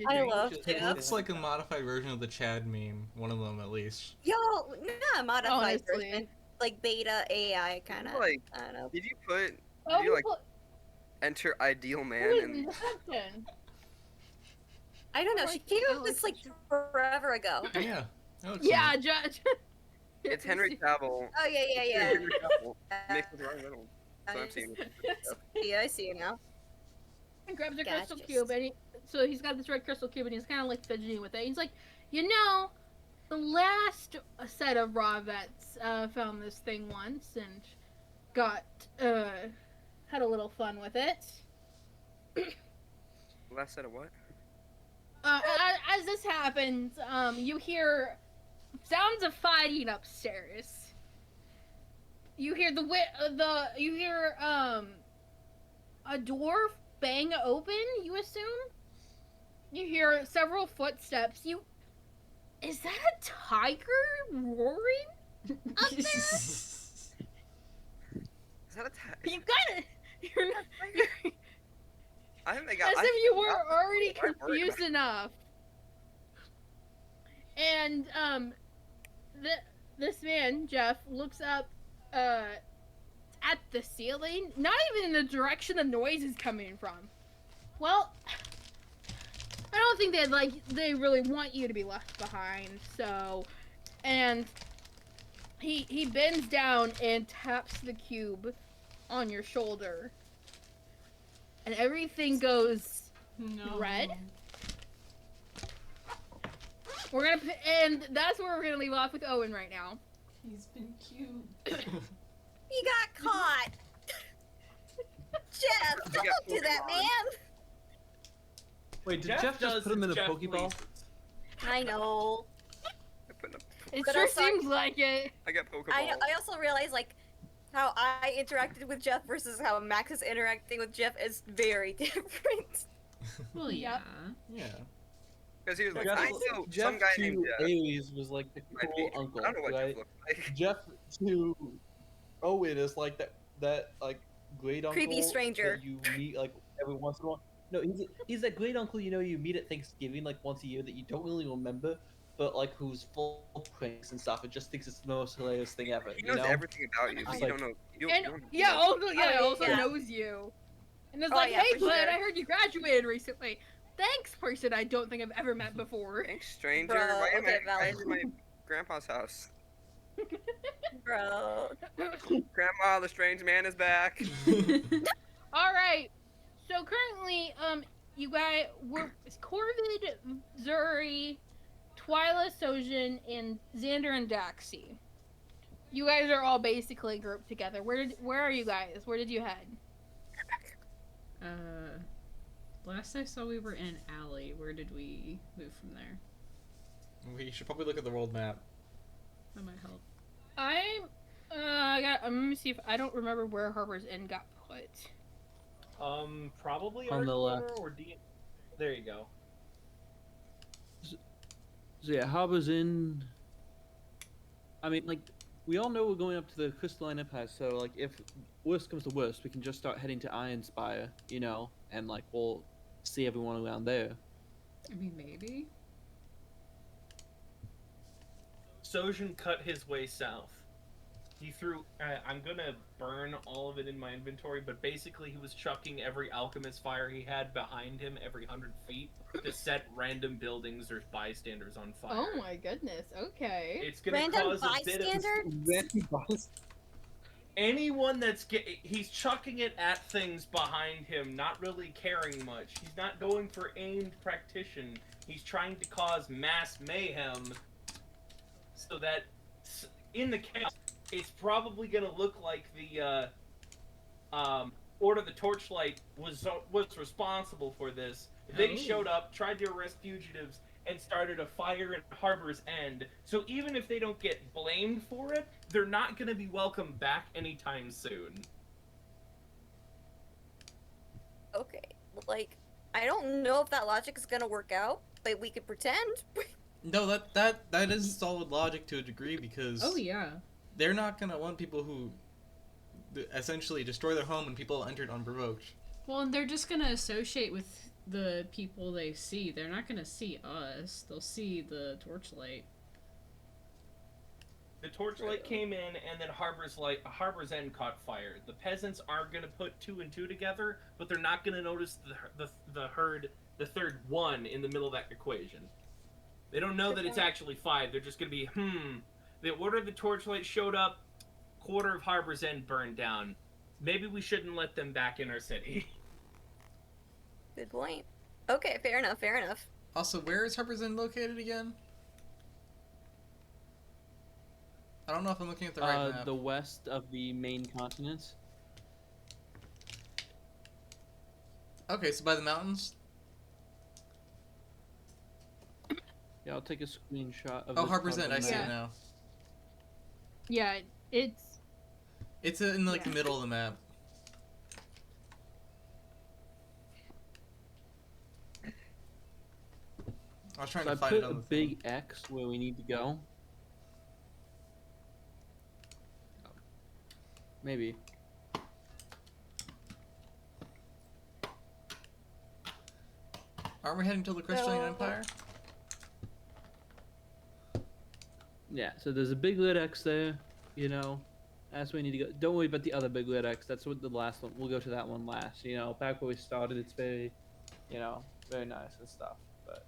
I love It Jeff. looks like a modified version of the Chad meme. One of them, at least. Yo, not modified Honestly. version. Like beta AI kind of. Like, I don't know. did you put? Oh, Did you like enter ideal man who is and Deception? I don't know. Oh, She I came think up I with this like like forever ago. Yeah. That looks Yeah, nice. Judge. it's Henry Cavill. Oh yeah. Henry Cavill mixed with Ryan Reynolds. So I'm seeing it. Yeah, I see you now. He grabs a Gotcha. crystal cube, and so he's got this red crystal cube, and he's kind of like fidgeting with it. He's like, you know, the last set of raw vets found this thing once and got had a little fun with it. Last set of what? as this happens, you hear sounds of fighting upstairs. You hear you hear a door bang open. You assume. You hear several footsteps. Is that a tiger roaring up there? Is that a You got it. You're not. I think they got. As if you were already confused enough. And this man Jeff looks up at the ceiling, not even in the direction the noise is coming from. Well, I don't think they really want you to be left behind. So, and he bends down and taps the cube on your shoulder, and everything goes red. And that's where we're gonna leave off with Owen right now. He's been cubed. He got caught. Jeff, don't do that, man. Wait, did Jeff just put him in a Pokeball? I know. It But sure also, seems like it. I got Pokeball. I also realized, like, how I interacted with Jeff versus how Max is interacting with Jeff is very different. Well, yeah. Yeah. Because he was like, Jeff, I know Jeff some guy to named Jeff. Aries was like the cool uncle, I don't know what right? Jeff looked like. Jeff to Owen is like that like great uncle Creepy stranger that you meet like every once in a while. No, he's that great uncle you meet at Thanksgiving like once a year that you don't really remember, but like who's full of pranks and stuff and just thinks it's the most hilarious thing ever. He knows everything about you, but you don't know. You don't Also knows you. And it's like, hey, bud, I heard you graduated recently. Thanks, person I don't think I've ever met before. Thanks, stranger. Bro, Why am okay, I valid. at my grandpa's house? Bro. Grandma, the strange man is back. All right. So currently, you guys were Corvid, Zuri, Twyla, Sojin, and Xander and Daxi. You guys are all basically grouped together. Where are you guys? Where did you head? Last I saw we were in an alley. Where did we move from there? We should probably look at the world map. That might help. Let me see if I don't remember where Harbor's Inn got put. Probably On our the corner left. or D. There you go. So yeah, Harbor's Inn. I mean, like, we all know we're going up to the Crystalline Empire, so like, if worst comes to worst, we can just start heading to Ironspire, and like we'll see everyone around there. I mean, maybe. Sojin cut his way south. He threw. I'm gonna burn all of it in my inventory, but basically he was chucking every alchemist fire he had behind him every 100 feet to set random buildings or bystanders on fire. Oh my goodness. Okay. It's gonna Random cause a bit of. bystander? Anyone he's chucking it at things behind him, not really caring much. He's not going for aimed practitioner. He's trying to cause mass mayhem, so that in the chaos, it's probably gonna look like the Order of the Torchlight was responsible for this. They showed up, tried to arrest fugitives, and started a fire at Harbor's End. So even if they don't get blamed for it, they're not going to be welcome back anytime soon. Okay, like, I don't know if that logic is gonna work out, but we could pretend. No, that is solid logic to a degree because Oh yeah. they're not gonna want people who essentially destroy their home and people entered unprovoked. Well, and they're just gonna associate with the people they see. They're not gonna see us. They'll see the torchlight. The Torchlight came in, and then Harbor's End caught fire. The peasants are going to put 2 and 2 together, but they're not going to notice the third one in the middle of that equation. They don't know that it's actually 5. They're just going to be, The Order of the Torchlight showed up, quarter of Harbor's End burned down. Maybe we shouldn't let them back in our city. Good point. Okay, fair enough, fair enough. Also, where is Harbor's Inn located again? I don't know if I'm looking at the right map. The west of the main continent. Okay, so by the mountains? Yeah, I'll take a screenshot of Oh, this 100%. I see Yeah. it now. Yeah, it's It's in like Yeah. the middle of the map. I was trying So to I find put it a on the big X where we need to go. Maybe. Aren't we heading to the Crystalline No. Empire? Yeah, so there's a big lit X there, you know. That's where we need to go. Don't worry about the other big lit X. That's what the last one. We'll go to that one last. You know, back where we started, it's very, you know, very nice and stuff. But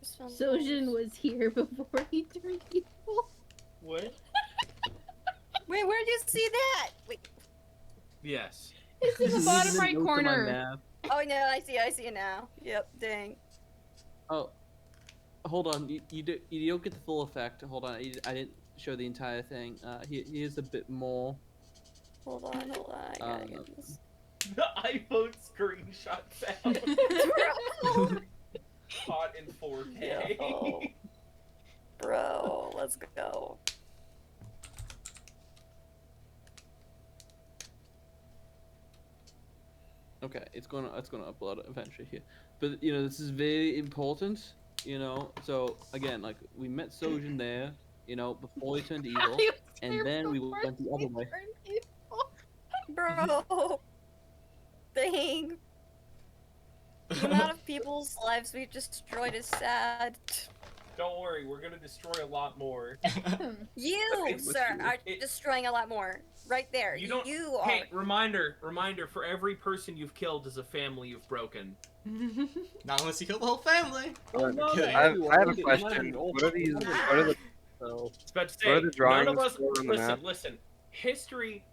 Sojin was here before he turned evil. What? Wait, where'd you see that? Wait. Yes. It's in the Leave bottom the right notes on my corner. map. Oh no, I see it now. Yep, dang. Oh, hold on. You don't get the full effect. Hold on. I didn't show the entire thing. Here's a bit more. Hold on. I gotta get this. The iPhone screenshot sound. Bro. Caught in 4K. Yo. Bro, let's go. Okay, it's gonna upload it eventually here. But you know, this is very important. You know, so again, like we met Sojin there. You know, before he turned evil, He was and here then we before went the he other way. turned evil. Bro. Dang. The amount of people's lives we've destroyed is sad. Don't worry, we're gonna destroy a lot more. You, Okay, sir, are it- destroying a lot more. Right there. You don't. You are. Hey, reminder! For every person you've killed is a family you've broken. Not unless you kill the whole family. No, kidding. I have a Look at question. mine. What are these? What are the? So I was about to What are say, the drawings none of us. for on the map? Listen. History.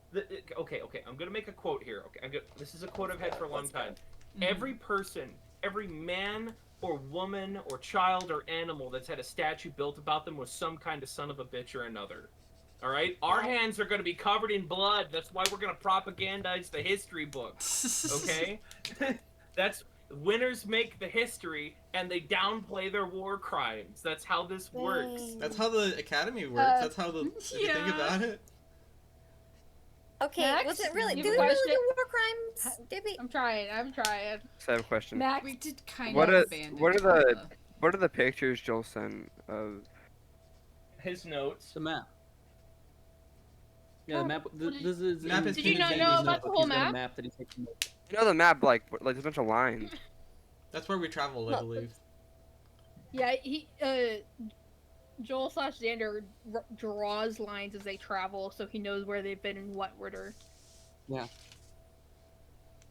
Okay. I'm gonna make a quote here. Okay. This is a quote I've had for a long time. Every person, every man or woman or child or animal that's had a statue built about them was some kind of son of a bitch or another. All right, our hands are going to be covered in blood. That's why we're going to propagandize the history books. Okay, that's winners make the history and they downplay their war crimes. That's how this works. That's how the Academy works. That's how the. If you think yeah. about it. Okay, Max, was it really? you Did have we a really question? do war crimes? Did we? I'm trying. So I have a question. Max, We did kind What of are abandon what are the what are the pictures Joel sent of? His notes. it's a map. Yeah, the map. This is. Map is Did you not Did know you about the whole He's got a map? map that he's taking. You know the map, like there's a bunch of lines. That's where we traveled, I believe. Yeah, Joel / Xander draws lines as they travel, so he knows where they've been in what order.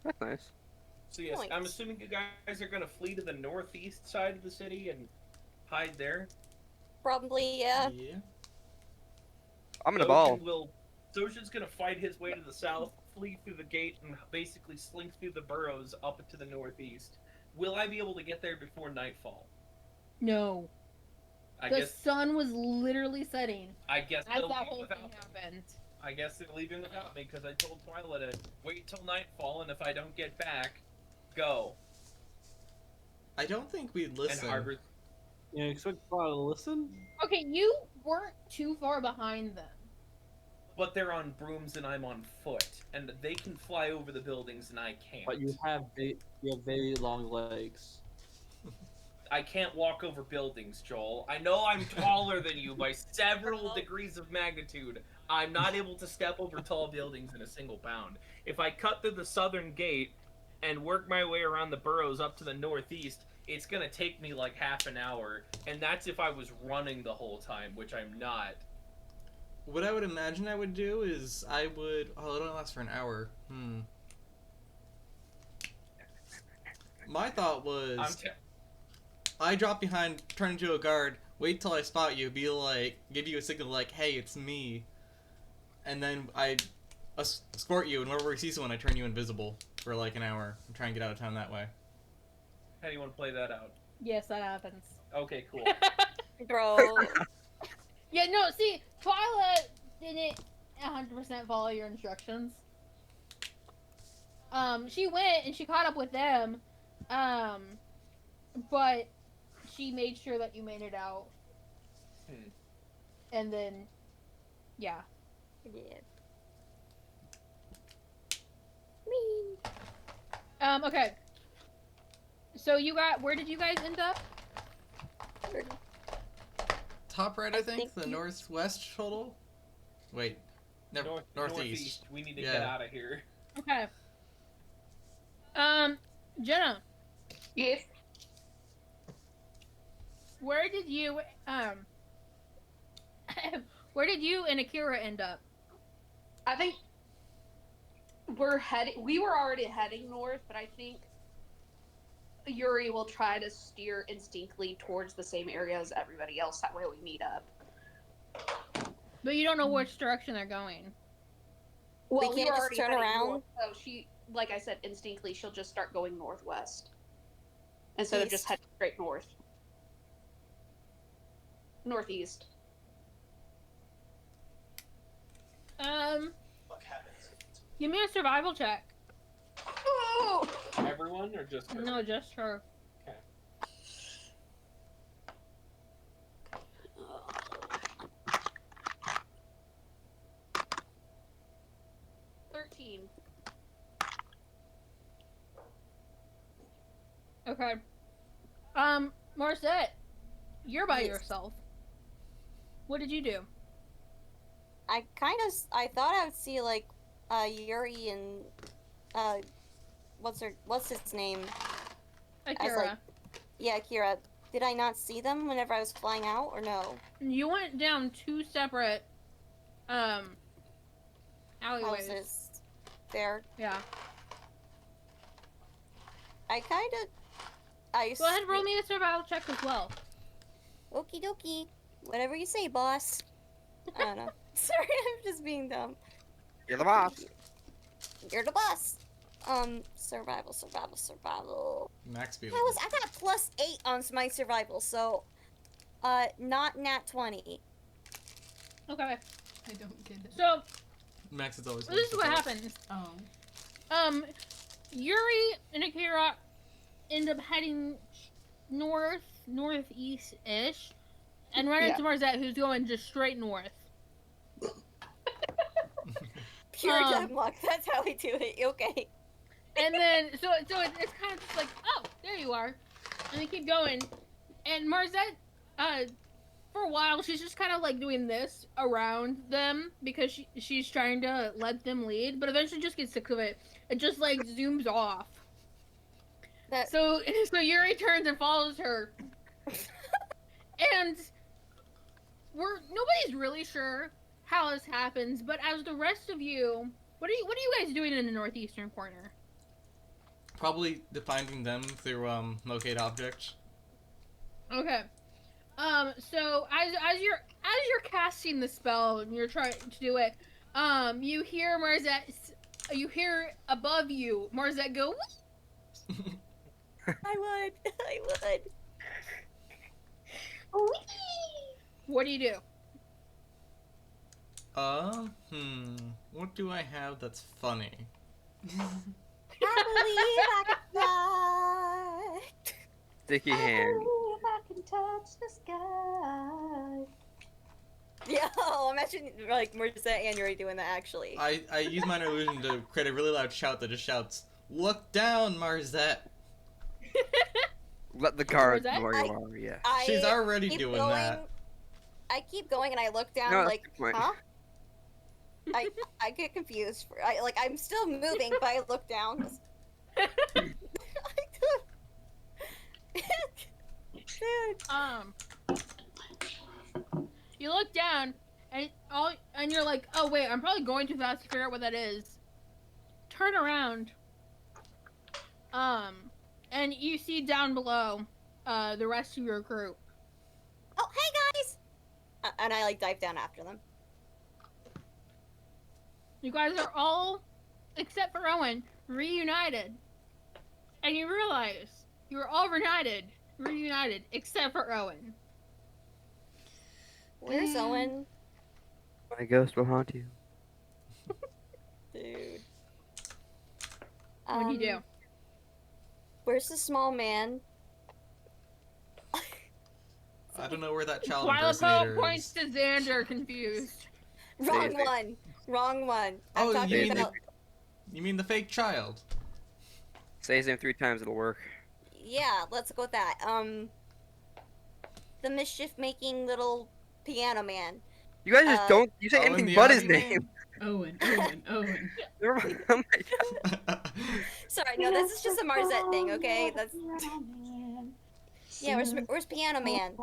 That's nice. So yes, I'm assuming you guys are going to flee to the northeast side of the city and hide there. Probably, yeah. Yeah. I'm in a ball. Sojin's gonna fight his way to the south, flee through the gate, and basically slink through the burrows up to the northeast. Will I be able to get there before nightfall? No, I the guess. sun was literally setting I guess as they'll that leave whole without thing me. happened. I guess they're leaving without me because I told Twyla to wait till nightfall, and if I don't get back, go. I don't think we'd And listen. harbor. You expect Clara to listen? Okay, you weren't too far behind them. But they're on brooms and I'm on foot, and they can fly over the buildings and I can't. But you have very long legs. I can't walk over buildings, Joel. I know I'm taller than you by several degrees of magnitude. I'm not able to step over tall buildings in a single bound. If I cut through the southern gate and work my way around the burrows up to the northeast, it's gonna take me like half an hour, and that's if I was running the whole time, which I'm not. What I would imagine I would do is I would. Oh, it only lasts for an hour. My thought was I drop behind, turn into a guard, wait till I spot you, be like, give you a signal like, hey, it's me, and then I escort you, and whenever we see someone, I turn you invisible for like an hour and try and get out of town that way. How do you want to play that out? Yes, that happens. Okay, cool. Bro. Yeah, no, see, Twyla didn't 100% follow your instructions. She went and she caught up with them, but she made sure that you made it out. And then, yeah. Yeah. Okay. So you got, where did you guys end up? Top right, I think. The northwest total. Wait, no, northeast. We need to get out of here. Okay. Jenna. Yes. Where did you where did you and Akira end up? I think we were already heading north, but I think Yuri will try to steer instinctively towards the same area as everybody else. That way we meet up. But you don't know which direction they're going. Well, we can't just turn around. North, so she, like I said, instinctively she'll just start going northwest instead of just heading straight north. Northeast. Give me a survival check. Oh! Everyone or just her? No, just her. Okay. 13. Okay. Marcette, you're by yourself. What did you do? I thought I would see like Yuri and what's his name? Akira. Yeah, Akira. Did I not see them whenever I was flying out, or no? You went down two separate alleyways. Houses. There. Yeah. I go ahead and roll me a survival check as well. Okie dokie. Whatever you say, boss. I don't know. Sorry, I'm just being dumb. You're the boss. You're the boss. Survival. Max speed. I got +8 on my survival, so not nat 20. Okay. I don't get it. So Max is always. this is what happens. Oh. Yuri and Akira end up heading northeast-ish, and run into Marzette, who's going just straight north. Pure dumb luck. That's how we do it. Okay. And then, so it's kind of just like, oh, there you are, and they keep going, and Marzette, for a while, she's just kind of like doing this around them because she's trying to let them lead, but eventually just gets sick of it. It just like zooms off. So Yuri turns and follows her, and nobody's really sure how this happens, but as the rest of you, what are you guys doing in the northeastern corner? Probably finding them through locate objects. Okay. So as you're casting the spell and you're trying to do it, you hear above you Marzette go. I would. What do you do? What do I have that's funny? I believe I can fly. Sticky hand. I believe I can touch the sky. Yeah, imagine like Marzette and Yuri doing that actually. I use minor illusion to create a really loud shout that just shouts, "Look down, Marzette!" Let the guard Marzette? know where you are, yeah. She's already doing that. I keep going and I look down No, like, that's huh? I get confused. I'm still moving, but I look down. You look down and you're like, oh wait, I'm probably going too fast to figure out what that is. Turn around. And you see down below, the rest of your group. Oh, hey guys! And I dive down after them. You guys are all, except for Owen, reunited. And you realize you were all reunited, except for Owen. Where's Owen? My ghost will haunt you. Dude. What do you do? Where's the small man I don't know where that child Twilapo impersonator points is. to Xander, confused. Wrong Daisy. one. Wrong one. I'm Oh, talking you mean about. You mean the fake child? Say his name 3 times, it'll work. Yeah, let's go with that. The mischief-making little piano man. You guys just don't. You say Owen anything the but his Aussie name. man? Owen. Never mind. Oh my god. Sorry, no, this is just a Marzette thing, okay? That's. Yeah, where's Piano Man?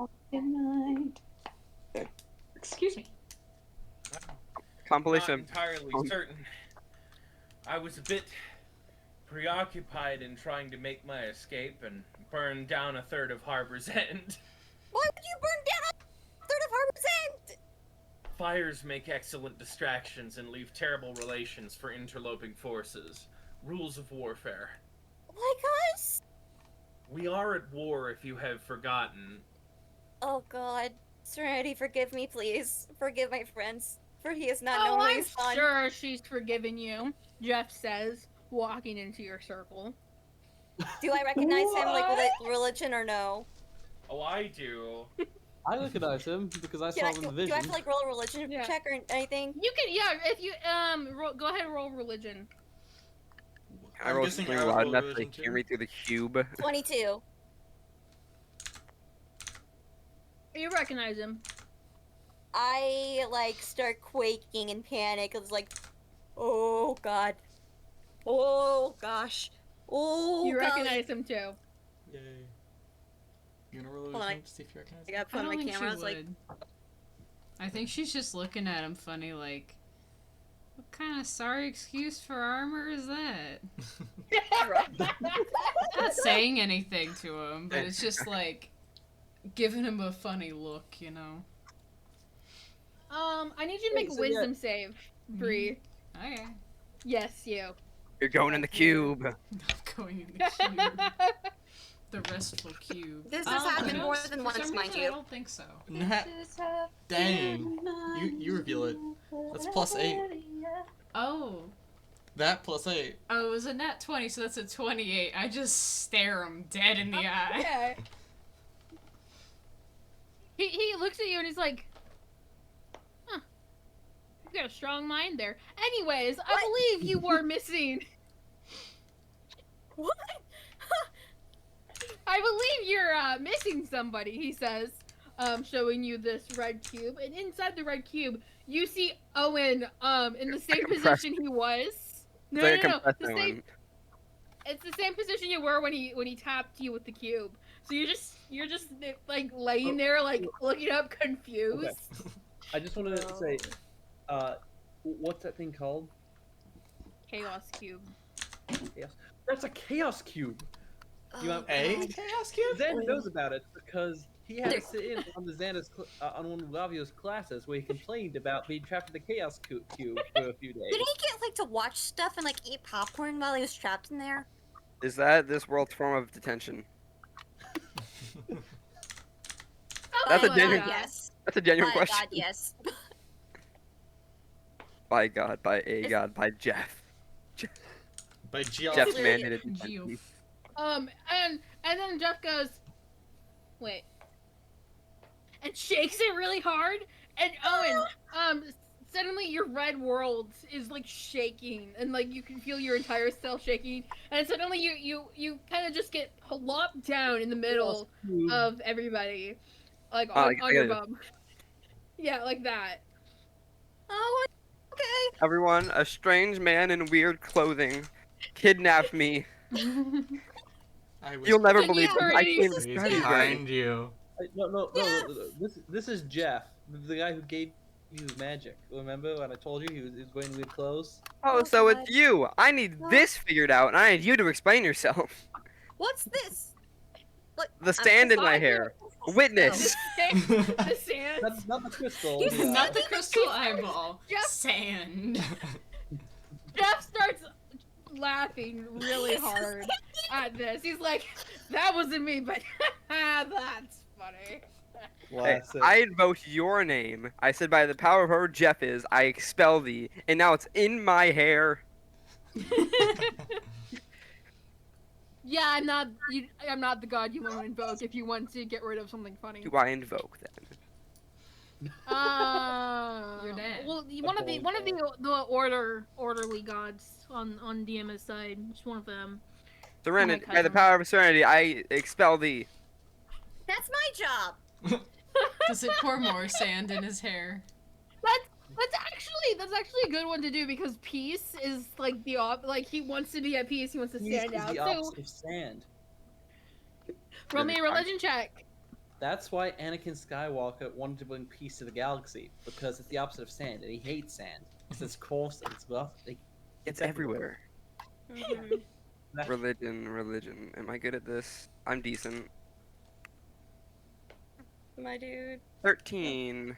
Excuse me. Compilation. Not entirely certain. I was a bit preoccupied in trying to make my escape and burn down a third of Harbor's End. Why would you burn down a third of Harbor's End? Fires make excellent distractions and leave terrible relations for interloping forces. Rules of warfare. Like us? We are at war if you have forgotten. Oh god. Serenity, forgive me, please. Forgive my friends. For he is not Oh, knowing I'm his son. sure she's forgiven you, Jeff says, walking into your circle. Do I recognize him like with religion or no? Oh, I do. I recognize him because I Do saw I, him in the do vision. I have to like roll a religion Yeah. check or anything? You can, yeah, if you, go ahead and roll religion. I I'm rolled guessing something Aaron loud rolled enough to religion hear too. me through the cube. 22. You recognize him. I like start quaking in panic. It's like, oh god. Oh gosh. Oh You god. recognize him too. Yay. You wanna roll Hold on, religion to see if you recognize I him? gotta put I on don't my think camera. I she was like, would. I think she's just looking at him funny, like, what kind of sorry excuse for armor is that? Not saying anything to him, but it's just like giving him a funny look, you know. I need you to Wait, make a so yeah- wisdom save, Bree. Okay. Yes, you. You're going in the cube. I'm going in the cube. The restful cube. This has happened you know, more than for once, some mind reason, you. I don't think so. Dang. You reveal it. That's +8. Oh. That +8. Oh, it was a nat 20, so that's a 28. I just stare him dead in the eye. Yeah. He looks at you and he's like, huh, you got a strong mind there. Anyways, I believe you were missing. What? I believe you're missing somebody, he says, showing you this red cube. And inside the red cube, you see Owen in the same position he was. No, It's like a no, no. compressed The Owen. same, it's the same position you were when he tapped you with the cube. So you're just like laying there, like looking up, confused. Okay. I just wanted to say, what's that thing called? Chaos cube. Chaos. That's a chaos cube. You Oh, want A God. chaos cube? Zen knows about it because he had to sit in on the Xana's on one of Lavio's classes where he complained about being trapped in the chaos cube for a few days. Didn't he get like to watch stuff and like eat popcorn while he was trapped in there? Is that this world's form of detention? That's By a genuine. God, yes. That's a genuine By question. God, yes. By God, by a God, by Jeff. By Geoff. Jeff's Literally- mandated Geo. detention. And then Jeff goes, wait, and shakes it really hard. And Owen, suddenly your red world is like shaking, and like you can feel your entire cell shaking. And suddenly you kind of just get plopped down in the middle of everybody, like on your bum. Yeah, like that. Oh, okay. Everyone, a strange man in weird clothing kidnapped me. I was You'll never Like, believe yeah, it. I he's came He's behind you. behind you. No. This is Jeff, the guy who gave you magic. Remember when I told you he was going in weird clothes? Oh, Oh, so God. it's you. I need this figured out, and I need you to explain yourself. What's this? What? The sand in my Father- hair. Witness. The sand. That's not the crystal. He's the, Not the crystal eyeball. Jeff- Sand. Jeff starts laughing really hard at this. He's like, that wasn't me, but that's funny. Hey, Classic. I invoked your name. I said, by the power of whoever Jeff is, I expel thee. And now it's in my hair. Yeah, I'm not the god you want to invoke if you want to get rid of something funny. Do I invoke then? You're dead. Well, one of the orderly gods on DM's side. Just one of them. Serenity, by the power of serenity, I expel thee. That's my job. Does it pour more sand in his hair? That's actually a good one to do because peace is like like he wants to be at peace. He wants to stand Peace is out. the opposite of sand. Roll me a religion check. That's why Anakin Skywalker wanted to bring peace to the galaxy, because it's the opposite of sand, and he hates sand. It's coarse and it's rough. It's everywhere. Mm-hmm. Religion. Am I good at this? I'm decent. My dude. 13.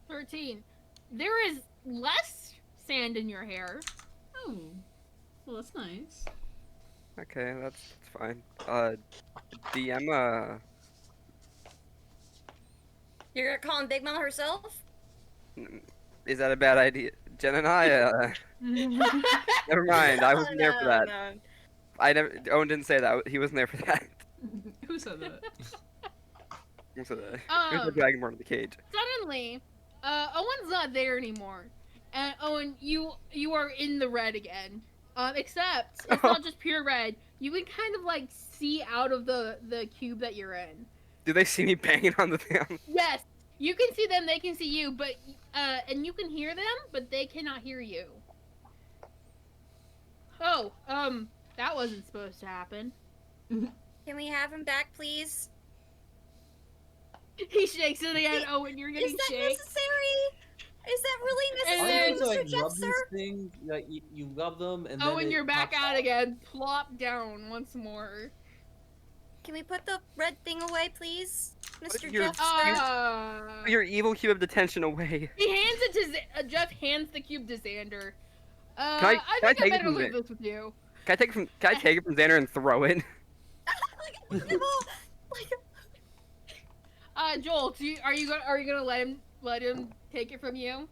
13. There is less sand in your hair. Oh, well, that's nice. Okay, that's fine. DM, You're gonna call him Big Mama herself? is that a bad idea? Jen and I, never mind. I wasn't there for that. No. Owen didn't say that. He wasn't there for that. Who said that? Who said that? He was dragging more to the cage. Suddenly, Owen's not there anymore, and Owen, you are in the red again. Except it's not just pure red. You can kind of like see out of the cube that you're in. Do they see me banging on the thing? Yes, you can see them. They can see you, but and you can hear them, but they cannot hear you. Oh, that wasn't supposed to happen. Can we have him back, please? He shakes it again. Owen, you're getting Is that shaked. necessary? Is that really And necessary, then- So, Mr. like, Jeff, rub sir? these things, like, you rub them, and Oh, then and you're back pops out again. Plop down once more. Can we put the red thing away, please? Mr. you're- Jeff, sir? Your evil cube of detention away. He hands it to Jeff. Hands the cube to Xander. I I take think I it better from leave Xander? this with you. Can I take it from Xander and throw it? Joel, are you gonna let him take it from you?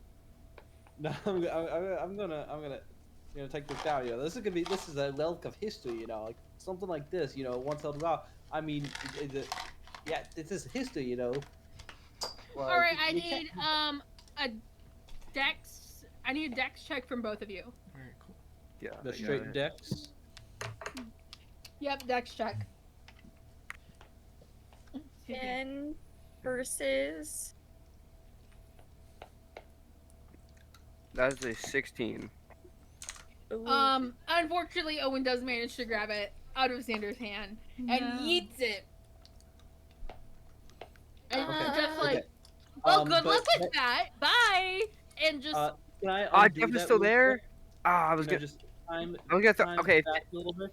No, I'm gonna take this down. This is a relic of history. Like something like this. Once held about. I mean, this is history. All right, I need a dex. I need a dex check from both of you. Alright, cool. Yeah. The straight dex. Yep, dex check. 10 versus... That is a 16. Ooh. Unfortunately, Owen does manage to grab it out of Xander's hand and yeets it. And just like, Okay. well, good but- luck with that. Bye. And just Can I? undo Jeff is that still real there? quick? Ah, I was Can I gonna. just time. I was gonna. time Okay. back a little bit.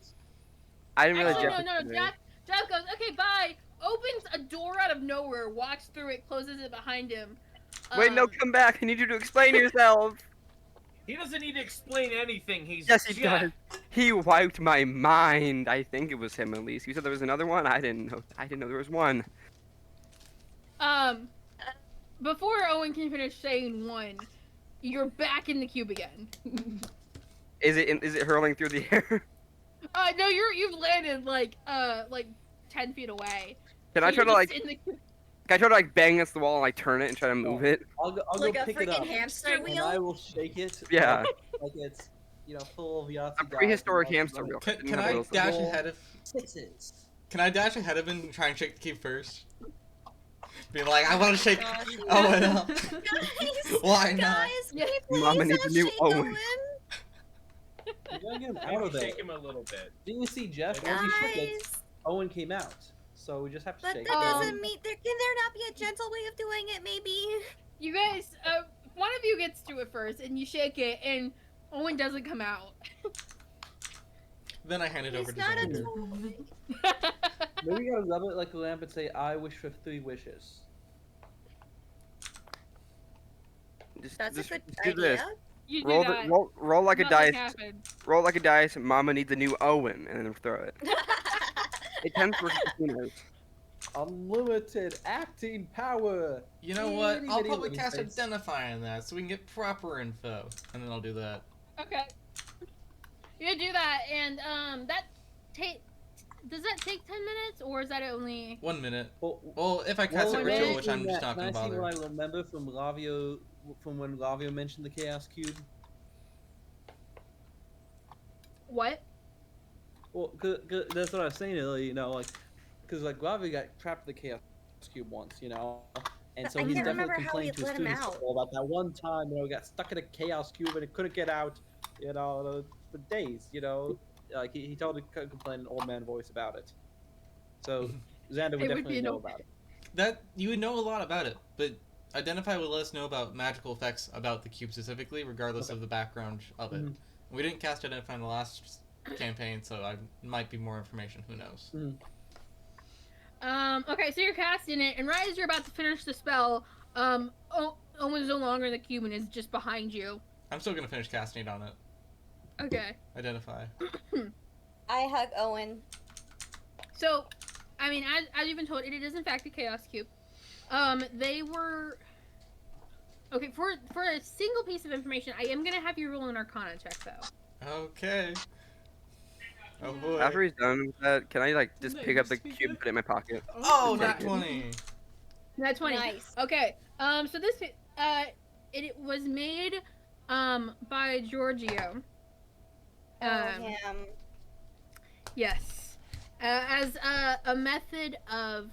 I didn't realize actually, Jeff. no. was there. Jeff goes, okay, bye. Opens a door out of nowhere, walks through it, closes it behind him. Wait, no, come back. I need you to explain yourself. He doesn't need to explain anything. He's Yes, he Jeff. does. He wiped my mind. I think it was him at least. You said there was another one. I didn't know. There was one. Before Owen can finish saying one, you're back in the cube again. Is it hurling through the air? No, you've landed like 10 feet away. Can So I try you're to just like? in the cube. Can I try to like bang against the wall and like turn it and try to move it? I'll go Like a pick it freaking up. hamster And wheel? I will shake it. Yeah. Like it's full of Yahtzee. A prehistoric hamster wheel. Can I dash ahead of? Sixes. Can I dash ahead of him and try and shake the cube first? Be like, I want to shake Gosh. Owen up. Guys, Why not? guys, Yeah. can we Mama please needs a not new shake Owen. You gotta get him out Maybe of there. shake him a little bit. Didn't you see Jeff? Once he shook it, Guys, Owen came out. So we just have to but shake that it. doesn't mean can there not be a gentle way of doing it? Maybe. You guys, one of you gets to it first, and you shake it, and Owen doesn't come out. Then I hand it over He's to not a Xander. toy. Maybe you gotta rub it like a lamp and say, "I wish for 3 wishes." That's a good do idea. this. You do Roll, that. roll like a Nothing dice. happened. Roll like a dice. Mama needs a new Owen, and then throw it. It tends for casinos. Unlimited acting power. You know what? Itty I'll bitty probably little cast face. Identify on that so we can get proper info, and then I'll do that. Okay. You do that, and does that take 10 minutes, or is that only 1 minute. Well, Well, if I cast it ritual, which I'm just not Can gonna I see bother. what I remember from Lavio, from when Lavio mentioned the Chaos Cube? what? Well, that's what I was saying earlier, you know, like, because like Lavio got trapped in the Chaos Cube once, you know, and But so I he's can't definitely remember how he complained to his let him students out. about that one time, you know, he got stuck in a Chaos Cube and it couldn't get out, you know, for days, you know. Like he totally complained in old man voice about it. So Xander would It would definitely be know no. about it. That you would know a lot about it, but Identify will let us know about magical effects about the cube specifically, regardless of the background of it. We didn't cast Identify in the last campaign, so I might be more information. Who knows? Okay, so you're casting it, and right as you're about to finish the spell, Owen's no longer in the cube and is just behind you. I'm still gonna finish casting it on it. Okay. Identify. I hug Owen. So, I mean, as you've been told, it is in fact a chaos cube. They were. Okay, for a single piece of information, I am gonna have you roll an Arcana check though. Okay. Oh boy. After he's done with that, can I like just pick up the cube and put it in my pocket? Oh, not 20. Not 20. Nice. Okay. So this it was made by Giorgio. Him. Yes. As a method of,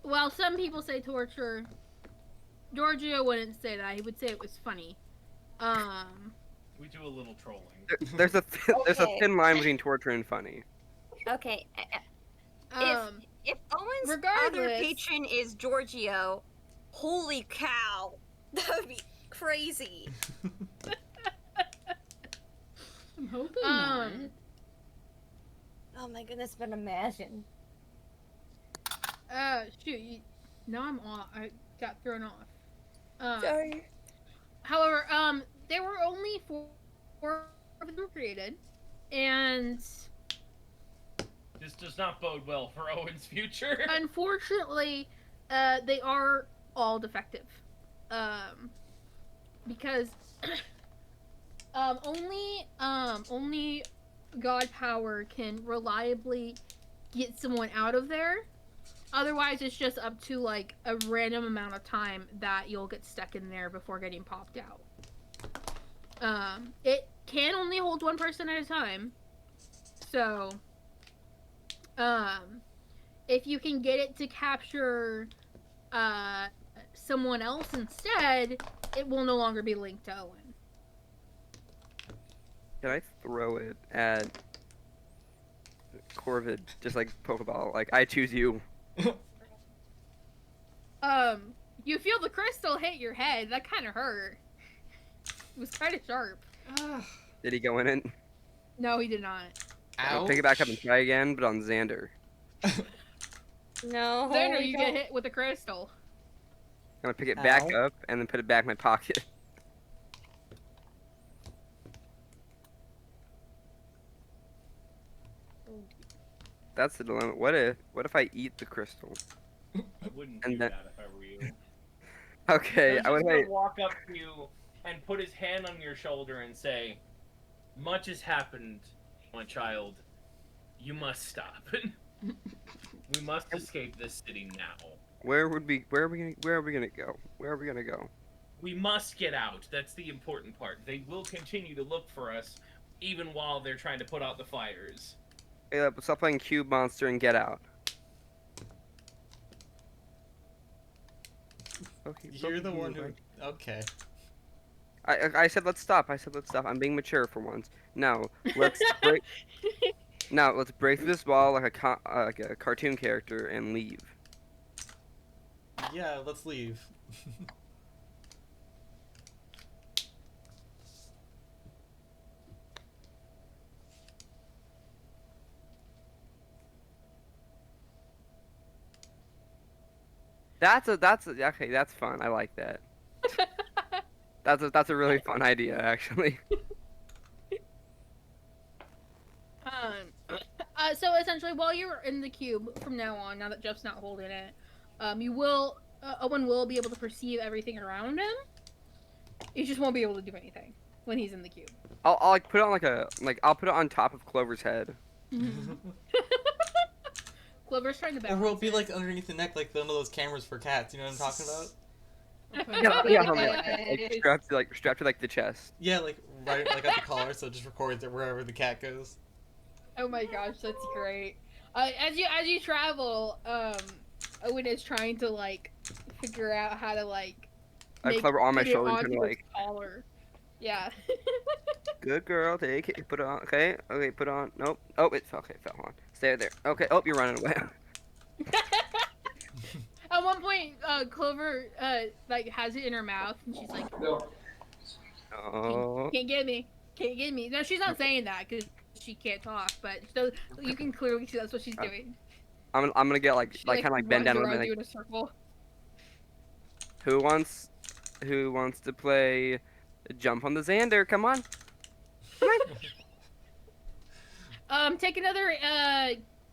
well, some people say torture. Giorgio wouldn't say that. He would say it was funny. We do a little trolling. There's a thin line between torture and funny. Okay. Um, If Owen's other regardless- patron is Giorgio, holy cow, that would be crazy. I'm hoping not. Oh my goodness, but imagine. Shoot. Now I'm off. I got thrown off. Sorry. However, there were only four of them created, and This does not bode well for Owen's future. unfortunately, they are all defective. Because only God power can reliably get someone out of there. Otherwise, it's just up to like a random amount of time that you'll get stuck in there before getting popped out. It can only hold one person at a time. So, if you can get it to capture someone else instead, it will no longer be linked to Owen. Can I throw it at Corvid, just like Pokeball? Like, I choose you. You feel the crystal hit your head. That kind of hurt. It was kind of sharp. Did he go in it? No, he did not. I'll pick it back up and try again, but on Xander. No. Xander, you get hit with a crystal. I'm gonna pick it back Ow. up and then put it back in my pocket. That's the dilemma. What if I eat the crystal? I wouldn't And do then- that if I were you. Okay, He's I would just gonna wait. walk up to you and put his hand on your shoulder and say, "Much has happened, my child. You must stop. We must escape this city now. Where are we gonna go? Where are we gonna go? We must get out. That's the important part. They will continue to look for us, even while they're trying to put out the fires." Hey, stop playing Cube Monster and get out. Okay, You're the fuck one you, who. Okay. I said let's stop. I'm being mature for once. No, let's break. Now let's break through this wall like a cartoon character and leave. Yeah, let's leave. That's okay. That's fun. I like that. That's a really fun idea, actually. So essentially, while you're in the cube from now on, now that Jeff's not holding it, Owen will be able to perceive everything around him. He just won't be able to do anything when he's in the cube. I'll like put it on I'll put it on top of Clover's head, Clover's trying to Or balance. will it be like underneath the neck, like one of those cameras for cats? You know what I'm talking about? Yeah, homie, like strapped to like the chest. Yeah, like right, like at the collar, so it just records it wherever the cat goes. Oh my gosh, that's great. As you travel, Owen is trying to like figure out how to like I have Clever on my put it shoulder and onto trying to his like, collar. Yeah. good girl, take it, put it on. Okay, put it on. Nope. Oh, it fell. Okay, it fell on. Stay there. Okay. Oh, you're running away. At one point, Clover like has it in her mouth, and she's like, Oh. "Can't get me, can't get me." No, she's not saying that because she can't talk, but so you can clearly see that's what she's doing. I'm gonna get like She kind of like bend runs down a around little bit. you in a circle. Who wants to play jump on the Xander? Come on. Take another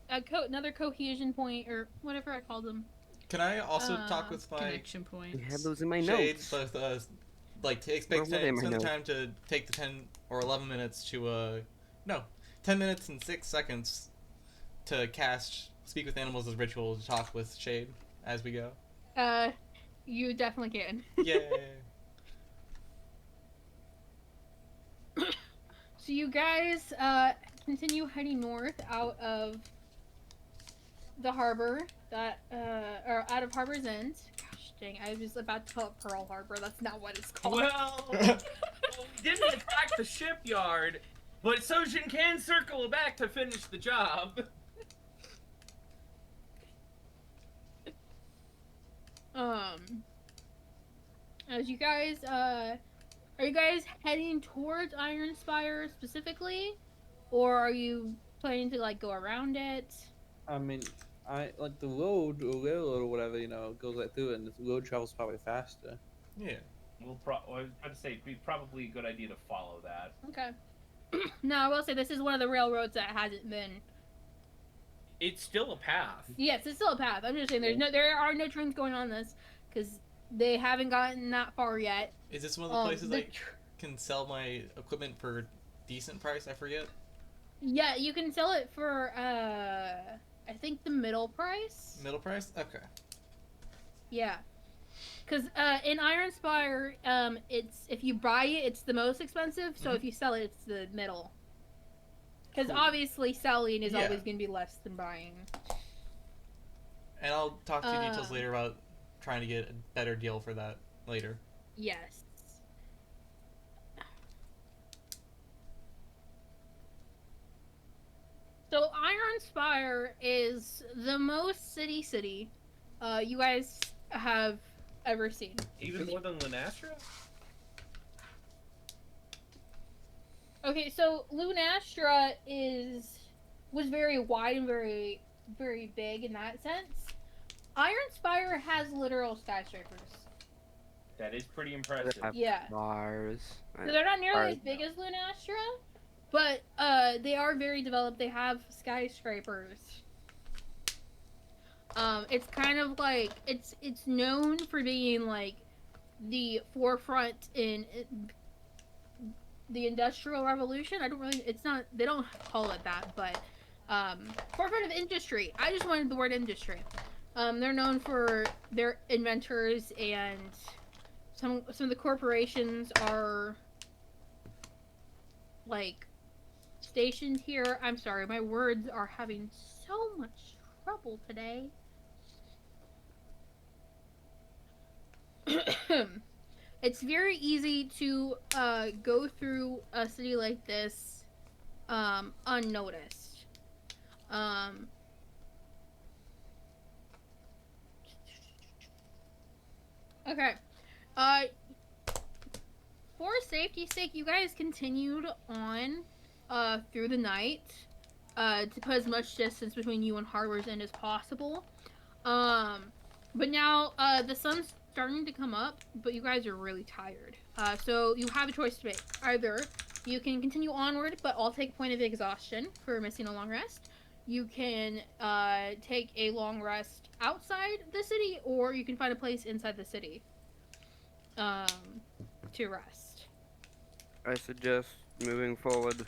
another cohesion point or whatever I called them. Can I also talk with my connection point? I have those in my shades, notes. but like Where were they in my spend the notes? time to take the 10 or 11 minutes to no, 10 minutes and 6 seconds to cast Speak with Animals as ritual to talk with Shade as we go. You definitely can. Yay! So you guys continue heading north out of the harbor or out of Harbor's End. Gosh dang, I was about to call it Pearl Harbor. That's not what it's called. Well, we didn't attack the shipyard, but Sojin can circle back to finish the job. As you guys are you guys heading towards Iron Spire specifically, or are you planning to like go around it? I mean, I like the road or railroad or whatever, goes right through it, and the road travels probably faster. Yeah. I was about to say, it'd be probably a good idea to follow that. Okay. Now I will say this is one of the railroads that hasn't been. It's still a path. Yes, it's still a path. I'm just saying there are no trains going on this because they haven't gotten that far yet. Is this one of the places I can sell my equipment for a decent price? I forget. Yeah, you can sell it for I think the middle price. Middle price? Okay. Yeah. Because in Iron Spire, it's if you buy it, it's the most expensive. So if you sell it, it's the middle. Because obviously selling is always going to be less than buying. And I'll talk to you details later about trying to get a better deal for that later. Yes. So Iron Spire is the most city you guys have ever seen. Even more than Lunastra? Okay, so Lunastra was very wide and very, very big in that sense. Iron Spire has literal skyscrapers. That is pretty impressive. Yeah. Bars. So they're not nearly as big as Lunastra, but they are very developed. They have skyscrapers. It's kind of like it's known for being like the forefront in the Industrial Revolution. They don't call it that, but forefront of industry. I just wanted the word industry. They're known for their inventors, and some of the corporations are like stationed here. I'm sorry, my words are having so much trouble today. It's very easy to go through a city like this unnoticed. Okay. For safety's sake, you guys continued on through the night to put as much distance between you and Harbor's End as possible. But now the sun's starting to come up, but you guys are really tired. So you have a choice to make. Either you can continue onward, but I'll take a point of exhaustion for missing a long rest. You can take a long rest outside the city, or you can find a place inside the city to rest. I suggest moving forward.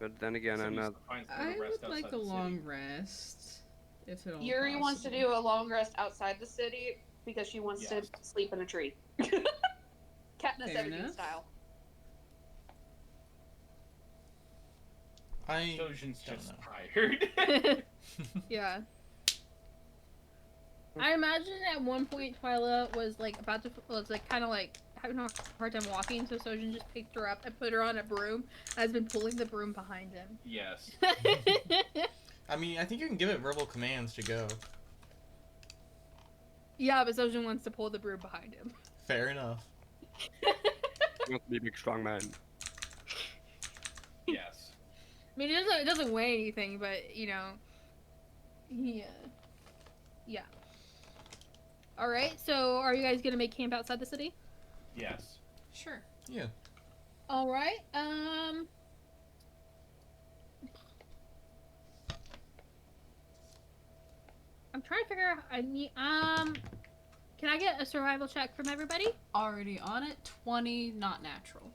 But then again, I'm not. I would like a long rest. If at all Yuri wants to possible. do a long rest outside the city because she wants to sleep in a tree. Katniss Fair 17 enough. style. Sojin's just tired. Yeah. I imagine at one point Twyla was like about to, was like kind of like having a hard time walking, so Sojin just picked her up and put her on a broom. Has been pulling the broom behind him. Yes. I mean, I think you can give it verbal commands to go. Yeah, but Sojin wants to pull the broom behind him. Fair enough. He wants to be a big strong man. Yes. I mean, it doesn't weigh anything, but you know, yeah. All right. So, are you guys gonna make camp outside the city? Yes. Sure. Yeah. All right. I'm trying to figure out. I need. Can I get a survival check from everybody? Already on it. 20, not natural.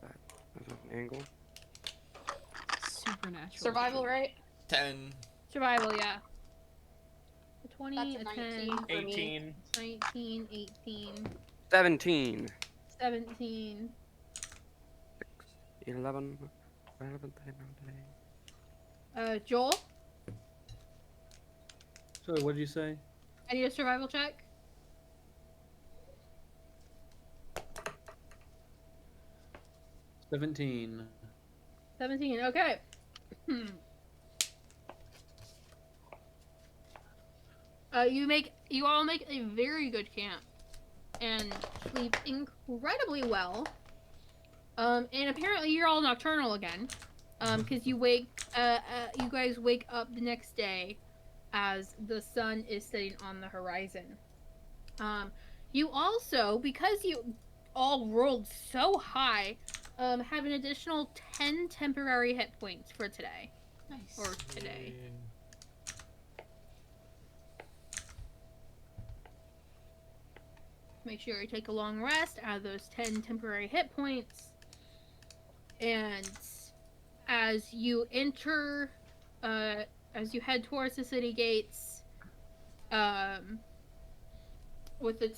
That's an angle. Supernatural. Survival, right? 10. Survival, yeah. A 20, That's a 10, 19 for me. 18. 19, 18, 17. 17. 11. Joel, Sorry, what did you say? I need a survival check. $17. 17, okay. You all make a very good camp and sleep incredibly well. And apparently you're all nocturnal again. Because you guys wake up the next day as the sun is setting on the horizon. You also, because you all rolled so high, have an additional 10 temporary hit points for today. Nice. Or today. Make sure you take a long rest out of those 10 temporary hit points. And as you enter, as you head towards the city gates, with the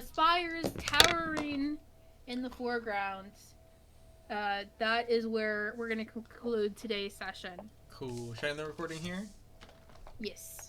spires towering in the foreground, that is where we're going to conclude today's session. Cool. Should I end the recording here? Yes.